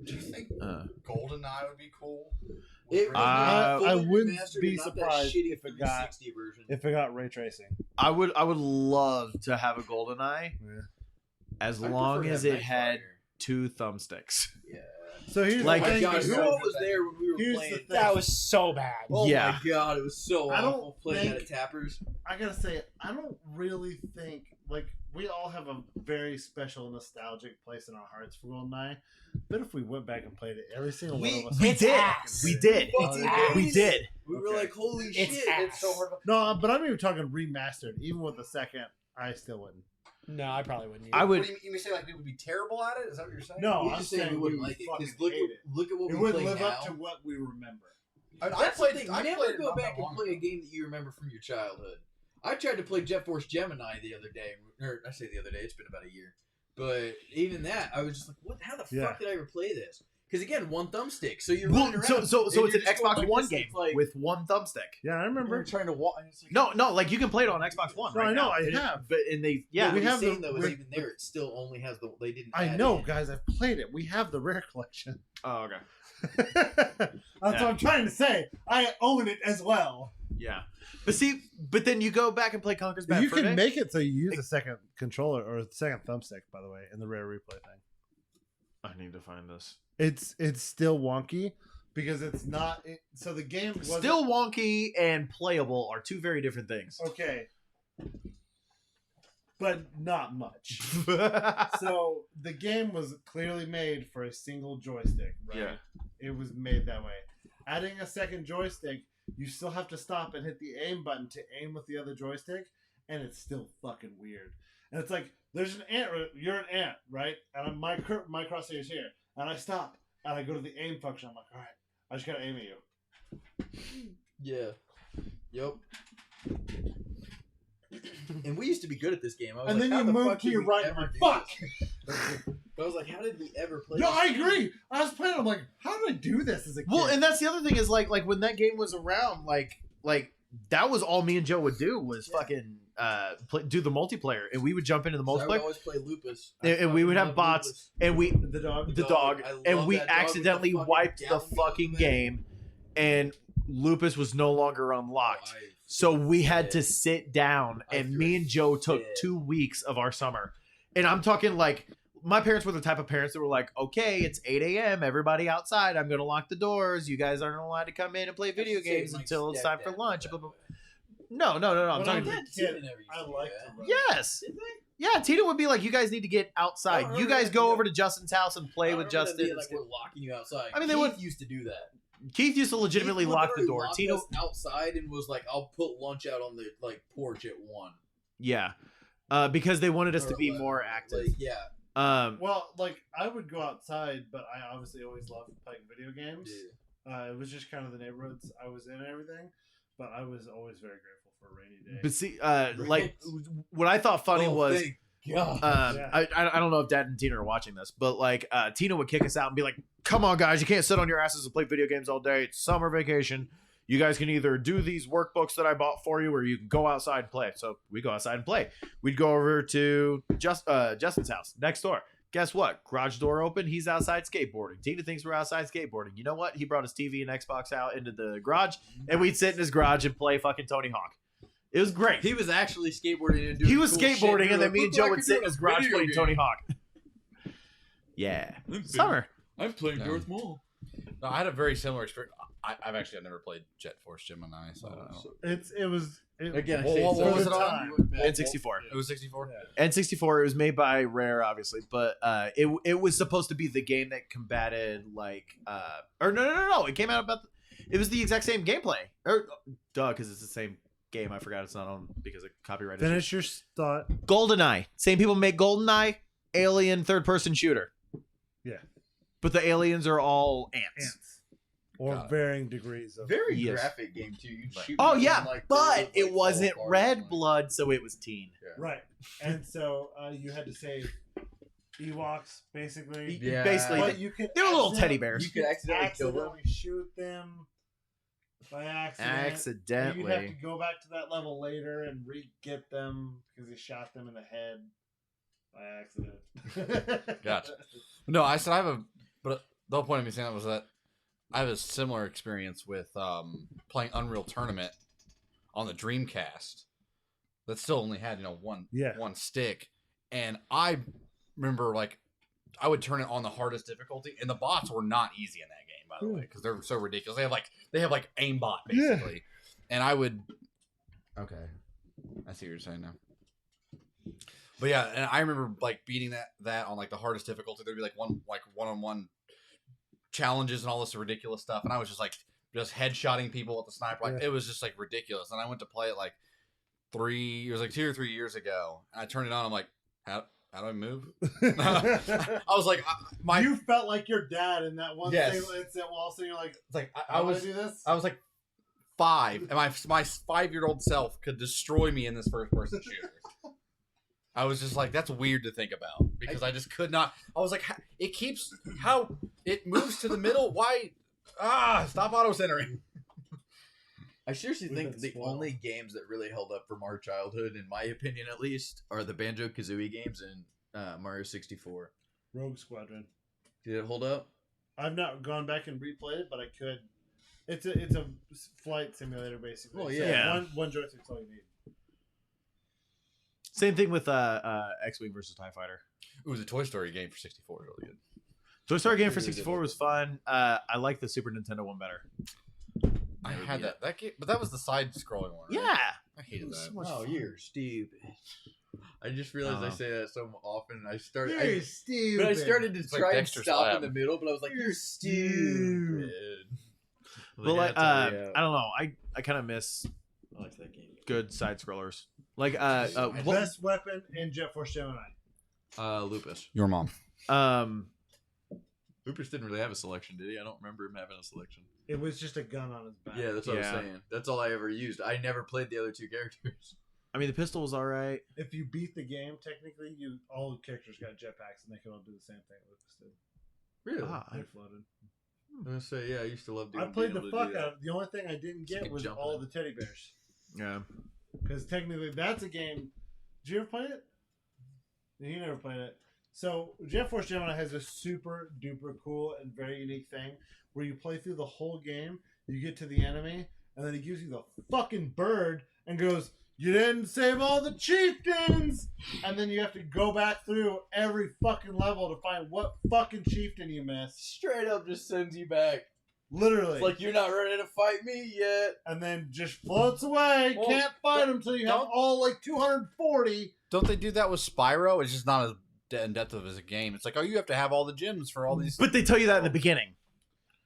E: Do you think
B: Uh,
E: GoldenEye would be cool?
A: It,
C: I
A: fully
C: wouldn't
A: remastered
C: be
A: and not that
C: surprised
A: shitty
C: if it got
A: 360 version.
C: if it got ray tracing.
B: I would love to have a GoldenEye
C: Yeah.
B: as
A: I
B: long
A: prefer
B: as
A: that
B: it had
A: Nightfire.
B: 2 thumbsticks.
A: Yeah.
C: So here's
B: Like-
C: the
A: Oh my
C: thing.
A: god,
E: Here's
A: who
E: the
A: all
E: thing.
A: was there when we were
C: Here's the
A: playing?
C: thing.
D: That was so bad.
A: Oh
B: Yeah.
A: my god, it was so
C: I don't
A: awful playing that
C: think-
A: at Tappers.
C: I gotta say, I don't really think like we all have a very special nostalgic place in our hearts for GoldenEye. But if we went back and played it, every single one of us.
B: We
D: It's
B: did.
D: ass.
B: We did.
A: It's ass.
B: We did.
A: We were
C: Okay.
A: like, holy
D: It's
A: shit,
D: ass.
A: it's so hard.
C: No, but I'm even talking remastered. Even with the second, I still wouldn't.
D: No, I probably wouldn't.
B: I
D: either.
B: would.
E: What do you mean say like we would be terrible at it? Is that what you're saying?
C: No,
A: You
C: I'm
A: just saying
C: saying
A: we
C: we
A: wouldn't
C: would
A: like it
C: fucking
A: because look
C: hate it.
A: at what
C: It
A: we
C: wouldn't
A: play
C: live
A: now.
C: up to what we remember.
A: That's the thing.
E: I
A: Never
E: played it
A: go
E: not
A: back
E: that
A: and
E: long
A: play a
E: ago.
A: game that you remember from your childhood. I tried to play Jet Force Gemini the other day, or I say the other day. It's been about a year, but even that, I was just like, "What? How the
C: Yeah.
A: fuck did I ever play this?" Because again, one thumbstick, so you're
B: Well,
A: running around.
B: so
A: and
B: it's
A: you're
B: an
A: just going
B: Xbox
A: like
B: One
A: this,
B: game
A: it's like,
B: with one thumbstick.
C: Yeah, I
A: we're
C: remember.
A: trying to walk. It's like,
B: No, like you can play it on Xbox One.
C: No,
B: right
C: I know,
B: now.
C: I
B: And it-
C: have.
B: But and they
A: yeah,
C: we
A: we
C: have
A: have saying
C: the-
A: though is
C: we-
A: even there, it still only has the. They didn't.
C: I
A: add
C: know,
A: in.
C: guys. I've played it. We have the rare collection.
B: Oh, okay.
C: That's what I'm trying to say. I own it as well.
B: Yeah, but then you go back and play Conker's Bad
C: You
B: Fur
C: can
B: Day.
C: make it so you use a second controller or a second thumbstick, by the way, in the rare replay thing.
B: I need to find this.
C: It's still wonky because it's not. So the game was
B: Still wonky and playable are 2 very different things.
C: okay, but not much. So the game was clearly made for a single joystick, right?
B: Yeah.
C: It was made that way. Adding a second joystick, you still have to stop and hit the aim button to aim with the other joystick, and it's still fucking weird. And it's like, there's an ant, you're an ant, right? And my crosshair is here, and I stop, and I go to the aim function. I'm like, all right, I just gotta aim at you.
A: Yeah. Yep. And we used to be good at this game. I was
C: And
A: like,
C: then
A: how
C: you
A: the
C: move
A: fuck
C: to
A: did
C: your
A: we
C: right,
A: ever
C: and
A: do
C: fuck!
A: this? But I was like, how did we ever play?
C: No,
A: this
C: I
A: game?
C: agree. I was playing. I'm like, how did I do this as a kid?
B: Well, and that's the other thing is like when that game was around, like that was all me and Joe would do was fucking do the multiplayer, and we would jump into the
A: So I would
B: multiplayer,
A: always play Lupus.
B: and we would have bots, and we
C: the dog.
B: the dog,
A: I love
B: and we
A: that dog with the
B: accidentally
A: fucking
B: wiped the
A: gallon
B: fucking
A: gun.
B: game, and Lupus was no longer unlocked. So we had to sit down,
A: I
B: and
A: threw
B: me
A: a
B: and Joe took
A: fit.
B: 2 weeks of our summer. And I'm talking like, my parents were the type of parents that were like, okay, it's 8 a.m., everybody outside, I'm going to lock the doors, you guys aren't allowed to come in and play video games until it's time for lunch. Blah, blah, blah. No, I'm
C: When
B: talking.
C: I was a kid, I liked to run.
B: Yes. Yeah, Tina would be like, you guys need to get outside.
A: I
B: You
A: remember
B: guys
A: that,
B: go
A: yeah.
B: over to Justin's house and play with Justin.
A: Like we're locking you outside.
B: I mean, they
A: Keith
B: would-
A: used to do that.
B: Keith used to legitimately
A: Keith
B: lock the
A: literally
B: door.
A: locked
B: Tina,
A: us outside and was like, "I'll put lunch out on the like porch at 1."
B: yeah, because they wanted us
A: Or
B: to be
A: 11.
B: more active.
A: Like, yeah.
C: Well, like I would go outside, but I obviously always loved playing video games. It was just kind of the neighborhoods I was in and everything, but I was always very grateful for a rainy day.
B: But see, like what I thought funny
A: Oh,
B: was,
A: thank God.
C: Yeah.
B: I don't know if Dad and Tina are watching this, but like Tina would kick us out and be like, "Come on, guys, you can't sit on your asses and play video games all day. It's summer vacation. You guys can either do these workbooks that I bought for you, or you can go outside and play." So we go outside and play. We'd go over to Justin's house next door. Guess what? Garage door open. He's outside skateboarding. Tina thinks we're outside skateboarding. You know what? He brought his TV and Xbox out into the garage, and we'd sit in his garage and play fucking Tony Hawk. It was great.
A: He was actually skateboarding and doing
B: He was
A: cool
B: skateboarding,
A: shit.
B: and then me and Joe would sit in his garage
A: video
B: playing
A: game.
B: Tony Hawk. Yeah. Summer.
A: I'm playing
E: Yeah.
A: Darth Maul.
E: No, I had a very similar experience. I've never played Jet Force Gemini, so I don't know.
A: Again,
E: What was it on?
B: N64.
E: It was 64.
B: N64. It was made by Rare, obviously, but it was supposed to be the game that combated or no. It came out about. It was the exact same gameplay. Because it's the same game. I forgot it's not on because of copyright issues.
C: Finish your thought.
B: GoldenEye. Same people make GoldenEye. Alien third-person shooter.
C: Yeah.
B: But the aliens are all ants.
C: Or
E: Got it.
C: varying degrees of.
A: Very
B: Yes.
A: graphic game too. You'd shoot
B: Oh
A: people
B: yeah,
A: and, like,
B: but
A: they would,
B: it
A: like,
B: wasn't
A: fall apart
B: red
A: and, like-
B: blood, so it was teen.
C: Right. And so you had to save Ewoks, basically.
A: Yeah.
B: Basically,
C: But you could
B: they were little
C: accident-
B: teddy bears.
A: You could accidentally kill them.
C: accidentally shoot them by accident. And you'd have
B: Accidentally.
C: to go back to that level later and re-get them because you shot them in the head by accident.
E: Gotcha. No, I said I have a. But the whole point of me saying that was that I have a similar experience with playing Unreal Tournament on the Dreamcast. That still only had one stick, and I remember I would turn it on the hardest difficulty, and the bots were not easy in that game, by the way, because they're so ridiculous. They have aimbot basically, and I would. Okay, I see what you're saying now. But yeah, and I remember beating that on the hardest difficulty. There'd be one-on-one challenges and all this ridiculous stuff, and I was just headshotting people with the sniper. It was just ridiculous. And I went to play it 2 or 3 years ago, and I turned it on. I'm like, how do I move? I was like,
C: you felt like your dad in that one
E: Yes.
C: single instant while so you're like,
E: it's like
C: I was do this.
E: I was 5, and my 5-year-old self could destroy me in this first-person shooter. I was just that's weird to think about because I just could not. I was like, it moves to the middle. Why? Stop auto centering.
A: I seriously
C: We've
A: think
C: been
A: the
C: spoiled.
A: only games that really held up from our childhood, in my opinion at least, are the Banjo-Kazooie games and Mario 64.
C: Rogue Squadron.
A: Did it hold up?
C: I've not gone back and replayed it, but I could. It's a flight simulator basically.
A: Well,
C: So
B: yeah.
C: one joystick's all you need.
B: Same thing with X-Wing versus TIE Fighter.
E: It was a Toy Story game for 64. Really good.
B: Toy Story game for
A: Really did
B: 64
A: look
B: was
A: good.
B: fun. I like the Super Nintendo one better.
E: I
A: Never
E: had
A: beat
E: that game, but that was the side-scrolling one. Right?
B: Yeah.
E: I hated that.
B: So much
A: Oh,
B: fun.
A: you're stupid. I just realized I
B: Uh-huh.
A: say that so often. I started.
C: You're stupid.
A: But I started to
E: It's like
A: try and
E: Dexter's
A: stop
E: Lab.
A: in the middle, but I was like, "You're
C: stupid.
A: stupid."
B: But
A: Yeah, it's already out.
B: I don't know. I kind of miss
A: I like that game.
B: good side scrollers.
C: Best weapon in Jet Force Gemini.
A: Lupus.
E: Your mom.
A: Lupus didn't really have a selection, did he? I don't remember him having a selection.
C: It was just a gun on his back.
A: Yeah, that's what I
B: Yeah.
A: was saying. That's all I ever used. I never played the other two characters.
B: I mean, the pistol was all right.
C: If you beat the game, technically, all the characters got jetpacks and they could all do the same thing Lucas did.
A: Really?
C: They floated.
A: I'm gonna say, yeah, I used to love doing.
C: I played the
A: being able
C: fuck
A: to do
C: out
A: that.
C: of it. The only thing I didn't get
A: keep
C: was
A: jumping
C: all
A: in.
C: the teddy bears.
B: Yeah.
C: Because technically, that's a game. Did you ever play it? You never played it. So, Jet Force Gemini has a super duper cool and very unique thing where you play through the whole game, you get to the enemy, and then he gives you the fucking bird and goes, "You didn't save all the chieftains!" And then you have to go back through every fucking level to find what fucking chieftain you missed.
A: Straight up just sends you back.
C: Literally.
A: It's like, you're not ready to fight me yet.
C: And then just floats away.
E: Well,
C: Can't fight him until you have
E: don't-
C: all 240.
E: Don't they do that with Spyro? It's just not as in depth of as a game. It's like, oh, you have to have all the gems for all these.
B: But they tell you that in the beginning.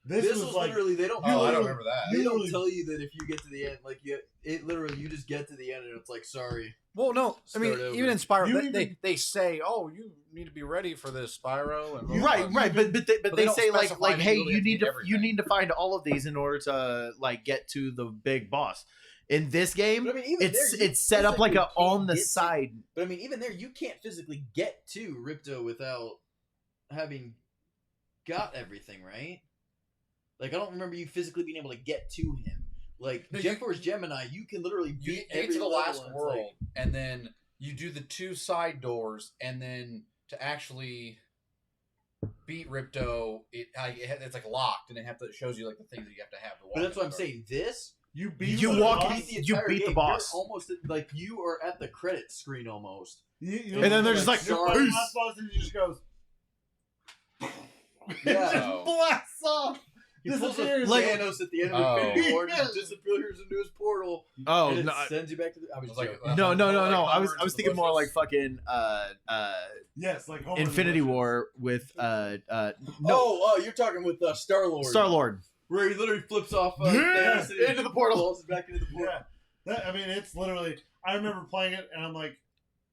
C: This,
A: This
C: was
A: was
C: like
A: literally, they don't.
C: You
E: Oh, I
C: literally-
E: don't remember that.
A: They don't
C: literally-
A: tell you that if you get to the end, you just get to the end and it's like, sorry.
E: Well, no, I mean,
A: Start over.
E: even in Spyro,
C: You
E: they say, oh, you need to be ready for this Spyro, and blah, blah,
B: Right,
E: blah.
B: right, but
E: But
B: they
E: they don't
B: say
E: specify that
B: hey,
E: you really
B: you
E: have to
B: need
E: do
B: to
E: everything.
B: find all of these in order to get to the big boss. In this game,
A: But I mean, even
B: it's
A: there, you
B: set up like
A: physically
B: a on
A: can't
B: the
A: get to-
B: side.
A: But I mean, even there, you can't physically get to Ripto without having got everything, right? Like, I don't remember you physically being able to get to him. Like,
E: No,
A: Jet Force Gemini, you can literally
E: You
A: beat
E: get
A: every
E: to the
A: level
E: last
A: and it's
E: world,
A: like-
E: and then you do the 2 side doors, and then to actually beat Ripto, it's like locked, and it shows you like the things that you have to have to walk.
A: But that's
E: in
A: what I'm
E: the
A: saying. This
C: You beat
B: You
C: the
B: walk
C: boss.
B: in- you
A: entire
B: beat the
A: game.
B: boss.
A: You're almost like you are at the credit screen almost.
C: You
B: And then they're just like,
C: you're
A: "Peace."
C: fighting the last boss, and he just goes.
A: Yeah.
C: It just blasts off.
A: He pulls a
C: Disappears.
B: Like-
A: Thanos at the end of
E: Oh.
A: Infinity War and
C: Yeah.
A: disappears into his portal.
B: Oh
A: and it
B: no,
A: sends you back to the. I was
E: It's like,
A: joking.
B: no.
E: like
B: I was
E: Homer into
B: thinking
E: the
B: more like
E: bushes.
B: fucking
C: Yes, like Homer
B: Infinity
C: in the
B: War with no
A: Oh, you're talking with Star Lord.
B: Star Lord.
A: Where he literally flips off
C: Yeah,
A: Thanos and
B: into the portal.
A: falls back into the
C: Bushes.
A: portal.
C: Yeah, I mean, it's literally. I remember playing it, and I'm like,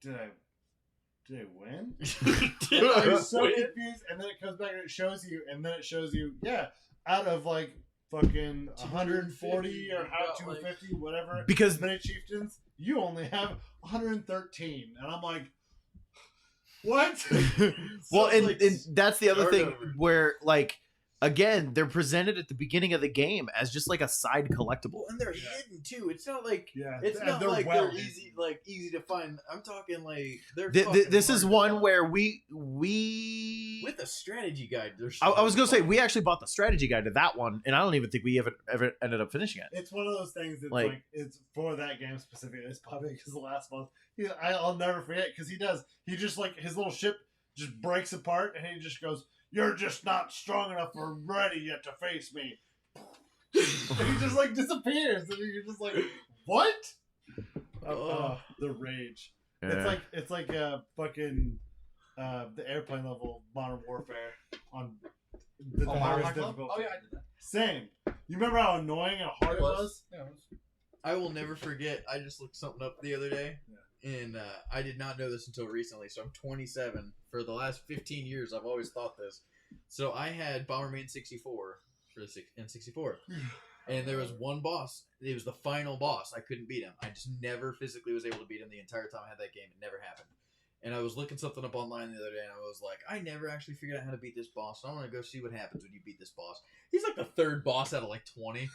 C: did I win? I'm so confused, and then it comes back and it shows you, yeah, out of like fucking 140 or how 250, whatever,
B: Because
C: many chieftains, you only have 113, and I'm like, what?
B: well,
A: it's
B: and,
A: like
B: and that's the other
A: start
B: thing
A: over.
B: where like again they're presented at the beginning of the game as just like a side collectible.
A: Well, and they're hidden too. It's not like
C: Yeah,
A: it's
C: and
A: not like
C: well
A: they're easy to find. I'm talking like they're.
B: This
A: fucking
B: is
A: hard to
B: one
A: find.
B: where we
A: with a strategy guide.
B: I was gonna say we actually bought the strategy guide to that one, and I don't even think we ever ended up finishing it.
C: It's one of those things that's
B: Like-
C: like it's for that game specifically. It's probably because the last month. I'll never forget because he just like his little ship just breaks apart and he just goes, "You're just not strong enough or ready yet to face me." And he just like disappears, and you're just like, "What?" The rage. It's like fucking the airplane level Modern Warfare on the hardest difficulty.
E: Oh yeah, I did that.
C: Same. You remember how annoying and hard it was?
E: Yeah, it was.
A: I will never forget. I just looked something up the other day, and I did not know this until recently. So I'm 27. For the last 15 years, I've always thought this. So I had Bomberman 64 for the N64, and there was one boss. It was the final boss. I couldn't beat him. I just never physically was able to beat him the entire time I had that game. It never happened. And I was looking something up online the other day, and I was like, I never actually figured out how to beat this boss. So I'm gonna go see what happens when you beat this boss. He's like the third boss out of like 20.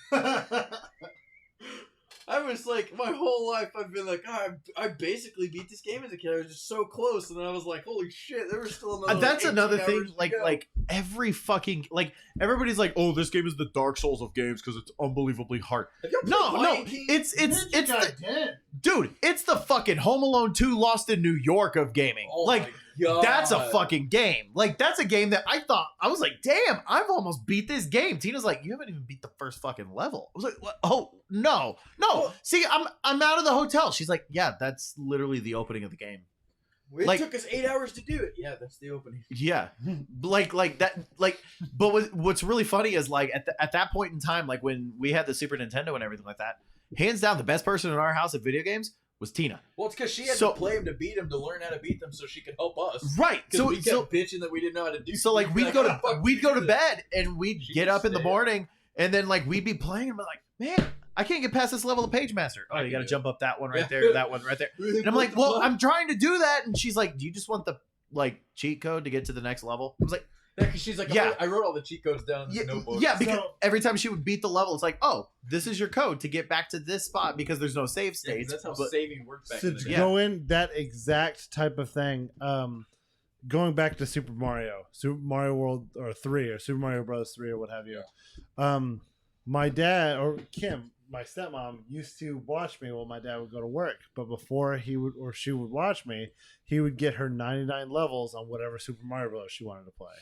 A: I was like, my whole life I've been like, I basically beat this game as a kid. I was just so close, and then I was like, holy shit, there was still another.
B: That's
A: 18
B: another
A: hours
B: thing.
A: to
B: Like
A: go.
B: like every fucking like everybody's like, oh, this game is the Dark Souls of games because it's unbelievably hard.
A: Have y'all
B: No,
A: played
B: no,
A: Lion King?
B: it's
C: Ninja guy
B: the,
C: did.
B: dude, it's the fucking Home Alone 2 Lost in New York of gaming.
A: Oh
B: like
A: my God.
B: that's a fucking game. Like that's a game that I thought I was like, damn, I've almost beat this game. Tina's like, you haven't even beat the first fucking level. I was like, what? Oh no.
A: Well-
B: See, I'm out of the hotel. She's like, yeah, that's literally the opening of the game.
A: It
B: like-
A: took us 8 hours to do it. Yeah, that's the opening.
B: Yeah, like that, like. But what's really funny is like at that point in time, like when we had the Super Nintendo and everything like that, hands down, the best person in our house at video games was Tina.
A: Well, it's because she had
B: So-
A: to play him to beat him to learn how to beat them, so she could help us.
B: Right.
A: Because
B: So
A: we kept
B: so
A: bitching that we didn't know how to do.
B: so like
A: We'd be
B: we'd
A: "Oh, fuck,
B: go to
A: do this."
B: bed and we'd
A: She
B: get
A: just
B: up in the
A: stayed.
B: morning and then like we'd be playing and we're like, man, I can't get past this level of Page Master. Oh,
A: I
B: you got to
A: can do
B: jump up that one right
A: Yeah.
B: there, that one right there. And I'm like, well, I'm trying to do that, and she's like, do you just want the like cheat code to get to the next level? I was like,
A: Yeah, because she's like,
B: Yeah.
A: I wrote all the cheat codes down in this
B: yeah,
A: notebook.
B: yeah, because
C: So-
B: every time she would beat the level, it's like, oh, this is your code to get back to this spot because there's no save
A: Yeah, 'cause
B: states.
A: that's how
B: but-
A: saving worked back
C: So
A: in the
C: to
A: day.
B: Yeah.
C: go in that exact type of thing, going back to Super Mario World or 3 or Super Mario Bros. 3 or what have you. My dad or Kim, my stepmom, used to watch me while my dad would go to work. But before he would or she would watch me, he would get her 99 levels on whatever Super Mario Bros. She wanted to play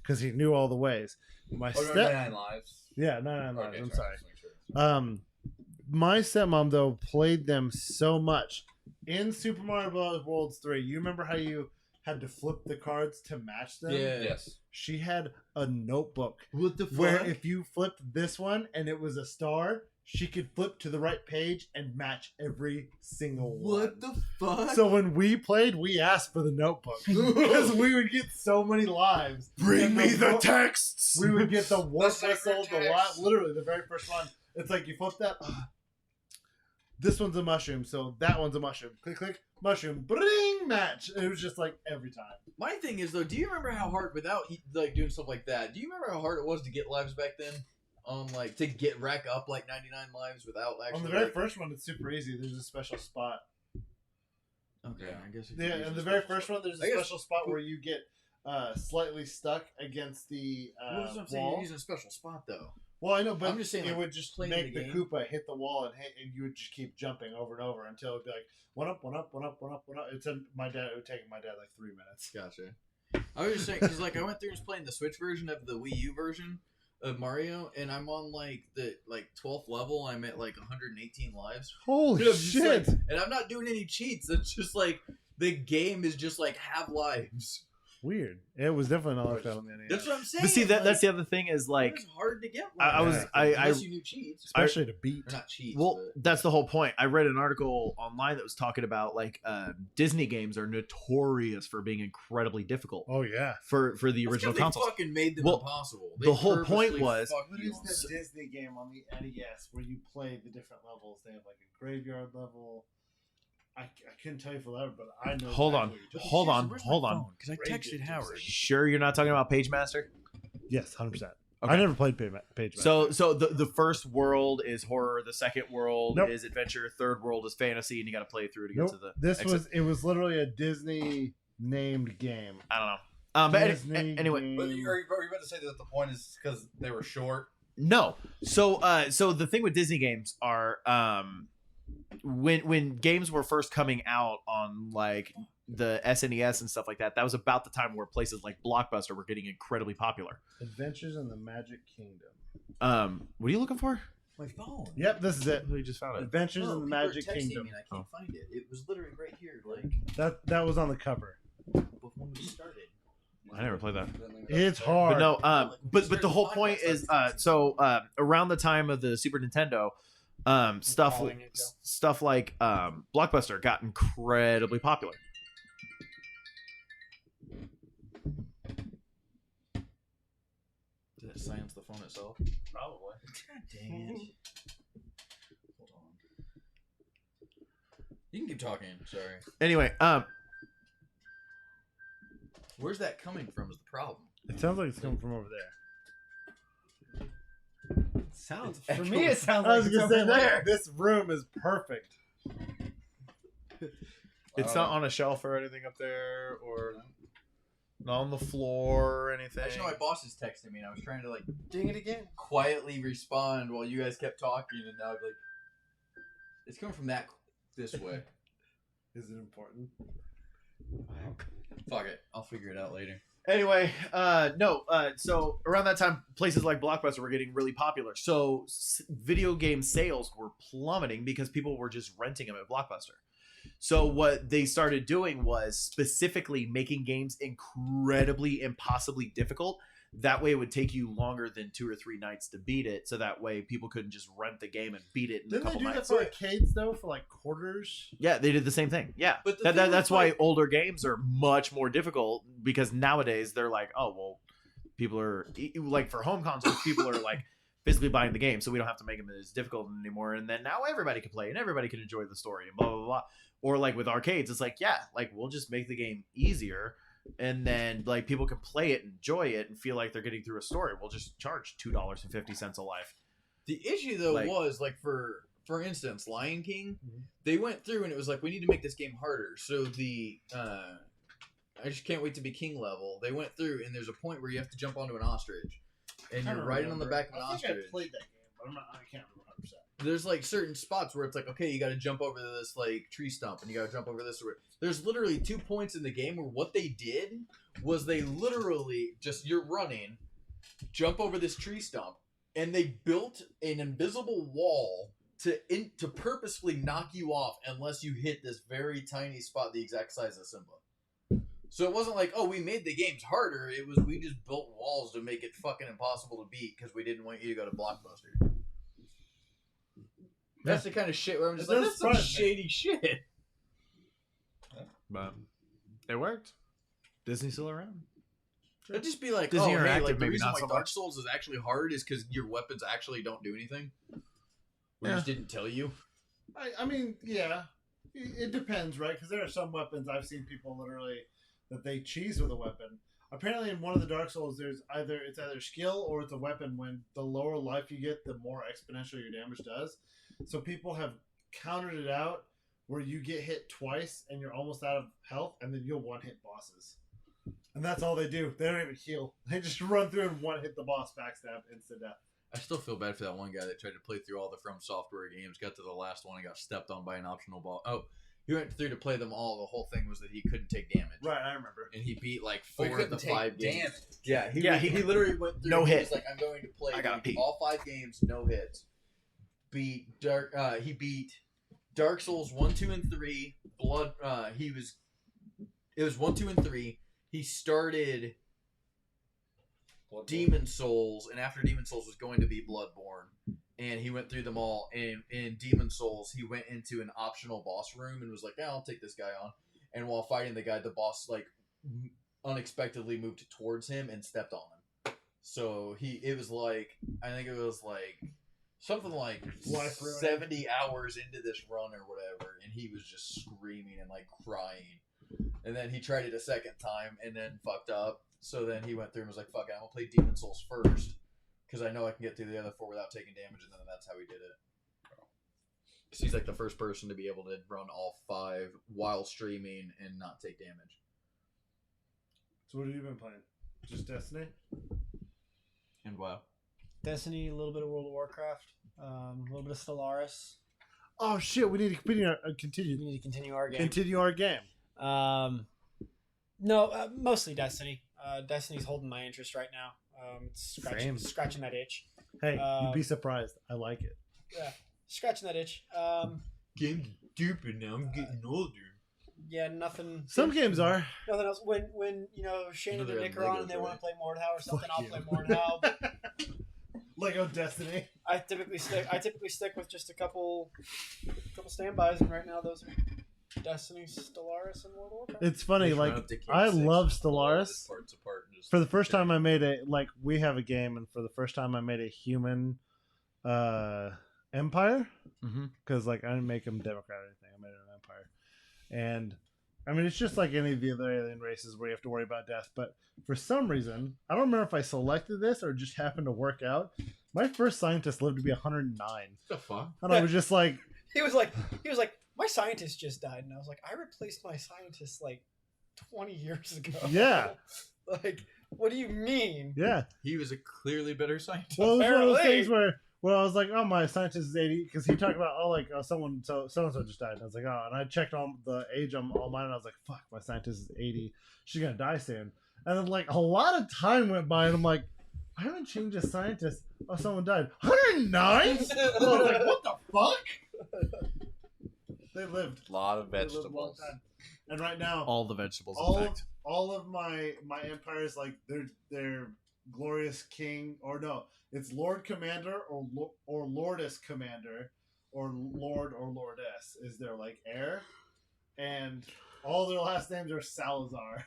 C: because he knew all the ways. My
E: Oh,
C: step,
E: 99 lives.
C: yeah, 99 lives.
E: Okay,
C: I'm sorry.
E: just make sure.
C: My stepmom though played them so much in Super Mario Bros. Worlds 3. You remember how you had to flip the cards to match them?
A: Yeah.
E: Yes.
C: She had a notebook
A: What the fuck?
C: where if you flipped this one and it was a star, she could flip to the right page and match every single one.
A: What the fuck?
C: So when we played, we asked for the notebook because we would get so many lives. And wo-
B: texts.
C: We would get the warp
E: sacred
C: whistle, the
E: text.
C: literally the very first one. It's like you flip that. This one's a mushroom, so that one's a mushroom. Click, click, mushroom, bring, match. It was just like every time.
A: My thing is though, do you remember how hard without like doing stuff like that? Do you remember how hard it was to get lives back then? Like to get rack up like 99 lives without actually.
C: On the very
A: like-
C: first one, it's super easy. There's a special spot.
A: Okay, I guess.
C: Yeah, in the very first one, there's a
A: I guess-
C: special spot where you get slightly stuck against the
A: Well, that's what I'm saying.
C: wall.
A: You're using a special spot though.
C: Well, I know, but
A: I'm just saying,
C: it
A: like,
C: would just
A: playing
C: make
A: the
C: the
A: game.
C: Koopa hit the wall and you would just keep jumping over and over until it'd be like one up, one up, one up, one up, one up. It would take my dad like 3 minutes.
A: Gotcha. I was just saying because like I went through and was playing the Switch version of the Wii U version of Mario, and I'm on like the 12th level. I'm at like 118 lives.
C: Holy
A: And I'm just
C: shit!
A: like- and I'm not doing any cheats. It's just like the game is just like have lives.
C: Weird. It was definitely not like that on the NES.
A: That's what I'm saying.
B: But see,
A: like,
B: that's the other thing is like
A: it's hard to get.
B: I was
A: lives,
B: I
A: unless you knew cheats.
C: Especially to beat.
A: Or not cheats.
B: well,
A: but-
B: that's the whole point. I read an article online that was talking about like Disney games are notorious for being incredibly difficult
C: Oh yeah.
B: for the
A: That's
B: original
A: 'cause
B: consoles.
A: They fucking made them
B: Well,
A: impossible.
B: the whole point
A: purposely
B: was-
A: fucked
C: What
A: you
C: is
A: on
C: this
A: it.
C: Disney game on the NES where you play the different levels? They have like a graveyard level. I couldn't tell you for that, but I know.
B: Hold on.
C: exactly what you're talking
B: Hold on,
A: Where's my
B: hold on.
A: phone? Because I
C: Rage
A: texted
C: it,
A: Howard.
B: Sure, you're not talking about Page Master.
C: about. Yes, 100%.
B: Okay.
C: I never played Page.
B: So
C: Master.
B: the first world is horror, the second world
C: Nope.
B: is adventure, third world is fantasy, and you got to play through to get
C: nope.
B: to the.
C: This
B: exit.
C: was literally a Disney named game.
B: I don't know. But
C: Disney
B: anyway,
C: game.
E: But are you about to say that the point is because they were short?
B: no. So the thing with Disney games are when games were first coming out on like the SNES and stuff like that, that was about the time where places like Blockbuster were getting incredibly popular.
C: Adventures in the Magic Kingdom.
B: What are you looking for?
A: My phone.
C: Yep, this is it.
B: We just found it.
C: Adventures in the
A: people are
C: Magic
A: texting
C: Kingdom.
A: Me and I can't find it. It was literally right here, like
C: That was on the cover.
A: before we started.
B: I never played that.
C: It's hard.
B: But no, but the whole point is around the time of the Super Nintendo, stuff like Blockbuster got incredibly popular.
A: Did it silence the phone itself?
E: Probably.
A: God dang it. Hold on. You can keep talking. Sorry.
B: Anyway,
A: Where's that coming from? Is the problem?
C: It sounds like it's coming from over there.
D: Sounds
E: It's
D: for me. It sounds
C: I
D: like
C: was
D: it's
C: gonna
D: over
C: say
D: there.
C: this room is perfect.
B: it's not on a shelf or anything up there, or not on the floor or anything.
A: I just know my boss is texting me, and I was trying to like
E: Ding it again.
A: quietly respond while you guys kept talking, and now like it's coming from this way.
C: Is it important?
A: Fuck it, I'll figure it out later.
B: Anyway, so around that time, places like Blockbuster were getting really popular. So video game sales were plummeting because people were just renting them at Blockbuster. So what they started doing was specifically making games incredibly, impossibly difficult. That way it would take you longer than 2 or 3 nights to beat it. So that way people couldn't just rent the game and beat it in a
C: Didn't they
B: couple
C: do that
B: nights.
C: for arcades though? For like quarters?
B: Yeah, they did the same thing. Yeah,
A: But the thing
B: that's
A: with,
B: why
A: like-
B: older games are much more difficult, because nowadays they're like, oh well, people are like, for home consoles, people are like physically buying the game, so we don't have to make them as difficult anymore. And then now everybody can play and everybody can enjoy the story and blah blah blah. Or like with arcades, it's like, yeah, like we'll just make the game easier, and then like people can play it, enjoy it, and feel like they're getting through a story. We'll just charge $2.50 a life.
A: The issue though
B: Like-
A: was like for instance, Lion King,
C: Mhm.
A: they went through and it was like we need to make this game harder. So the I just can't wait to be king level. They went through and there's a point where you have to jump onto an ostrich, and you're riding on the back of an
C: I think
A: ostrich.
C: I played that game, but I can't remember 100%.
A: There's like certain spots where it's like, okay, you got to jump over this like tree stump, and you got to jump over this. There's literally 2 points in the game where what they did was they literally just, you're running, jump over this tree stump, and they built an invisible wall to purposefully knock you off unless you hit this very tiny spot the exact size of Simba. So it wasn't like, oh, we made the games harder. It was, we just built walls to make it fucking impossible to beat because we didn't want you to go to Blockbuster. That's the kind of shit where I'm just
C: It
A: like,
C: does
A: that's some
C: surprise me.
A: shady shit.
B: But it worked. Disney's still around.
A: It'd just be like,
B: Disney
A: oh, hey,
B: Interactive,
A: like the
B: maybe
A: reason
B: not
A: why
B: so
A: Dark
B: much.
A: Souls is actually hard is because your weapons actually don't do anything. We just didn't tell you.
C: I mean, yeah, it depends, right? Because there are some weapons I've seen people literally that they cheese with a weapon. Apparently, in one of the Dark Souls, it's either skill or it's a weapon. When the lower life you get, the more exponential your damage does. So people have countered it out where you get hit twice and you're almost out of health, and then you'll one-hit bosses. And that's all they do. They don't even heal. They just run through and one hit the boss, backstab, instant death.
A: I still feel bad for that one guy that tried to play through all the From Software games, got to the last one and got stepped on by an optional boss. Oh, he went through to play them all. The whole thing was that he couldn't take damage.
C: Right, I remember.
A: And he beat like
E: He
A: 4 of the 5 games.
E: damage.
A: Yeah,
B: he
A: literally went through.
B: no
A: and he
B: hit.
A: was like, I'm going to play
B: I got beat.
A: all 5 games, no hits. He beat Dark Souls 1, 2, and 3. It was 1, 2, and 3. He started Demon Souls, and after Demon Souls was going to be Bloodborne, and he went through them all. And in Demon Souls, he went into an optional boss room and was like, "Yeah, I'll take this guy on." And while fighting the guy, the boss like unexpectedly moved towards him and stepped on him. So it was like something like 70 hours into this run or whatever, and he was just screaming and like crying. And then he tried it a second time and then fucked up. So then he went through and was like, fuck it, I'm going to play Demon Souls first. Because I know I can get through the other 4 without taking damage. And then that's how he did it. Because he's like the first person to be able to run all 5 while streaming and not take damage.
C: So what have you been playing? Just Destiny?
A: And WoW.
D: Destiny, a little bit of World of Warcraft, a little bit of Stellaris.
C: Oh shit, we need to continue.
D: We need to continue our game.
C: Continue our game.
D: No, mostly Destiny. Destiny's holding my interest right now. It's scratching that itch.
C: Hey, you'd be surprised. I like it.
D: Yeah, scratching that itch.
A: Game's stupid now. I'm getting older.
D: Yeah, nothing.
C: Some games are.
D: Nothing else. When Shane and Nick are on and they want to play Mordhau or something,
C: Fuck
D: I'll
C: you.
D: play Mordhau.
C: Lego Destiny.
D: I typically stick with just a couple standbys, and right now those are Destiny, Stellaris, and World of Warcraft.
C: It's funny,
A: Just run
C: like
A: up to King
C: I
A: 6
C: love
A: and pull all his
C: Stellaris.
A: parts apart and just
C: For the first time I made a we have a game, and for the first time I made a human empire. Because like I didn't make them Democrat or anything. I made an empire. And I mean it's just like any of the other alien races where you have to worry about death. But for some reason, I don't remember if I selected this or it just happened to work out. My first scientist lived to be 109.
A: What the fuck?
C: And I was just like
D: He was like, my scientist just died, and I was like, I replaced my scientist like 20 years ago.
C: Yeah.
D: Like, what do you mean?
C: yeah.
A: He was a clearly better scientist.
C: Well, it was one of those
D: Apparently.
C: things where I was like, oh, my scientist is 80, because he talked about, someone, so-and-so just died. And I was like, oh, and I checked on the age on all mine, and I was like, fuck, my scientist is 80. She's going to die soon. And then, like, a lot of time went by, and I'm like, I haven't changed a scientist. Oh, someone died. 109? I was like, what the fuck? They lived.
E: A lot of
C: They lived a long
E: vegetables.
C: time. And right now,
B: All the vegetables,
C: all
B: in
C: of,
B: fact.
C: all of my empires, like they're glorious king, or no, it's Lord Commander or Lordess Commander, or Lord or Lordess is their like heir, and all their last names are Salazar.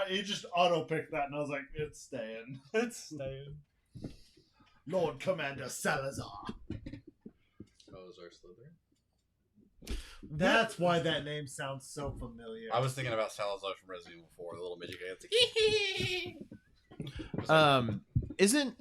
C: It just auto picked that, and I was like, it's staying.
D: It's staying.
C: Lord Commander Salazar.
A: Salazar Slytherin.
C: That's why that name sounds so familiar.
E: I was thinking about Salazar from Resident Evil 4, the little midget guy. It's like,
B: Isn't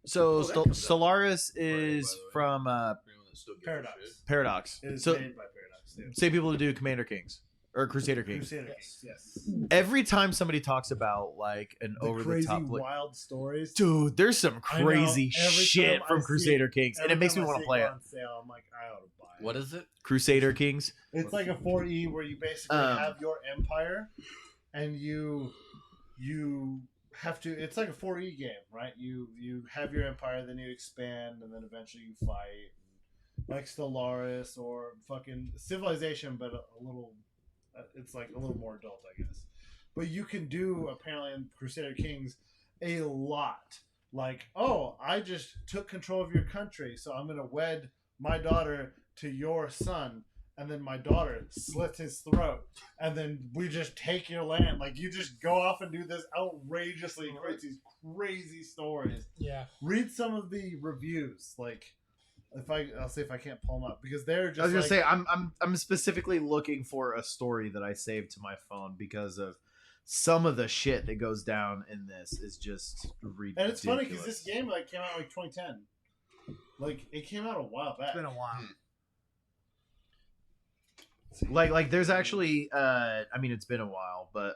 B: so
A: that comes out
B: Stellaris
A: Friday,
B: is
A: by the way.
B: from
A: Anyone that still gives a
C: Paradox.
A: shit.
B: Paradox.
C: It is
B: So
C: made by Paradox. Too.
B: same people who do Commander Kings or Crusader Kings.
C: Crusader
D: Yes.
C: Kings, yes.
B: Every time somebody talks about like an
C: The
B: over the
C: crazy
B: top, like,
C: wild stories.
B: dude, there's some
C: I know,
B: crazy
C: every
B: shit
C: time
B: from
C: I see
B: Crusader Kings, and
C: Every
B: it makes me
C: time I
B: want
C: see
B: to play it.
C: on sale, I'm like, I ought to buy it.
E: what is it?
B: Crusader Kings.
C: It's like a 4E where you basically
B: Um,
C: have your empire, and you have to. It's like a 4E game, right? You have your empire, then you expand, and then eventually you fight, like Stellaris or fucking Civilization, but a little. It's like a little more adult, I guess. But you can do apparently in Crusader Kings a lot. Like, oh, I just took control of your country, so I'm gonna wed my daughter to your son, and then my daughter slits his throat, and then we just take your land. Like, you just go off and do this outrageously crazy stories.
D: Yeah.
C: Read some of the reviews, like. I'll see if I can't pull them up, because they're just.
B: I was gonna
C: like,
B: say I'm specifically looking for a story that I saved to my phone because of some of the shit that goes down in this is just ridiculous.
C: and it's funny because this game like came out like 2010, like it came out a while back.
D: It's been a while.
B: Like there's actually I mean it's been a while, but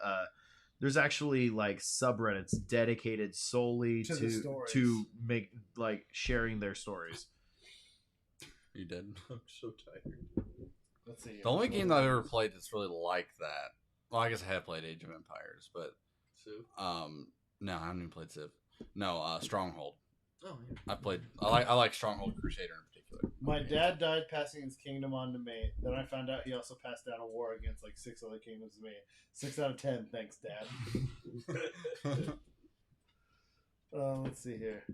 B: there's actually like subreddits dedicated solely
C: To the stories.
B: to make like sharing their stories.
E: You did.
A: I'm so tired.
C: Let's see.
E: The only game that I've ever played that's really like that. Well, I guess I have played Age of Empires, but
A: Civ?
E: no, I haven't even played Civ. No, Stronghold.
A: Oh yeah.
E: I like Stronghold Crusader in particular.
C: My dad died passing his kingdom on to me. Then I found out he also passed down a war against like 6 other kingdoms to me. 6 out of 10. Thanks, Dad. Let's see here.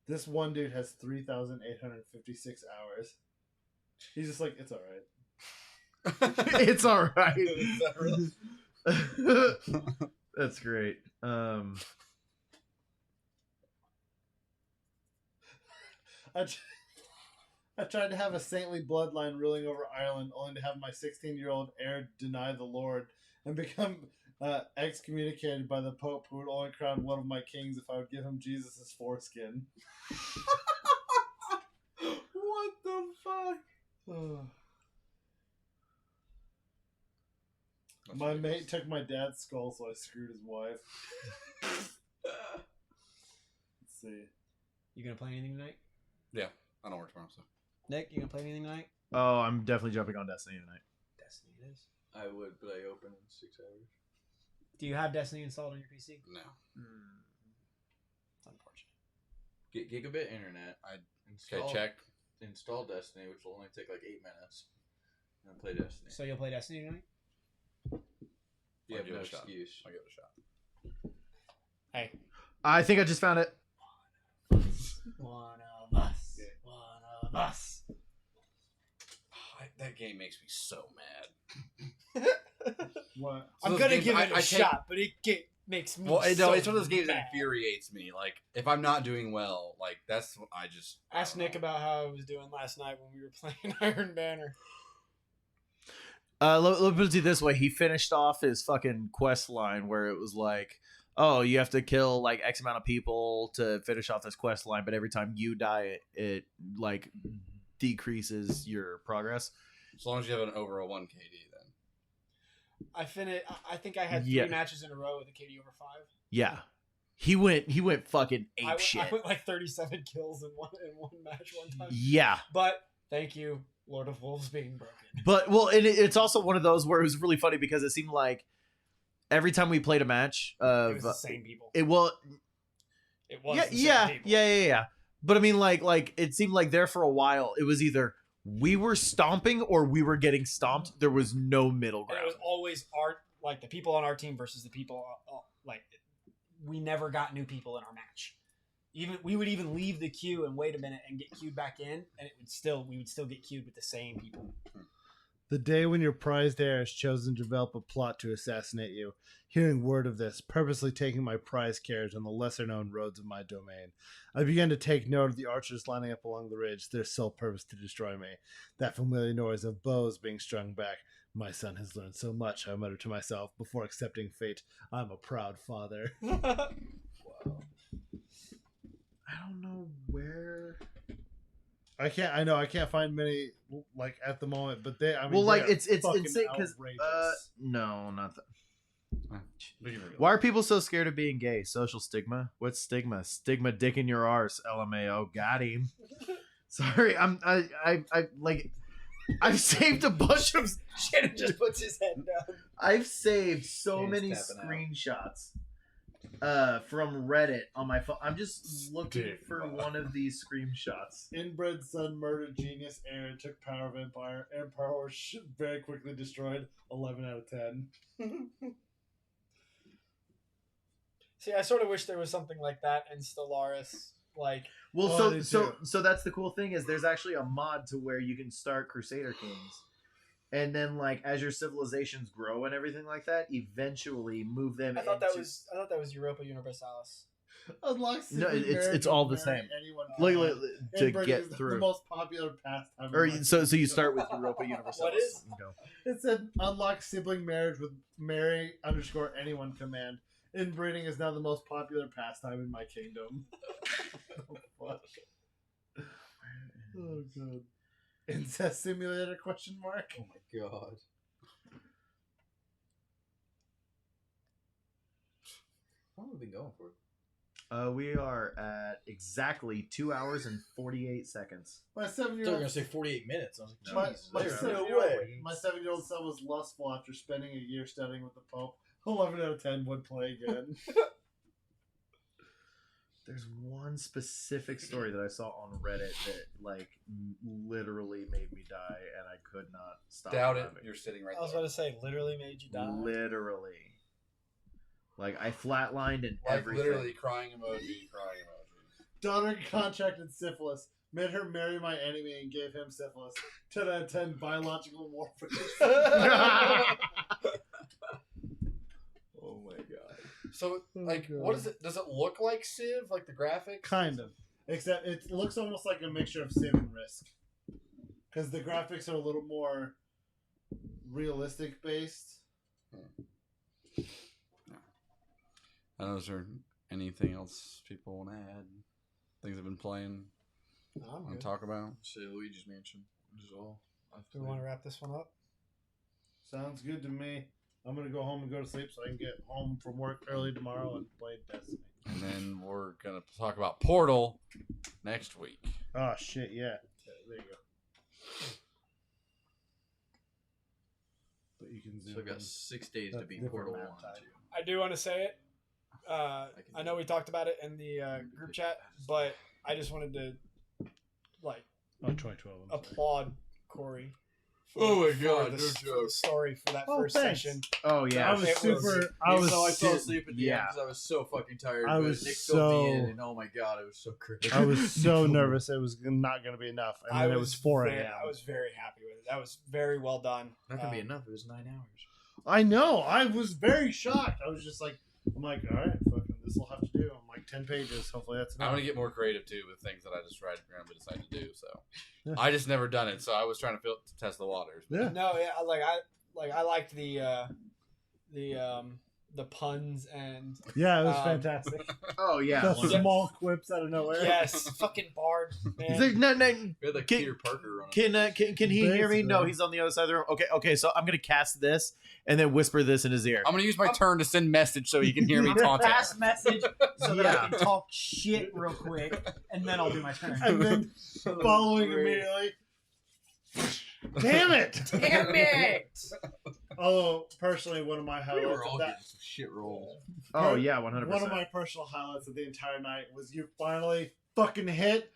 C: This one dude has 3,856 hours. He's just like, it's all right.
B: It's all right.
E: Is that real?
B: That's great.
C: I tried to have a saintly bloodline ruling over Ireland, only to have my 16-year-old heir deny the Lord and become excommunicated by the Pope, who would only crown one of my kings if I would give him Jesus' foreskin.
E: What the fuck?
C: My mate took my dad's skull, so I screwed his wife. Let's see.
D: You gonna play anything tonight?
E: Yeah, I don't work tomorrow, so.
D: Nick, you gonna play anything tonight?
B: Oh, I'm definitely jumping on Destiny tonight.
D: Destiny it is.
A: I would, but I open in 6 hours.
D: Do you have Destiny installed on your PC?
E: No.
D: It's unfortunate.
A: Get gigabit internet.
E: Okay, check.
A: Install Destiny, which will only take like 8 minutes, and then play Destiny.
D: So you'll play Destiny tonight?
A: You
E: I'll
A: have
E: give
A: no
E: it a shot.
A: excuse.
E: I'll give it a shot.
D: Hey.
B: I think I just found it.
D: One of us.
A: Yeah.
D: One of us.
E: That game makes me so mad.
C: What?
E: So
D: I'm
E: those
D: gonna
E: games,
D: give it a
E: I take-
D: shot, but makes me
E: Well,
D: so
E: it's one of those games that
D: mad.
E: infuriates me. Like, if I'm not doing well, like, that's what I just...
D: Ask Nick about how I was doing last night when we were playing Iron Banner.
B: Let me put it this way: he finished off his fucking quest line where it was like, "Oh, you have to kill like X amount of people to finish off this quest line, but every time you die, it like decreases your progress."
E: As long as you have an over a 1 KD, then.
D: I think I had 3
B: Yeah.
D: matches in a row with a KD over 5.
B: Yeah, he went fucking
D: I
B: ape shit.
D: went like 37 kills in one match one time.
B: Yeah,
D: But thank you, Lord of Wolves being broken.
B: but well, and it's also one of those where it was really funny because it seemed like every time we played a match
D: It
B: of
D: was the same people.
B: it was
D: It was
B: yeah,
D: the same
B: yeah,
D: people.
B: yeah. But I mean, like it seemed like there for a while, it was either we were stomping or we were getting stomped. There was no middle
D: And it
B: ground.
D: was always the people on our team versus the people we never got new people in our match. We would even leave the queue and wait a minute and get queued back in, and we would still get queued with the same people.
C: The day when your prized heir has chosen to develop a plot to assassinate you, hearing word of this, purposely taking my prized carriage on the lesser-known roads of my domain, I began to take note of the archers lining up along the ridge, their sole purpose to destroy me. That familiar noise of bows being strung back. My son has learned so much, I muttered to myself, before accepting fate. I'm a proud father.
A: Wow.
B: I don't know where.
C: I can't find many like at the moment, but
B: Well, like
C: they're
B: it's
C: fucking
B: insane because
C: outrageous.
B: no, not that.
E: We can read it.
B: Why are people so scared of being gay? Social stigma? What's stigma? Stigma dick in your arse. LMAO. Got him. Sorry, I like. I've saved a bunch of.
D: Shannon just puts his head down.
B: I've saved so
A: Shane's
B: many
A: tapping out.
B: screenshots from Reddit on my phone. I'm just looking
E: Dude.
B: for one of these screenshots.
C: Inbred son murdered genius Aaron, took power of empire. Empire was very quickly destroyed. 11 out of 10.
D: See, I sort of wish there was something like that in Stellaris. Like,
B: Well,
C: Oh, they
B: so that's the cool thing is there's actually a mod to where you can start Crusader Kings, and then like as your civilizations grow and everything like that, eventually move them.
D: I thought that
B: into...
D: was Europa Universalis.
C: Unlock
B: No,
C: secret
B: it's
C: marriage
B: all
C: with
B: the same.
C: anyone
B: Look,
C: can.
B: look, to
C: Inbreeding
B: get
C: is
B: through.
C: the most popular pastime.
B: Or
C: in my
B: so you start with Europa Universalis.
D: What is?
B: and go.
C: It said unlock sibling marriage with marry_anyone command. Inbreeding is now the most popular pastime in my kingdom. Oh, fuck. Oh, God. Incest simulator question mark.
A: Oh my god. How long have we been going for?
B: We are at exactly 2 hours and 48 seconds.
C: My
A: I thought you were
C: 7-year-old
A: gonna say 48 minutes. I was like, Jesus,
C: my
A: there's no
C: 7-year-old
A: way.
C: my 7-year-old son was lustful after spending a year studying with the Pope. 11 out of 10 would play again.
B: There's one specific story that I saw on Reddit that like literally made me die, and I could not stop.
E: Doubt it.
B: laughing.
E: You're sitting right
D: I was
E: there.
D: about to say, literally made you die.
B: Literally, like I flatlined and
E: Like
B: everything.
E: literally crying emoji, crying emoji.
C: Daughter contracted syphilis. Made her marry my enemy and gave him syphilis. 10 out of 10 biological warfare.
B: Oh my god.
E: So, like, what is it? Does it look like Civ? Like the graphics?
C: Kind of. Except it looks almost like a mixture of Civ and Risk. Because the graphics are a little more realistic based.
E: I don't know, is there anything else people want to add? Things I've been playing,
D: No, I'm
E: want
D: good.
E: to talk about?
A: Say Luigi's Mansion. Which is all.
D: Do we want to wrap this one up?
C: Sounds good to me. I'm going to go home and go to sleep so I can get home from work early tomorrow and play Destiny.
E: And then we're going to talk about Portal next week.
C: Oh, shit, yeah. There you go. But you can zoom
A: So I got
C: in.
A: 6 days to
C: That's
A: beat
C: different
A: Portal 1
C: map
A: and
C: type.
A: 2.
D: I do want to say it. I know we talked about it in the group chat, but I just wanted to like
C: Oh, 2012. I'm sorry.
D: applaud Corey.
A: Oh my
D: for
A: God,
D: the,
A: no
D: for
A: joke.
D: the story for that
C: Oh,
D: first
C: thanks.
D: session.
B: Oh yeah.
C: I was
D: It was-
C: super. I was.
A: So I fell
C: su-
A: asleep at the end because I was so fucking tired.
C: I
A: but
C: was
A: Nick filled me in,
C: so-
A: and oh my god, it was so great.
C: I was so nervous it was not going to be enough, and then it was 4
D: very-
C: a.m.
D: I was very happy with it. That was very well done.
A: Not gonna be enough. It was 9 hours.
C: I know. I was very shocked. I was just like, I'm like, all right, fucking, this will have to do. I'm like, 10 pages. Hopefully that's
E: I'm
C: enough.
E: going to get more creative, too, with things that I just randomly decide to do. So
C: Yeah.
E: I just never done it, so I was trying to test the waters.
C: Yeah.
D: No, yeah, I liked the puns and
C: Yeah, it was fantastic.
B: Oh yeah.
C: The small quips out of nowhere.
D: yes, fucking Bard, man.
B: He's like, no,
A: We had like
B: Can-
A: Peter Parker running.
B: can he hear me? No,
C: Basically.
B: he's on the other side of the room. Okay. So I'm gonna cast this and then whisper this in his ear.
E: I'm going to use my turn to send message so he can hear me taunting.
D: Fast message so that
B: Yeah.
D: I can talk shit real quick, and then I'll do my turn.
C: And then following immediately. Damn it!
D: Damn it!
C: Although, personally, one of my
A: We
C: highlights
A: were all
C: of
A: getting
C: that,
A: some shit rolls.
B: Oh yeah, 100%.
C: one of my personal highlights of the entire night was you finally fucking hit.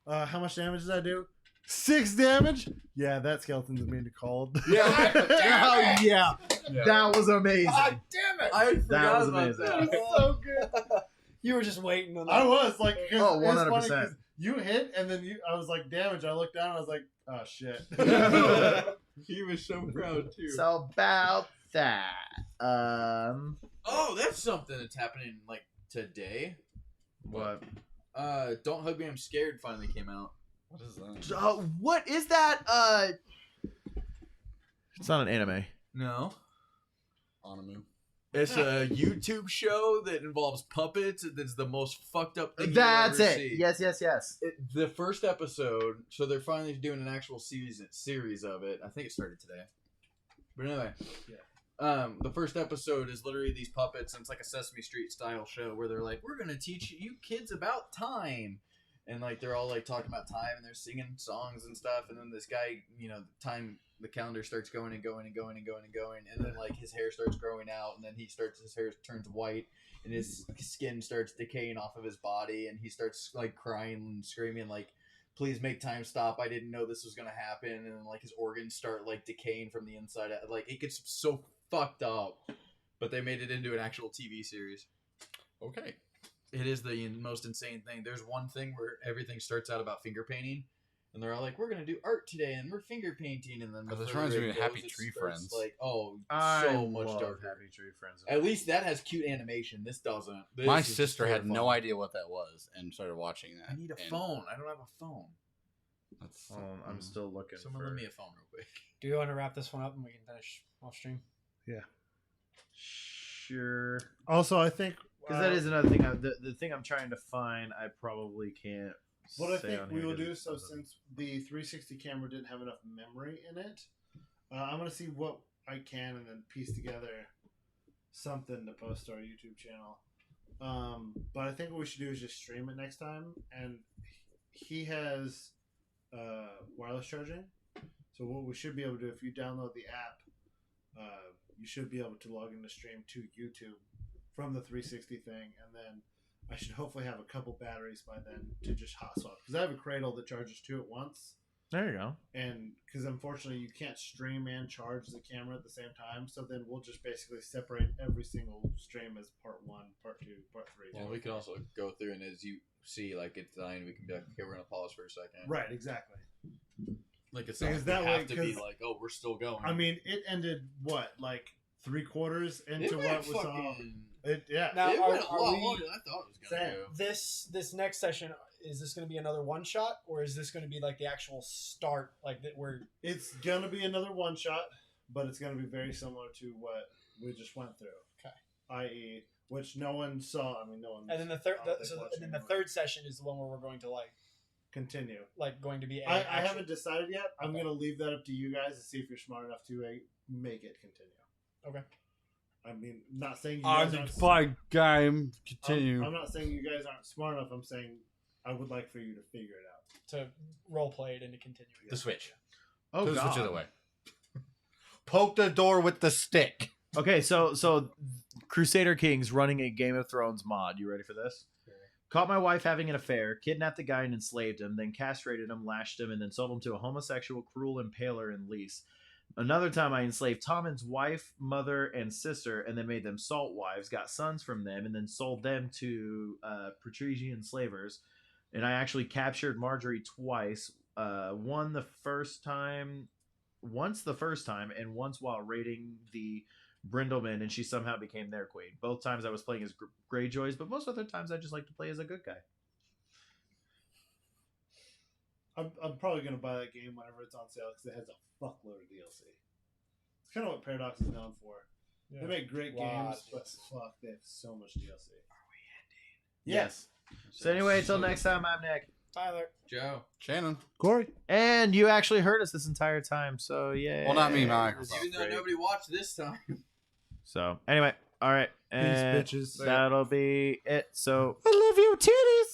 C: How much damage did I do? 6 damage? Yeah, that skeleton's immune to cold.
B: Yeah. Oh yeah.
E: Yeah.
B: That was amazing.
D: God damn it!
A: I forgot
B: was
A: about
B: amazing.
A: that.
C: so good.
D: You were just waiting on that.
C: I was like, cause
B: Oh,
C: it's funny
B: 100%.
C: 'cause you hit and then I was like, damage. I looked down and I was like, oh shit.
A: He was so proud too.
B: So about that.
A: Oh, that's something that's happening like today.
B: What?
A: Don't Hug Me, I'm Scared finally came out.
E: What is that?
B: What is that? It's not an anime.
A: No.
E: Anamu.
A: It's a YouTube show that involves puppets. That's the most fucked up thing
B: That's
A: you'll
B: it.
A: ever see.
B: Yes.
A: The first episode, so they're finally doing an actual series of it. I think it started today. But anyway, the first episode is literally these puppets, and it's like a Sesame Street style show where they're like, "We're gonna teach you kids about time," and like they're all like talking about time, and they're singing songs and stuff, and then this guy, the calendar starts going and going and going and going and going, and then like his hair starts growing out, and then his hair turns white, and his skin starts decaying off of his body, and he starts like crying and screaming like, "Please make time stop! I didn't know this was gonna happen," and then like his organs start like decaying from the inside out. Like it gets so fucked up, but they made it into an actual TV series.
E: Okay.
A: It is the most insane thing. There's one thing where everything starts out about finger painting, and they're all like, "We're gonna do art today, and we're finger painting," and then the
E: This
A: further
E: reminds me
A: it
E: of Happy
A: goes, it
E: Tree
A: starts,
E: Friends.
A: Like, so
B: I
A: much
B: love
A: darker.
B: Happy Tree Friends.
A: At least that has cute animation. This doesn't. This
E: My
A: is
E: sister had no
A: terrifying.
E: idea what that was and started watching that.
A: I need a
E: and
A: phone. I don't have a phone.
E: That's,
B: I'm still looking.
A: Someone
B: for...
A: lend me a phone real quick.
D: Do you want to wrap this one up and we can finish off stream?
B: Sure.
C: Also, I think
B: Because that is another thing. The thing I'm trying to find, I probably can't
C: What I
B: say
C: think
B: on
C: we
B: here
C: will
B: 'cause
C: do,
B: it
C: so
B: doesn't-
C: since the 360 camera didn't have enough memory in it, I'm going to see what I can and then piece together something to post to our YouTube channel. But I think what we should do is just stream it next time. And he has wireless charging. So what we should be able to do, if you download the app, you should be able to log in the stream to YouTube from the 360 thing. And then I should hopefully have a couple batteries by then to just hot swap. Because I have a cradle that charges two at once.
B: There you go.
C: And because unfortunately you can't stream and charge the camera at the same time, so then we'll just basically separate every single stream as part 1, part 2, part 3.
A: Well, we can also go through and as you see, like at the end, we can be like, okay, we're gonna pause for a second.
C: Right, exactly.
A: Like it's not
C: Because
A: like
C: that
A: we
C: way-
A: have to be
C: 'cause-
A: like, oh, we're still going.
C: I mean, it ended what, like 3/4
A: it
C: into
A: went
C: what was all.
A: fucking.
C: Yeah.
D: Now,
A: It
D: are-
A: went a
D: are
A: lot
D: we-
A: longer than I thought it was gonna
C: Same.
A: go.
D: This next session, is this going to be another one shot, or is this going to be like the actual start, like that where?
C: It's gonna be another one shot, but it's gonna be very similar to what we just went through.
D: Okay.
C: I.e., which no one saw. I mean, no one.
D: And then the third,
C: I don't think
D: so
C: watched
D: and then the
C: anyway.
D: third session is the one where we're going to
C: Continue.
D: going to be.
C: I
D: actual-
C: haven't decided yet. I'm
D: Okay.
C: gonna leave that up to you guys to see if you're smart enough to make it continue.
D: Okay.
C: I mean, not saying you
E: On
C: guys
E: the
C: aren't.
E: fine game, continue.
C: I'm not saying you guys aren't smart enough. I'm saying I would like for you to figure it out.
D: To role play it and to continue.
E: The switch.
B: Oh,
E: To the
B: God.
E: switch other way. Poke the door with the stick.
B: Okay, so Crusader Kings running a Game of Thrones mod. You ready for this? Caught my wife having an affair, kidnapped the guy and enslaved him, then castrated him, lashed him, and then sold him to a homosexual, cruel impaler and lease. Another time I enslaved Tommen's wife, mother, and sister, and then made them salt wives, got sons from them, and then sold them to Patrician slavers. And I actually captured Marjorie twice. Once the first time, and once while raiding the Brindlemen, and she somehow became their queen. Both times I was playing as Greyjoys, but most other times I just like to play as a good guy.
C: I'm probably gonna buy that game whenever it's on sale because it has a fuckload of DLC. It's kind of what Paradox is known for. They make great
D: Lot
C: games,
D: of
C: but
D: DLC.
C: fuck, they have so much DLC.
B: Yes. So anyway, until next time, I'm Nick.
D: Tyler.
A: Joe.
E: Shannon.
C: Corey.
B: And you actually heard us this entire time, so yeah.
E: Well, not me, my microphone.
A: Even though nobody watched this time.
B: So anyway, all right, and
C: bitches.
B: that'll be it. So
C: I love you, titties.